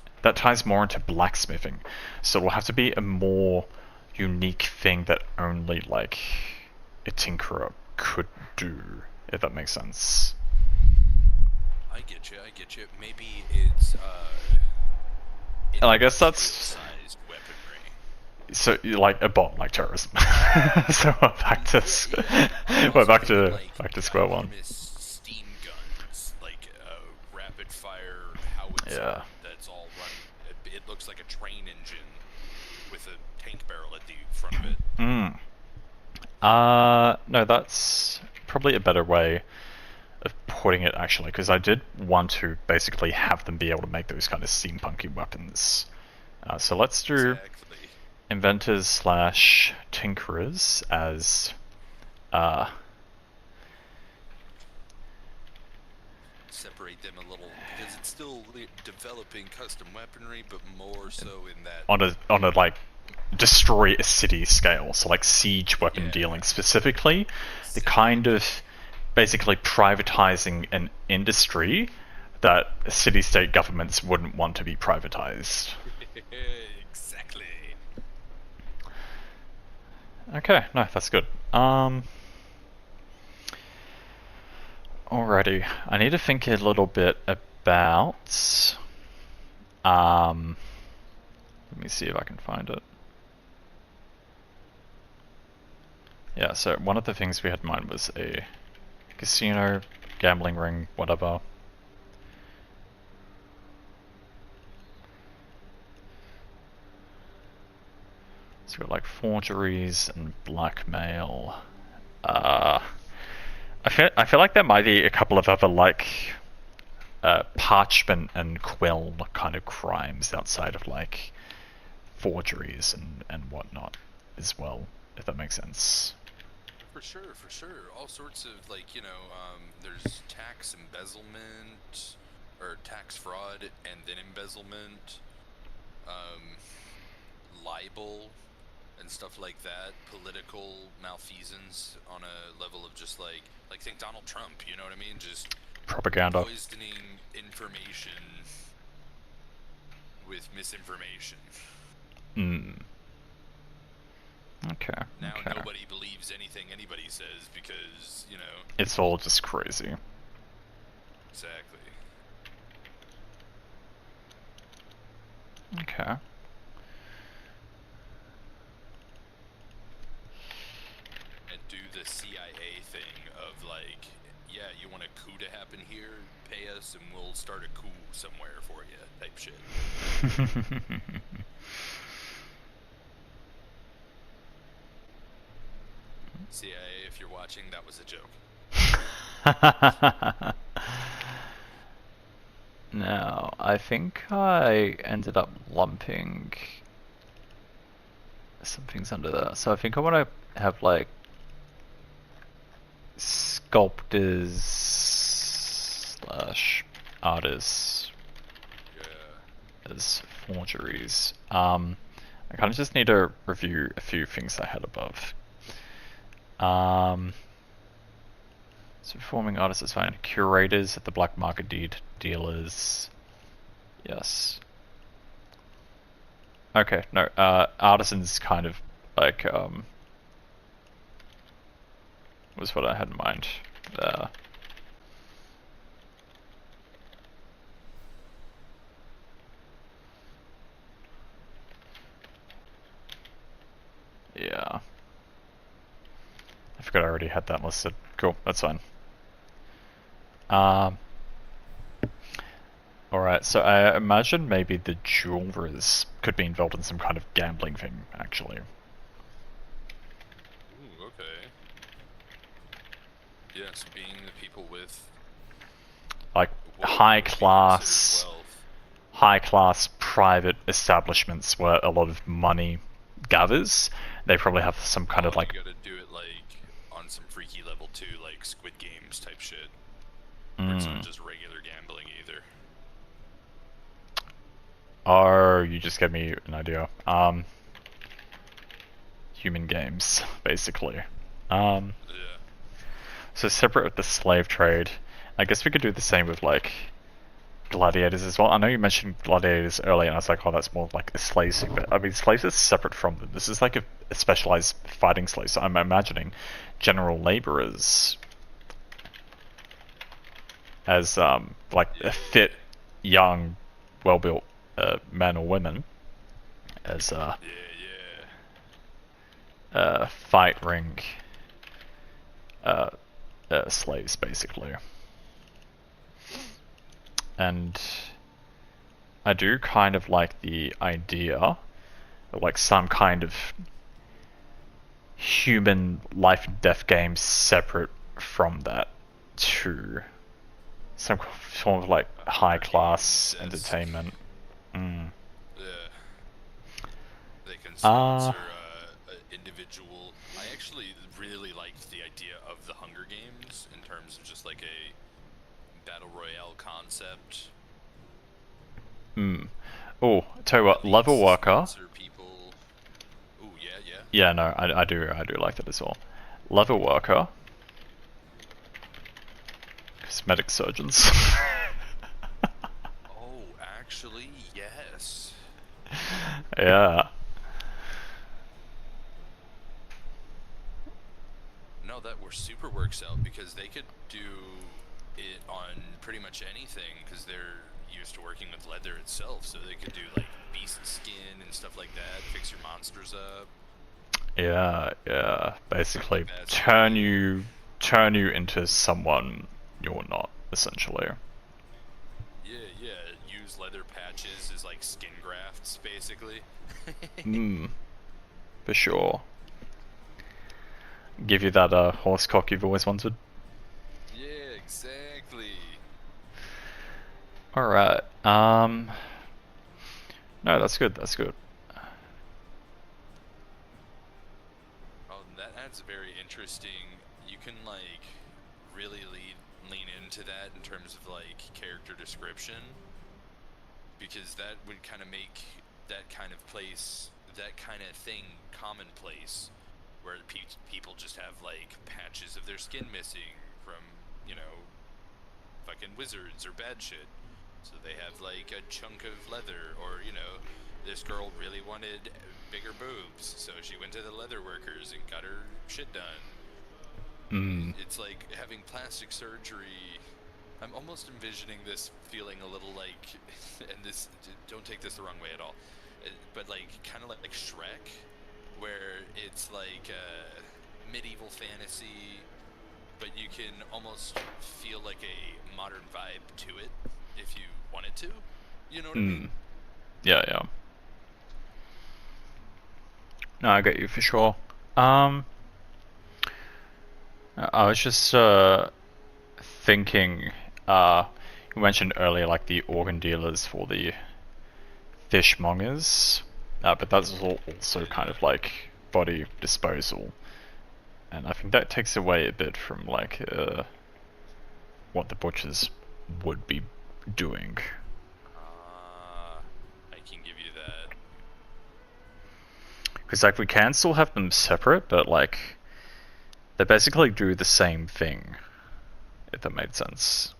blacksmithing. So it'll have to be a more unique thing that only like a tinkerer could do, if that makes sense. I get you. Maybe it's And I guess that's sized weaponry. so like a bomb, like terrorism. So we're back to square one. Enormous steam guns, like rapid fire howitzer. Yeah. That's all run. It looks like a train engine with a tank barrel at the front of it. No, that's probably a better way of putting it, actually, because I did want to basically have them be able to make those kind of steampunky weapons. So let's do Exactly. inventors / tinkerers as Separate them a little because it's still developing custom weaponry, but more so in that on a like destroy a city scale. So like siege weapon dealing specifically, the kind of basically privatizing an industry that city-state governments wouldn't want to be privatized. Exactly. Okay, no, that's good. Alrighty, I need to think a little bit about. Let me see if I can find it. Yeah, so one of the things we had in mind was a casino, gambling ring, whatever. So we've got like forgeries and blackmail. I feel like there might be a couple of other like parchment and quill kind of crimes outside of like forgeries and whatnot as well, if that makes sense. For sure. All sorts of like, there's tax embezzlement or tax fraud and then embezzlement, libel and stuff like that, political malfeasance on a level of just like think Donald Trump, you know what I mean? Just Propaganda. poisoning information with misinformation. Okay. Now okay. nobody believes anything anybody says because, It's all just crazy. Exactly. Okay. And do the CIA thing of like, yeah, you want a coup to happen here? Pay us and we'll start a coup somewhere for you, type shit. CIA, if you're watching, that was a joke. Now, I think I ended up lumping some things under there. So I think I want to have like sculptors / artists as forgeries. I kind of just need to review a few things I had above. So performing artists is fine. Curators at the black market dealers. Yes. Okay, no, artisans kind of like was what I had in mind there. Yeah. I forgot I already had that listed. Cool, that's fine. Alright, so I imagine maybe the jewelers could be involved in some kind of gambling thing, actually. Ooh, okay. Yes, being the people with Like high class private establishments where a lot of money gathers, they probably have some kind of like. You gotta do it like on some freaky level 2, like Squid Games type shit. Where it's not just regular gambling either. Oh, you just gave me an idea. Human games, basically. Yeah. So separate with the slave trade. I guess we could do the same with like gladiators as well. I know you mentioned gladiators earlier, and I was like, oh, that's more like a slave thing. But I mean, slaves are separate from them. This is like a specialized fighting slave. So I'm imagining general laborers as like a fit, young, well-built men or women as fight ring slaves, basically. And I do kind of like the idea of like some kind of human life and death game separate from that too. Some form of like high class entertainment. Yeah. They can sponsor individual. I actually really liked the idea of the Hunger Games in terms of just like a battle royale concept. Oh, tell you what, level worker. People. Ooh, yeah. Yeah, no, I do like that as well. Level worker. Cosmetic surgeons. Oh, actually, yes. Yeah. No, that super works out because they could do it on pretty much anything because they're used to working with leather itself, so they could do like beast skin and stuff like that, fix your monsters up. Yeah. Basically, turn you into someone you're not, essentially. Yeah. Use leather patches as like skin grafts, basically. For sure. Give you that horse cock you've always wanted. Yeah, exactly. Alright, no, that's good. Oh, that adds very interesting. You can like really lean into that in terms of like character description, because that would kind of make that kind of place, that kind of thing commonplace, where people just have like patches of their skin missing from, you know, fucking wizards or bad shit. So they have like a chunk of leather, or, you know, this girl really wanted bigger boobs, so she went to the leather workers and got her shit done. It's like having plastic surgery. I'm almost envisioning this feeling a little like, and this, don't take this the wrong way at all, but like kind of like Shrek, where it's like medieval fantasy, but you can almost feel like a modern vibe to it if you wanted to. You know what I mean? Yeah. No, I get you for sure. I was just thinking, you mentioned earlier like the organ dealers for the fishmongers, but that's also kind of like body disposal, and I think that takes away a bit from like what the butchers would be doing. I can give you that. Because like we can still have them separate, but like they basically do the same thing, if that made sense.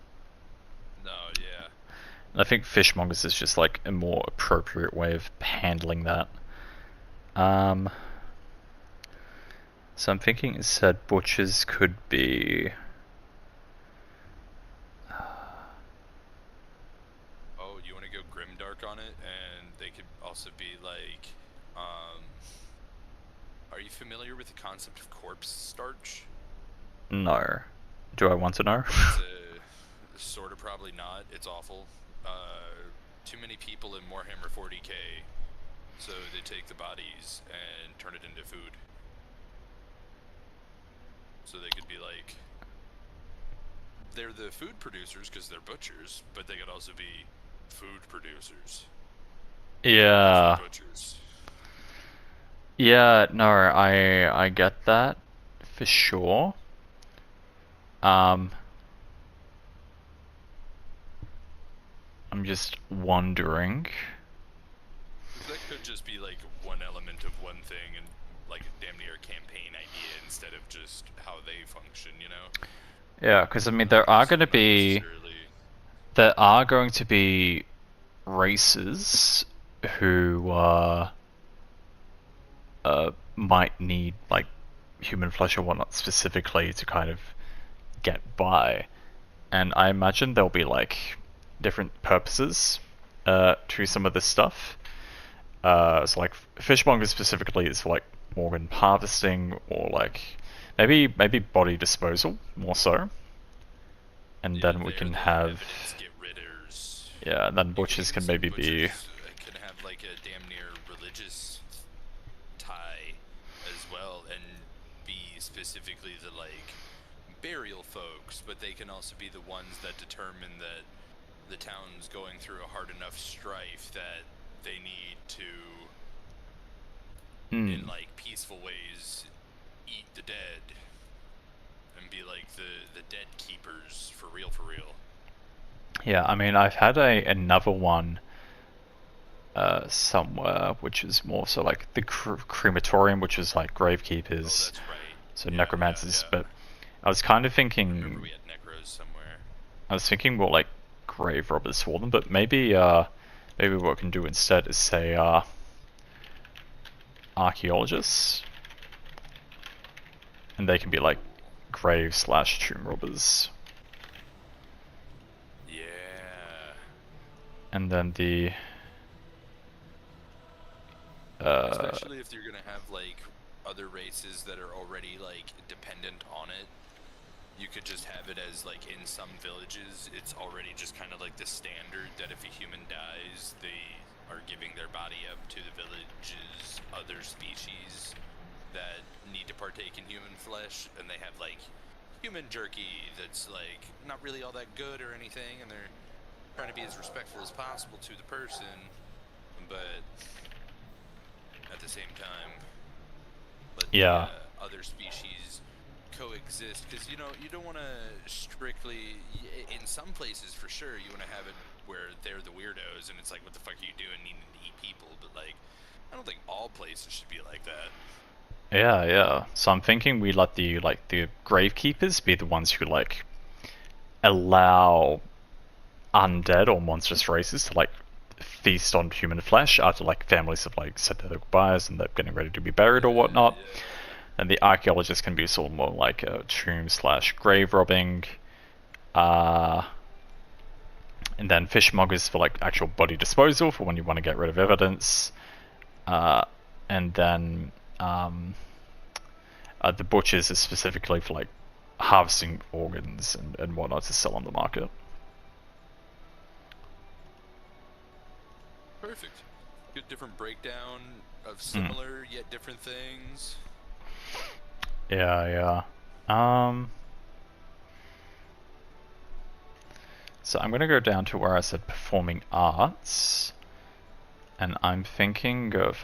No, yeah. And I think fishmongers is just like a more appropriate way of handling that. So I'm thinking instead butchers could be... Oh, you want to go grimdark on it, and they could also be like, are you familiar with the concept of corpse starch? No. Do I want to know? It's sort of probably not. It's awful. Too many people in Warhammer 40k, so they take the bodies and turn it into food. So they could be like, they're the food producers because they're butchers, but they could also be food producers. Yeah. Butchers. Yeah, no, I get that for sure. I'm just wondering. That could just be like one element of one thing and like damn near a campaign idea instead of just how they function, you know? Yeah, because I mean there are going to Not be races who might need like human flesh or whatnot specifically to kind of get by, and I imagine there'll be like different purposes to some of this stuff. So like fishmonger specifically is for like organ harvesting or like maybe body disposal more so. And Yeah, then we they're can the have evidence get-ridders. yeah, and then You butchers even can see maybe be butchers can have like a damn near religious tie as well and be specifically the like burial folks, but they can also be the ones that determine that the town's going through a hard enough strife that they need to in like peaceful ways eat the dead and be like the dead keepers for real. yeah. I mean, I've had another one somewhere which is more so like the crematorium, which is like gravekeepers, Oh, that's right. so Yeah, necromancers. yeah. But I was kind of I thinking, remember we had necros somewhere. I was thinking more like grave robbers for them. But maybe maybe what we can do instead is say archaeologists, and they can be like grave/tomb robbers. Yeah. And then the Especially if you're gonna have like other races that are already like dependent on it. You could just have it as like in some villages, it's already just kind of like the standard that if a human dies, they are giving their body up to the village's other species that need to partake in human flesh, and they have like human jerky that's like not really all that good or anything, and they're trying to be as respectful as possible to the person, but at the same time, let yeah. the other species coexist, because you know you don't want to strictly in some places for sure you want to have it where they're the weirdos and it's like what the fuck are you doing needing to eat people, but like I don't think all places should be like that. Yeah. So I'm thinking we let the gravekeepers be the ones who like allow undead or monstrous races to like feast on human flesh after like families have like said their goodbyes and they're getting ready to be buried or whatnot. Yeah. And the archaeologists can be sort of more like a tomb/grave robbing. And then fishmongers for like actual body disposal for when you want to get rid of evidence. And then the butchers is specifically for like harvesting organs and whatnot to sell on the market. Perfect. Good different breakdown of similar yet different things. Yeah. So I'm gonna go down to where I said performing arts, and I'm thinking of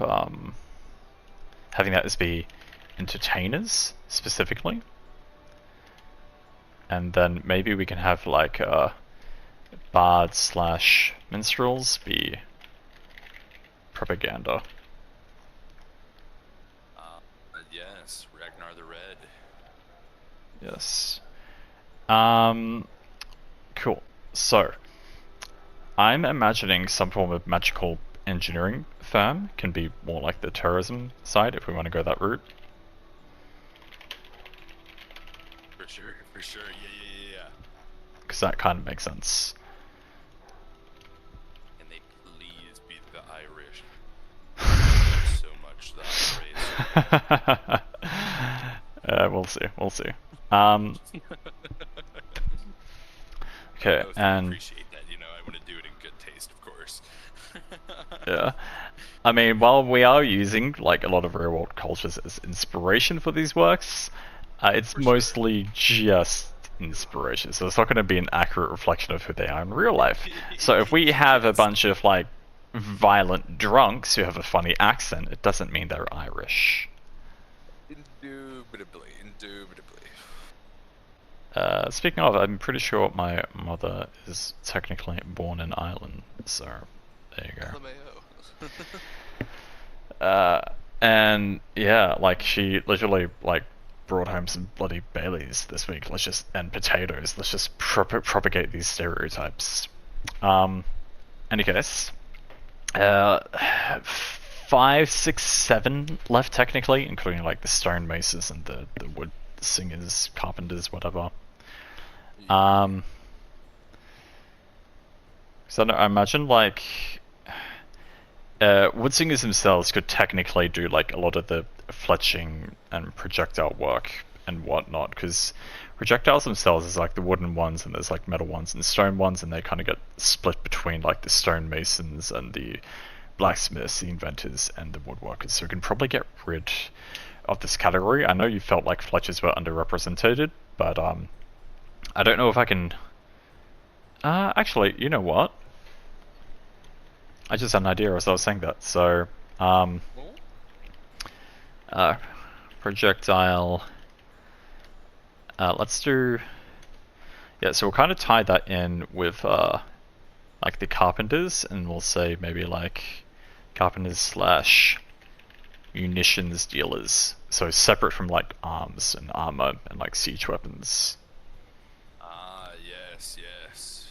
having that as be entertainers specifically, and then maybe we can have like bards/minstrels be propaganda. Yes, Ragnar the Red. Yes. Cool. So, I'm imagining some form of magical engineering firm can be more like the tourism side if we want to go that route. For sure. Yeah. Because that kind of makes sense. And they please be the Irish. So much the Irish. We'll see. Okay, I and appreciate that. You know, I want to do it in good taste, of course. yeah, I mean, while we are using like a lot of real world cultures as inspiration for these works, it's mostly just inspiration. So it's not going to be an accurate reflection of who they are in real life. So if we have a bunch of like violent drunks who have a funny accent, it doesn't mean they're Irish. Indubitably. Speaking of, I'm pretty sure my mother is technically born in Ireland, so there you go. And yeah, like she literally like brought home some bloody Baileys this week. And potatoes. Let's just propagate these stereotypes. Any case, 5, 6, 7 left technically, including like the stonemasons and the wood singers, carpenters, whatever. So I imagine like wood singers themselves could technically do like a lot of the fletching and projectile work and whatnot, because projectiles themselves is like the wooden ones and there's like metal ones and stone ones, and they kind of get split between like the stonemasons and the blacksmiths, the inventors, and the woodworkers. So we can probably get rid of this category. I know you felt like fletchers were underrepresented, but I don't know if I can... actually, you know what? I just had an idea as I was saying that. So, projectile... let's do... Yeah, so we'll kind of tie that in with, like, the carpenters, and we'll say maybe, like, carpenters / munitions dealers. So separate from, like, arms and armor and, like, siege weapons. Yes.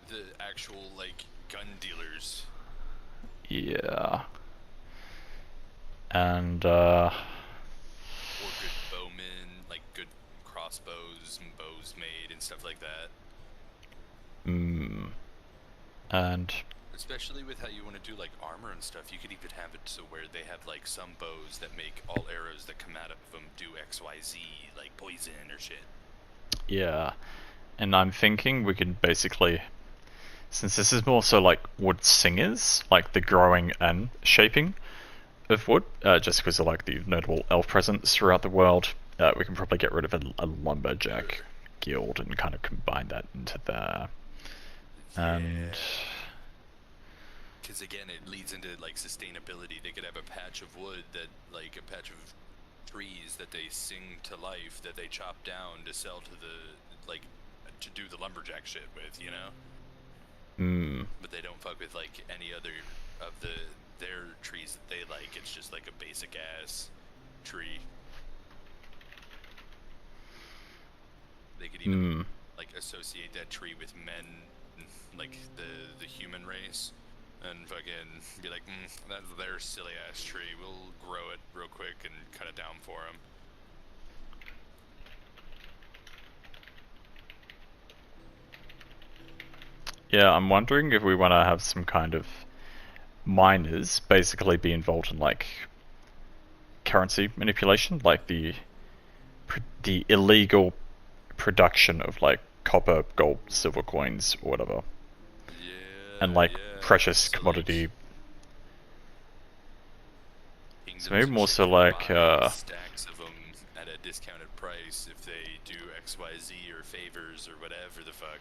The actual, like, gun dealers. Yeah. And, Or good bowmen, like good crossbows and bows made and stuff like that. And... Especially with how you want to do, like, armor and stuff, you could even have it so where they have, like, some bows that make all arrows that come out of them do XYZ, like poison or shit. Yeah. And I'm thinking we could basically, since this is more so like wood singers, like the growing and shaping of wood, just because of like the notable elf presence throughout the world, we can probably get rid of a lumberjack guild and kind of combine that into there. And... Because again, it leads into like sustainability. They could have a patch of wood that, like a patch of trees that they sing to life that they chop down to sell to the, like, to do the lumberjack shit with, you know? But they don't fuck with like any other of their trees that they like. It's just like a basic ass tree. They could even like associate that tree with men, like the human race, and fucking be like, that's their silly ass tree. We'll grow it real quick and cut it down for them. Yeah, I'm wondering if we want to have some kind of miners basically be involved in like currency manipulation, like the illegal production of like copper, gold, silver coins or whatever. Yeah. And like precious so commodity. Like, So maybe more so like stacks of them at a discounted price if they do XYZ or favors or whatever the fuck.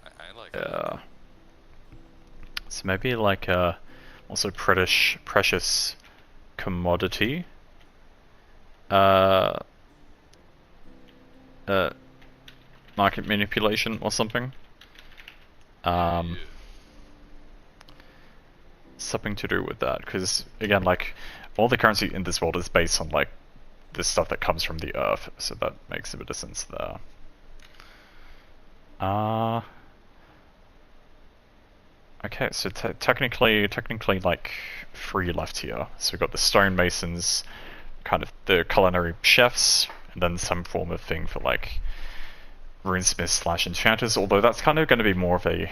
I like that. So maybe like also precious commodity. Market manipulation or something. Something to do with that, because again, like all the currency in this world is based on like the stuff that comes from the earth, so that makes a bit of sense there. Okay, so technically like 3 left here. So we've got the stonemasons, kind of the culinary chefs, and then some form of thing for like runesmiths / enchanters, although that's kind of going to be more of a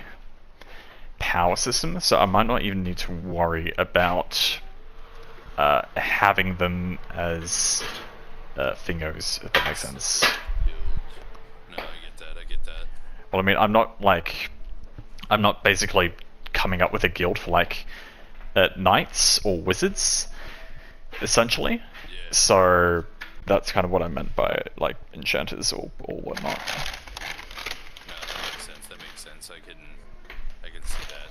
power system, so I might not even need to worry about having them as thingos, if that makes sense. No, I get that. Well, I mean, I'm not basically coming up with a guild for like knights or wizards, essentially. Yeah. So that's kind of what I meant by like enchanters or whatnot. No, that makes sense. I I can see that.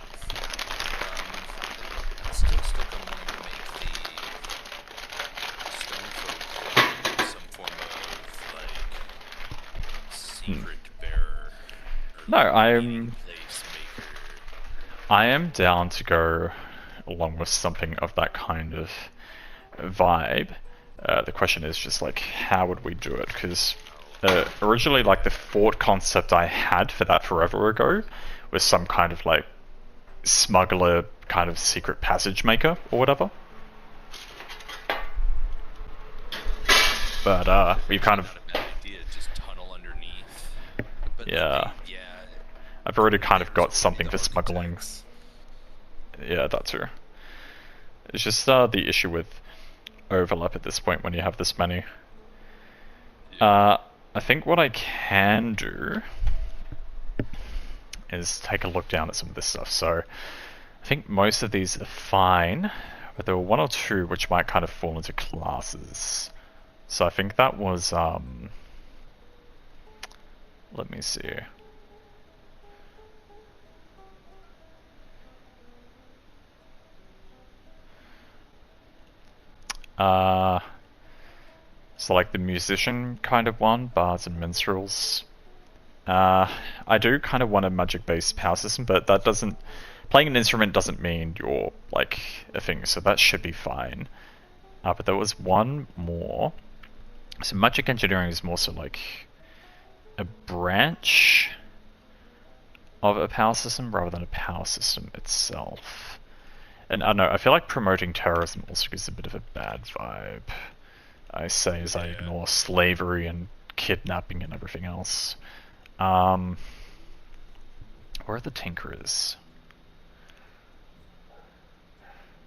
I'm still stuck on wanting to make the stone folk some form of like secret bearer. Or, No, like, I'm- meeting place maker. I am down to go along with something of that kind of vibe. The question is just like, how would we do it? Because originally, like the fort concept I had for that forever ago was some kind of like smuggler kind of secret passage maker or whatever. But we've kind of, Not a bad idea, just tunnel underneath. But Yeah. yeah. I've already kind of There's got already something the for smuggling. architects. Yeah, that too. It's just the issue with overlap at this point when you have this many. Yeah. I think what I can do is take a look down at some of this stuff. So I think most of these are fine, but there were one or two which might kind of fall into classes. So I think that was let me see. So like the musician kind of one, bards and minstrels. I do kind of want a magic-based power system, but that doesn't... Playing an instrument doesn't mean you're, like, a thing, so that should be fine. But there was one more. So magic engineering is more so like a branch of a power system rather than a power system itself. And I don't know, I feel like promoting terrorism also gives a bit of a bad vibe. I say as I ignore slavery and kidnapping and everything else. Where are the tinkerers?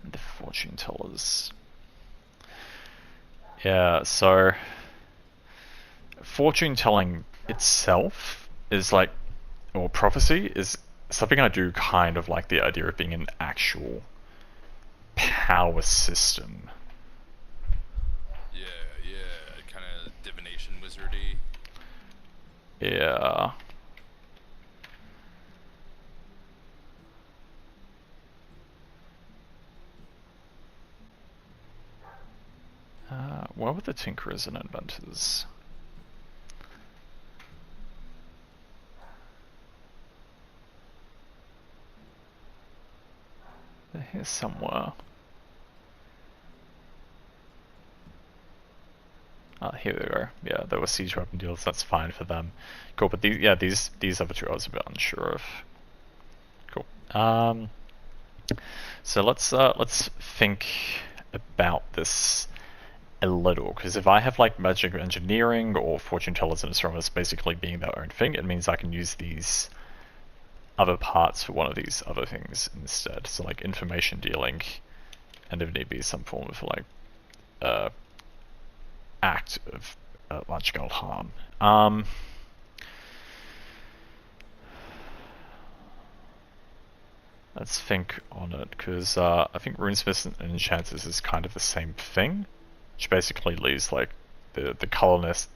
And the fortune tellers. Yeah, so fortune telling itself is like, or prophecy is something I do kind of like the idea of being an actual power system. Yeah, kind of divination wizardy. Yeah. What were the tinkerers and inventors? They're here somewhere. Here we go. Yeah, there were siege weapon deals. That's fine for them. Cool, but these, yeah, these other two I was a bit unsure of. Cool. So let's think about this a little, because if I have like magic engineering or fortune tellers and astronomers basically being their own thing, it means I can use these other parts for one of these other things instead. So like information dealing, and if need be some form of like act of large scale harm. Let's think on it, because I think runesmiths and enchanters is kind of the same thing, which basically leaves like the colonist,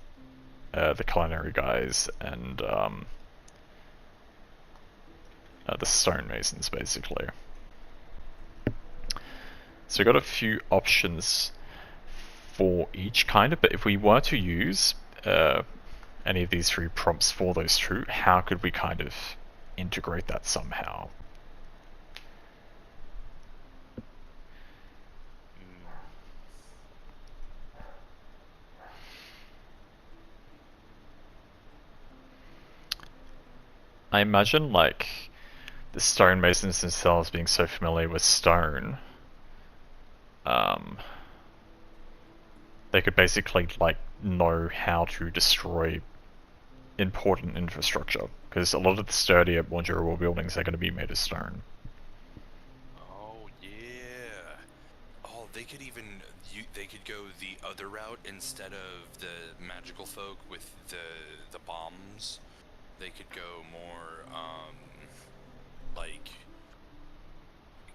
the culinary guys, and the stonemasons basically. So we've got a few options for each kind of, but if we were to use any of these three prompts for those two, how could we kind of integrate that somehow? I imagine like the stonemasons themselves being so familiar with stone, they could basically like know how to destroy important infrastructure, because a lot of the sturdier, more durable buildings are going to be made of stone. Oh yeah. Oh, they could even they could go the other route instead of the magical folk with the bombs. They could go more like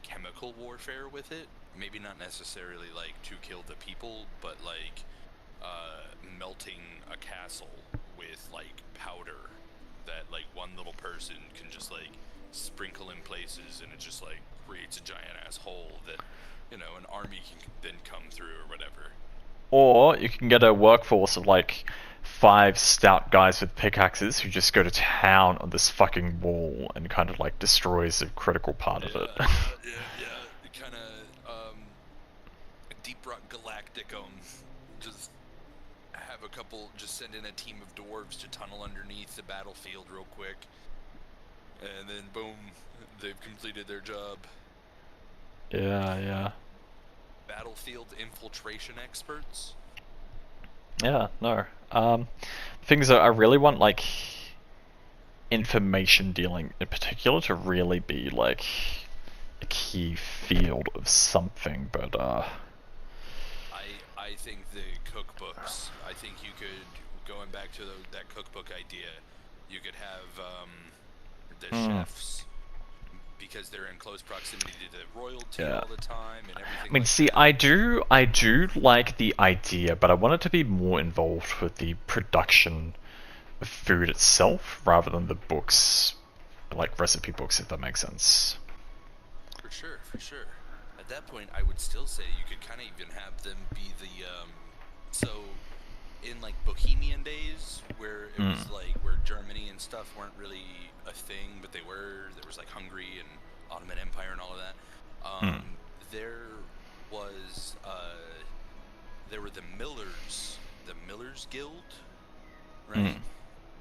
chemical warfare with it. Maybe not necessarily like to kill the people, but like melting a castle with like powder that like one little person can just like sprinkle in places, and it just like creates a giant ass hole that, you know, an army can then come through or whatever. Or you can get a workforce of like 5 stout guys with pickaxes who just go to town on this fucking wall and kind of like destroys a critical part of it. Yeah. Kind of Deep Rock Galacticum. Just have a couple, just send in a team of dwarves to tunnel underneath the battlefield real quick, and then boom, they've completed their job. Yeah. Battlefield infiltration experts. Yeah, no. Things that I really want, like, information dealing in particular to really be, like, a key field of something, but, I think the cookbooks, I think you could, going back to that cookbook idea, you could have, the chefs, because they're in close proximity to the royalty all the time and everything. I mean, see, I do like the idea, but I want it to be more involved with the production of food itself, rather than the books, like recipe books, if that makes sense. For sure. At that point, I would still say you could kind of even have them be the, so in like Bohemian days, where it was like, where Germany and stuff weren't really a thing, but there was like Hungary and Ottoman Empire and all of that, there were the Millers Guild, right?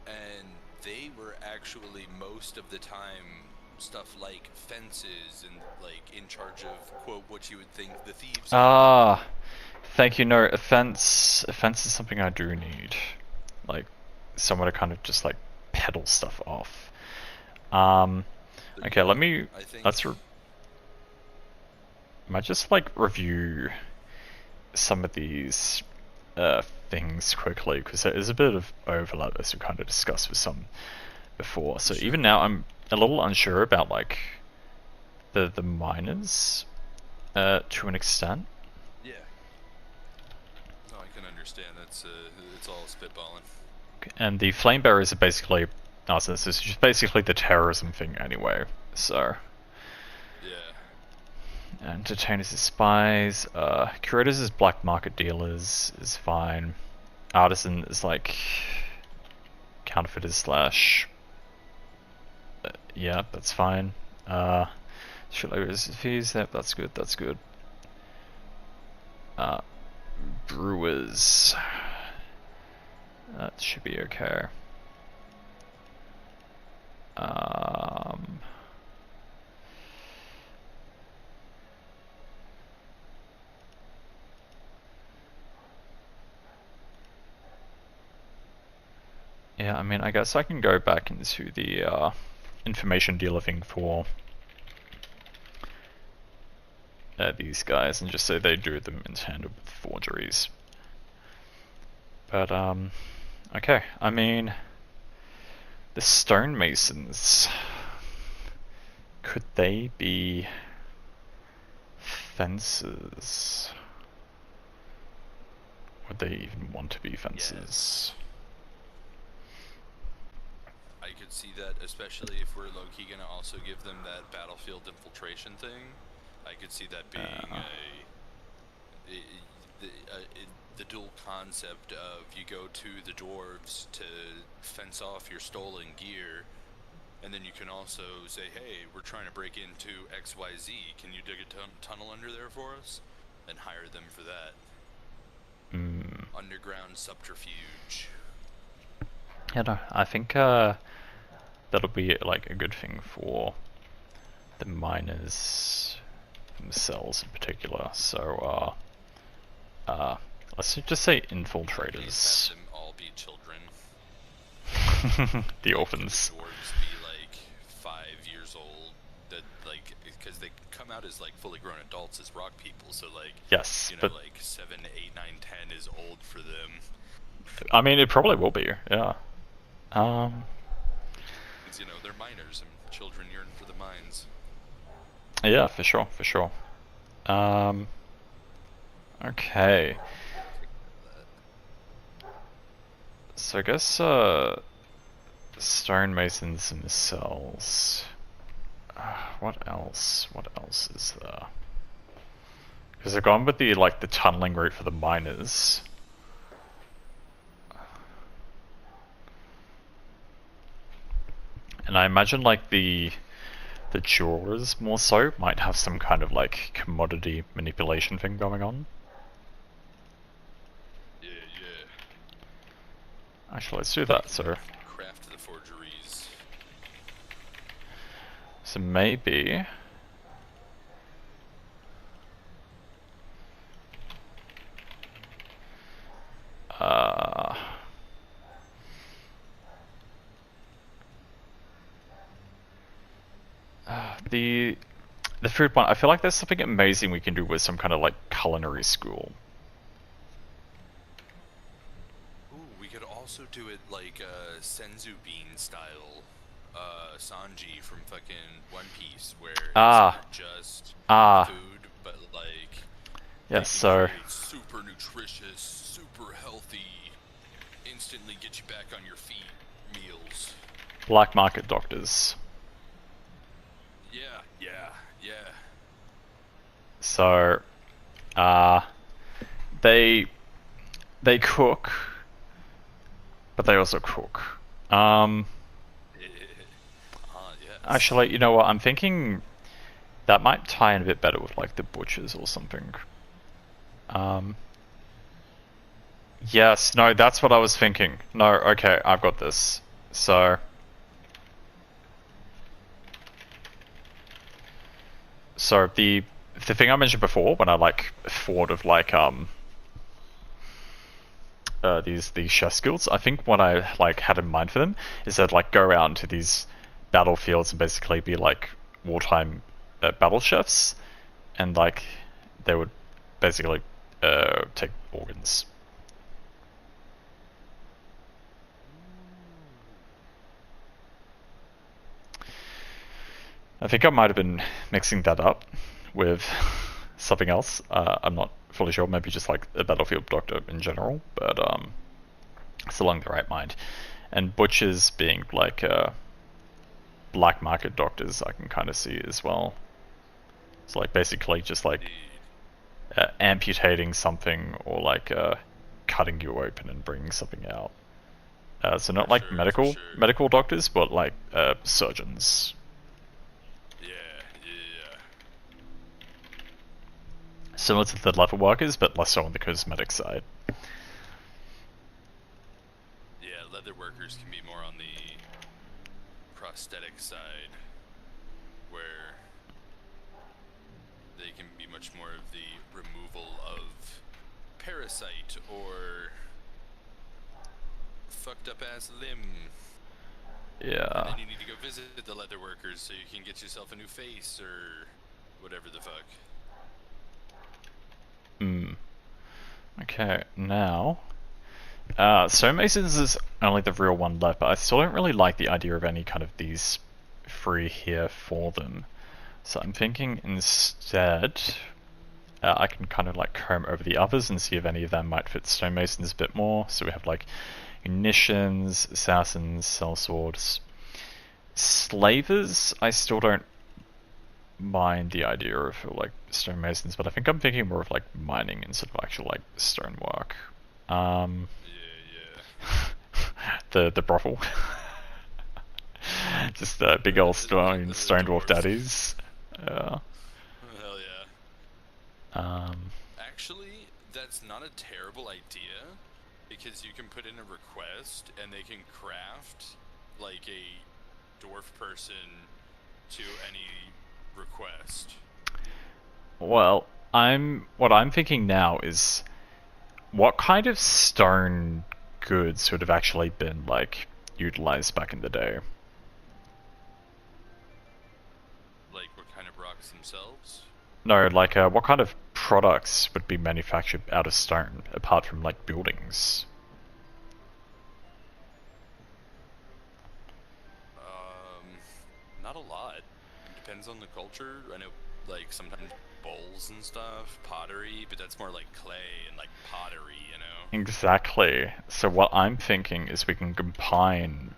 And they were actually most of the time stuff like fences and like in charge of, quote, what you would think the thieves are. Thank you. No, a fence is something I do need, like someone to kind of just like peddle stuff off. Okay, might just like review some of these things quickly, because there is a bit of overlap as we kind of discussed with some before. So even now I'm a little unsure about like the miners to an extent. Yeah. No, I can understand. It's all spitballing. And the flame bearers are basically, so this is just basically the terrorism thing anyway. So yeah. Entertainers as spies. Curators as black market dealers is fine. Artisan is like counterfeiters slash. Yeah, that's fine. Fees. That's good. Brewers. That should be okay. Yeah, I mean, I guess I can go back into the information dealer thing for these guys and just say they do them in tandem with forgeries. But, okay, I mean, the stonemasons, could they be fencers? Would they even want to be fencers? Yes. I could see that, especially if we're low-key gonna also give them that battlefield infiltration thing. I could see that being the dual concept of you go to the dwarves to fence off your stolen gear, and then you can also say, hey, we're trying to break into XYZ, can you dig a tunnel under there for us? And hire them for that. Underground subterfuge. Yeah, no, I think that'll be like a good thing for the miners themselves in particular. So, let's just say infiltrators. Have them all be children. The orphans. Dwarves be like 5 years old. That like, because they come out as like fully grown adults as rock people. So like, yes, you know, but like 7, 8, 9, 10 is old for them. I mean, it probably will be. Yeah. Because, you know, they're miners and children yearn for the mines. Yeah, for sure. Okay. So I guess stonemasons themselves. What else? What else is there? Because they've gone with the the tunneling route for the miners. And I imagine the jewelers more so might have some kind of commodity manipulation thing going on. Yeah. Actually, let's do that. So Craft the forgeries. maybe. The food one, I feel like there's something amazing we can do with some kind of culinary school. Ooh, we could also do it like senzu bean style, Sanji from fucking One Piece, where it's not just food, but Yes, so super nutritious, super healthy, instantly get you back on your feet meals. black market doctors. Yeah. So, they cook, but they also cook. Yes. Actually, you know what? I'm thinking that might tie in a bit better with the butchers or something. Yes, no, that's what I was thinking. No, okay, I've got this. So the thing I mentioned before when I thought of these chef skills, I think what I had in mind for them is that go out into these battlefields and basically be wartime battle chefs, and they would basically take organs. I think I might have been mixing that up with something else. I'm not fully sure. Maybe just a battlefield doctor in general, but it's along the right mind. And butchers being black market doctors, I can kind of see as well. It's basically just amputating something or cutting you open and bringing something out. So not medical doctors, but surgeons. Yeah. Similar to the leather workers, but less so on the cosmetic side. Yeah, leather workers can be more on the prosthetic side, where they can be much more of the removal of parasite or fucked up ass limb. Yeah. And then you need to go visit the leather workers so you can get yourself a new face or whatever the fuck. Okay, now stonemasons is only the real one left, but I still don't really like the idea of any kind of these free here for them. So I'm thinking instead I can kind of comb over the others and see if any of them might fit stonemasons a bit more. So we have munitions, assassins, sellswords, slavers. I still don't mind the idea of stonemasons, but I think I'm thinking more of mining instead of actual stonework. Yeah. The brothel. Just big old stone dwarf daddies. Yeah. Hell yeah. Actually, that's not a terrible idea, because you can put in a request and they can craft a dwarf person to any request. Well, what I'm thinking now is what kind of stone goods would have actually been utilized back in the day. What kind of rocks themselves? No, what kind of products would be manufactured out of stone apart from buildings? Not a lot. Depends on the culture. I know sometimes bowls and stuff, pottery, but that's more clay and pottery, you know? Exactly. So what I'm thinking is we can combine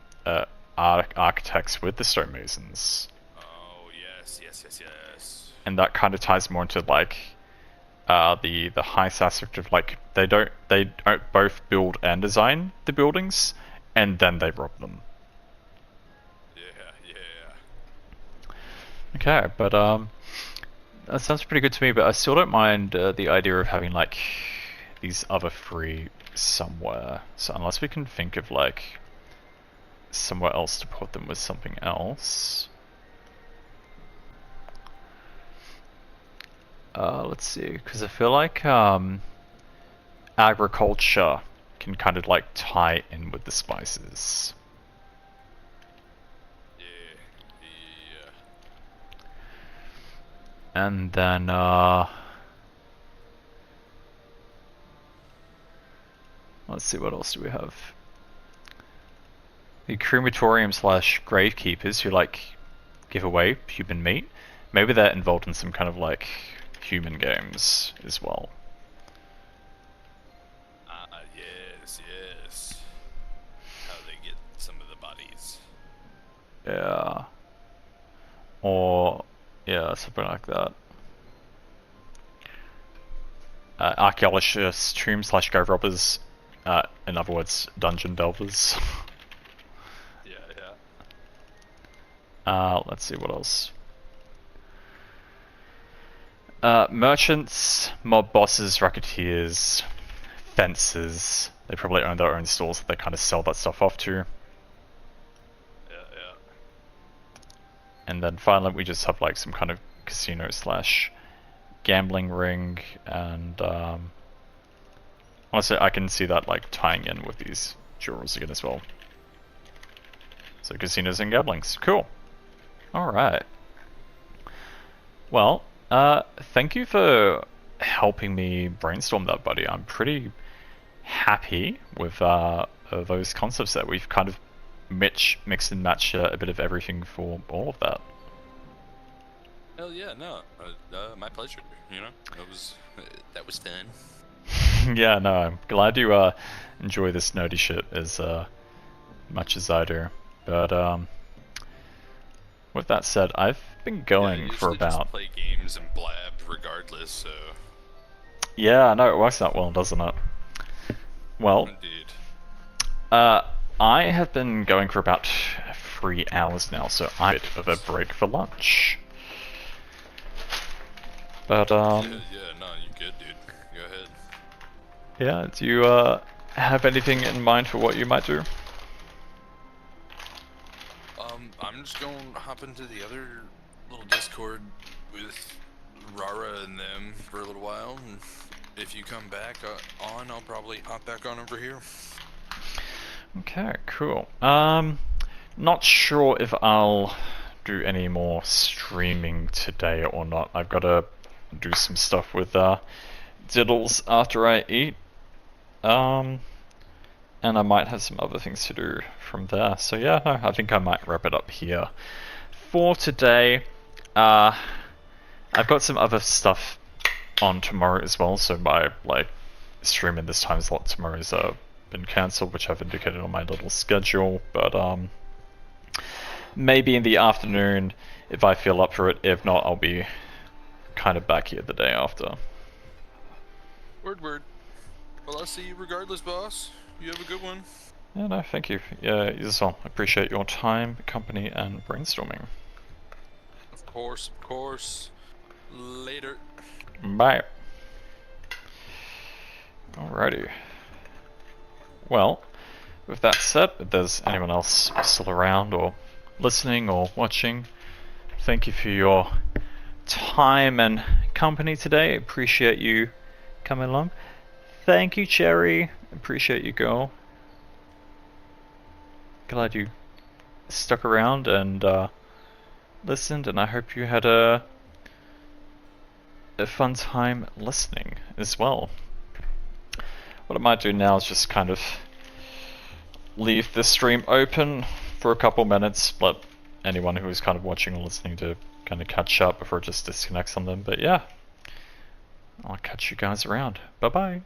architects with the stonemasons. Oh Yes. And that kind of ties more into like the heist aspect of like they don't both build and design the buildings, and then they rob them. Yeah. Okay, but that sounds pretty good to me. But I still don't mind the idea of having like these other three somewhere. So unless we can think of like somewhere else to put them with something else. Let's see, because I feel like agriculture can kind of like tie in with the spices. Yeah. And then let's see, what else do we have? The crematorium / gravekeepers who like give away human meat. Maybe they're involved in some kind of like human games as well. Yes. How they get some of the bodies. Yeah. Or yeah, something like that. Archaeologists, tomb / grave robbers. In other words, dungeon delvers. Yeah. Let's see what else. Merchants, mob bosses, racketeers, fencers. They probably own their own stores that they kind of sell that stuff off to. Yeah. And then finally we just have like some kind of casino / gambling ring, and honestly I can see that like tying in with these jewels again as well. So casinos and gamblings, cool. Alright. Well, thank you for helping me brainstorm that, buddy. I'm pretty happy with those concepts that we've kind of mixed and matched a bit of everything for all of that. Hell yeah, no. My pleasure. You know, that was fun. Yeah, no, I'm glad you enjoy this nerdy shit as much as I do. But with that said, I've been going for about. Just play games and blab regardless. So. Yeah, no, it works out well, doesn't it? Well. Indeed. I have been going for about 3 hours now, so I'm a bit of a break for lunch. But Yeah, no, you good, dude. Go ahead. Yeah, do you have anything in mind for what you might do? I'm just gonna hop into the other little Discord with Rara and them for a little while, and if you come back on, I'll probably hop back on over here. Okay, cool. Not sure if I'll do any more streaming today or not. I've got to do some stuff with Diddles after I eat. And I might have some other things to do from there. So yeah, no, I think I might wrap it up here for today. I've got some other stuff on tomorrow as well, so my stream in this time slot tomorrow's been cancelled, which I've indicated on my little schedule. But maybe in the afternoon if I feel up for it. If not, I'll be kind of back here the day after. Word. Well, I'll see you regardless, boss. You have a good one. Yeah, no, thank you. Yeah, you as well. I appreciate your time, company, and brainstorming. Of course. Later. Bye. Alrighty. Well, with that said, if there's anyone else still around or listening or watching, thank you for your time and company today. Appreciate you coming along. Thank you, Cherry. Appreciate you, girl. Glad you stuck around and listened, and I hope you had a fun time listening as well. What I might do now is just kind of leave the stream open for a couple minutes, let anyone who is kind of watching or listening to kind of catch up before it just disconnects on them. But yeah, I'll catch you guys around. Bye bye.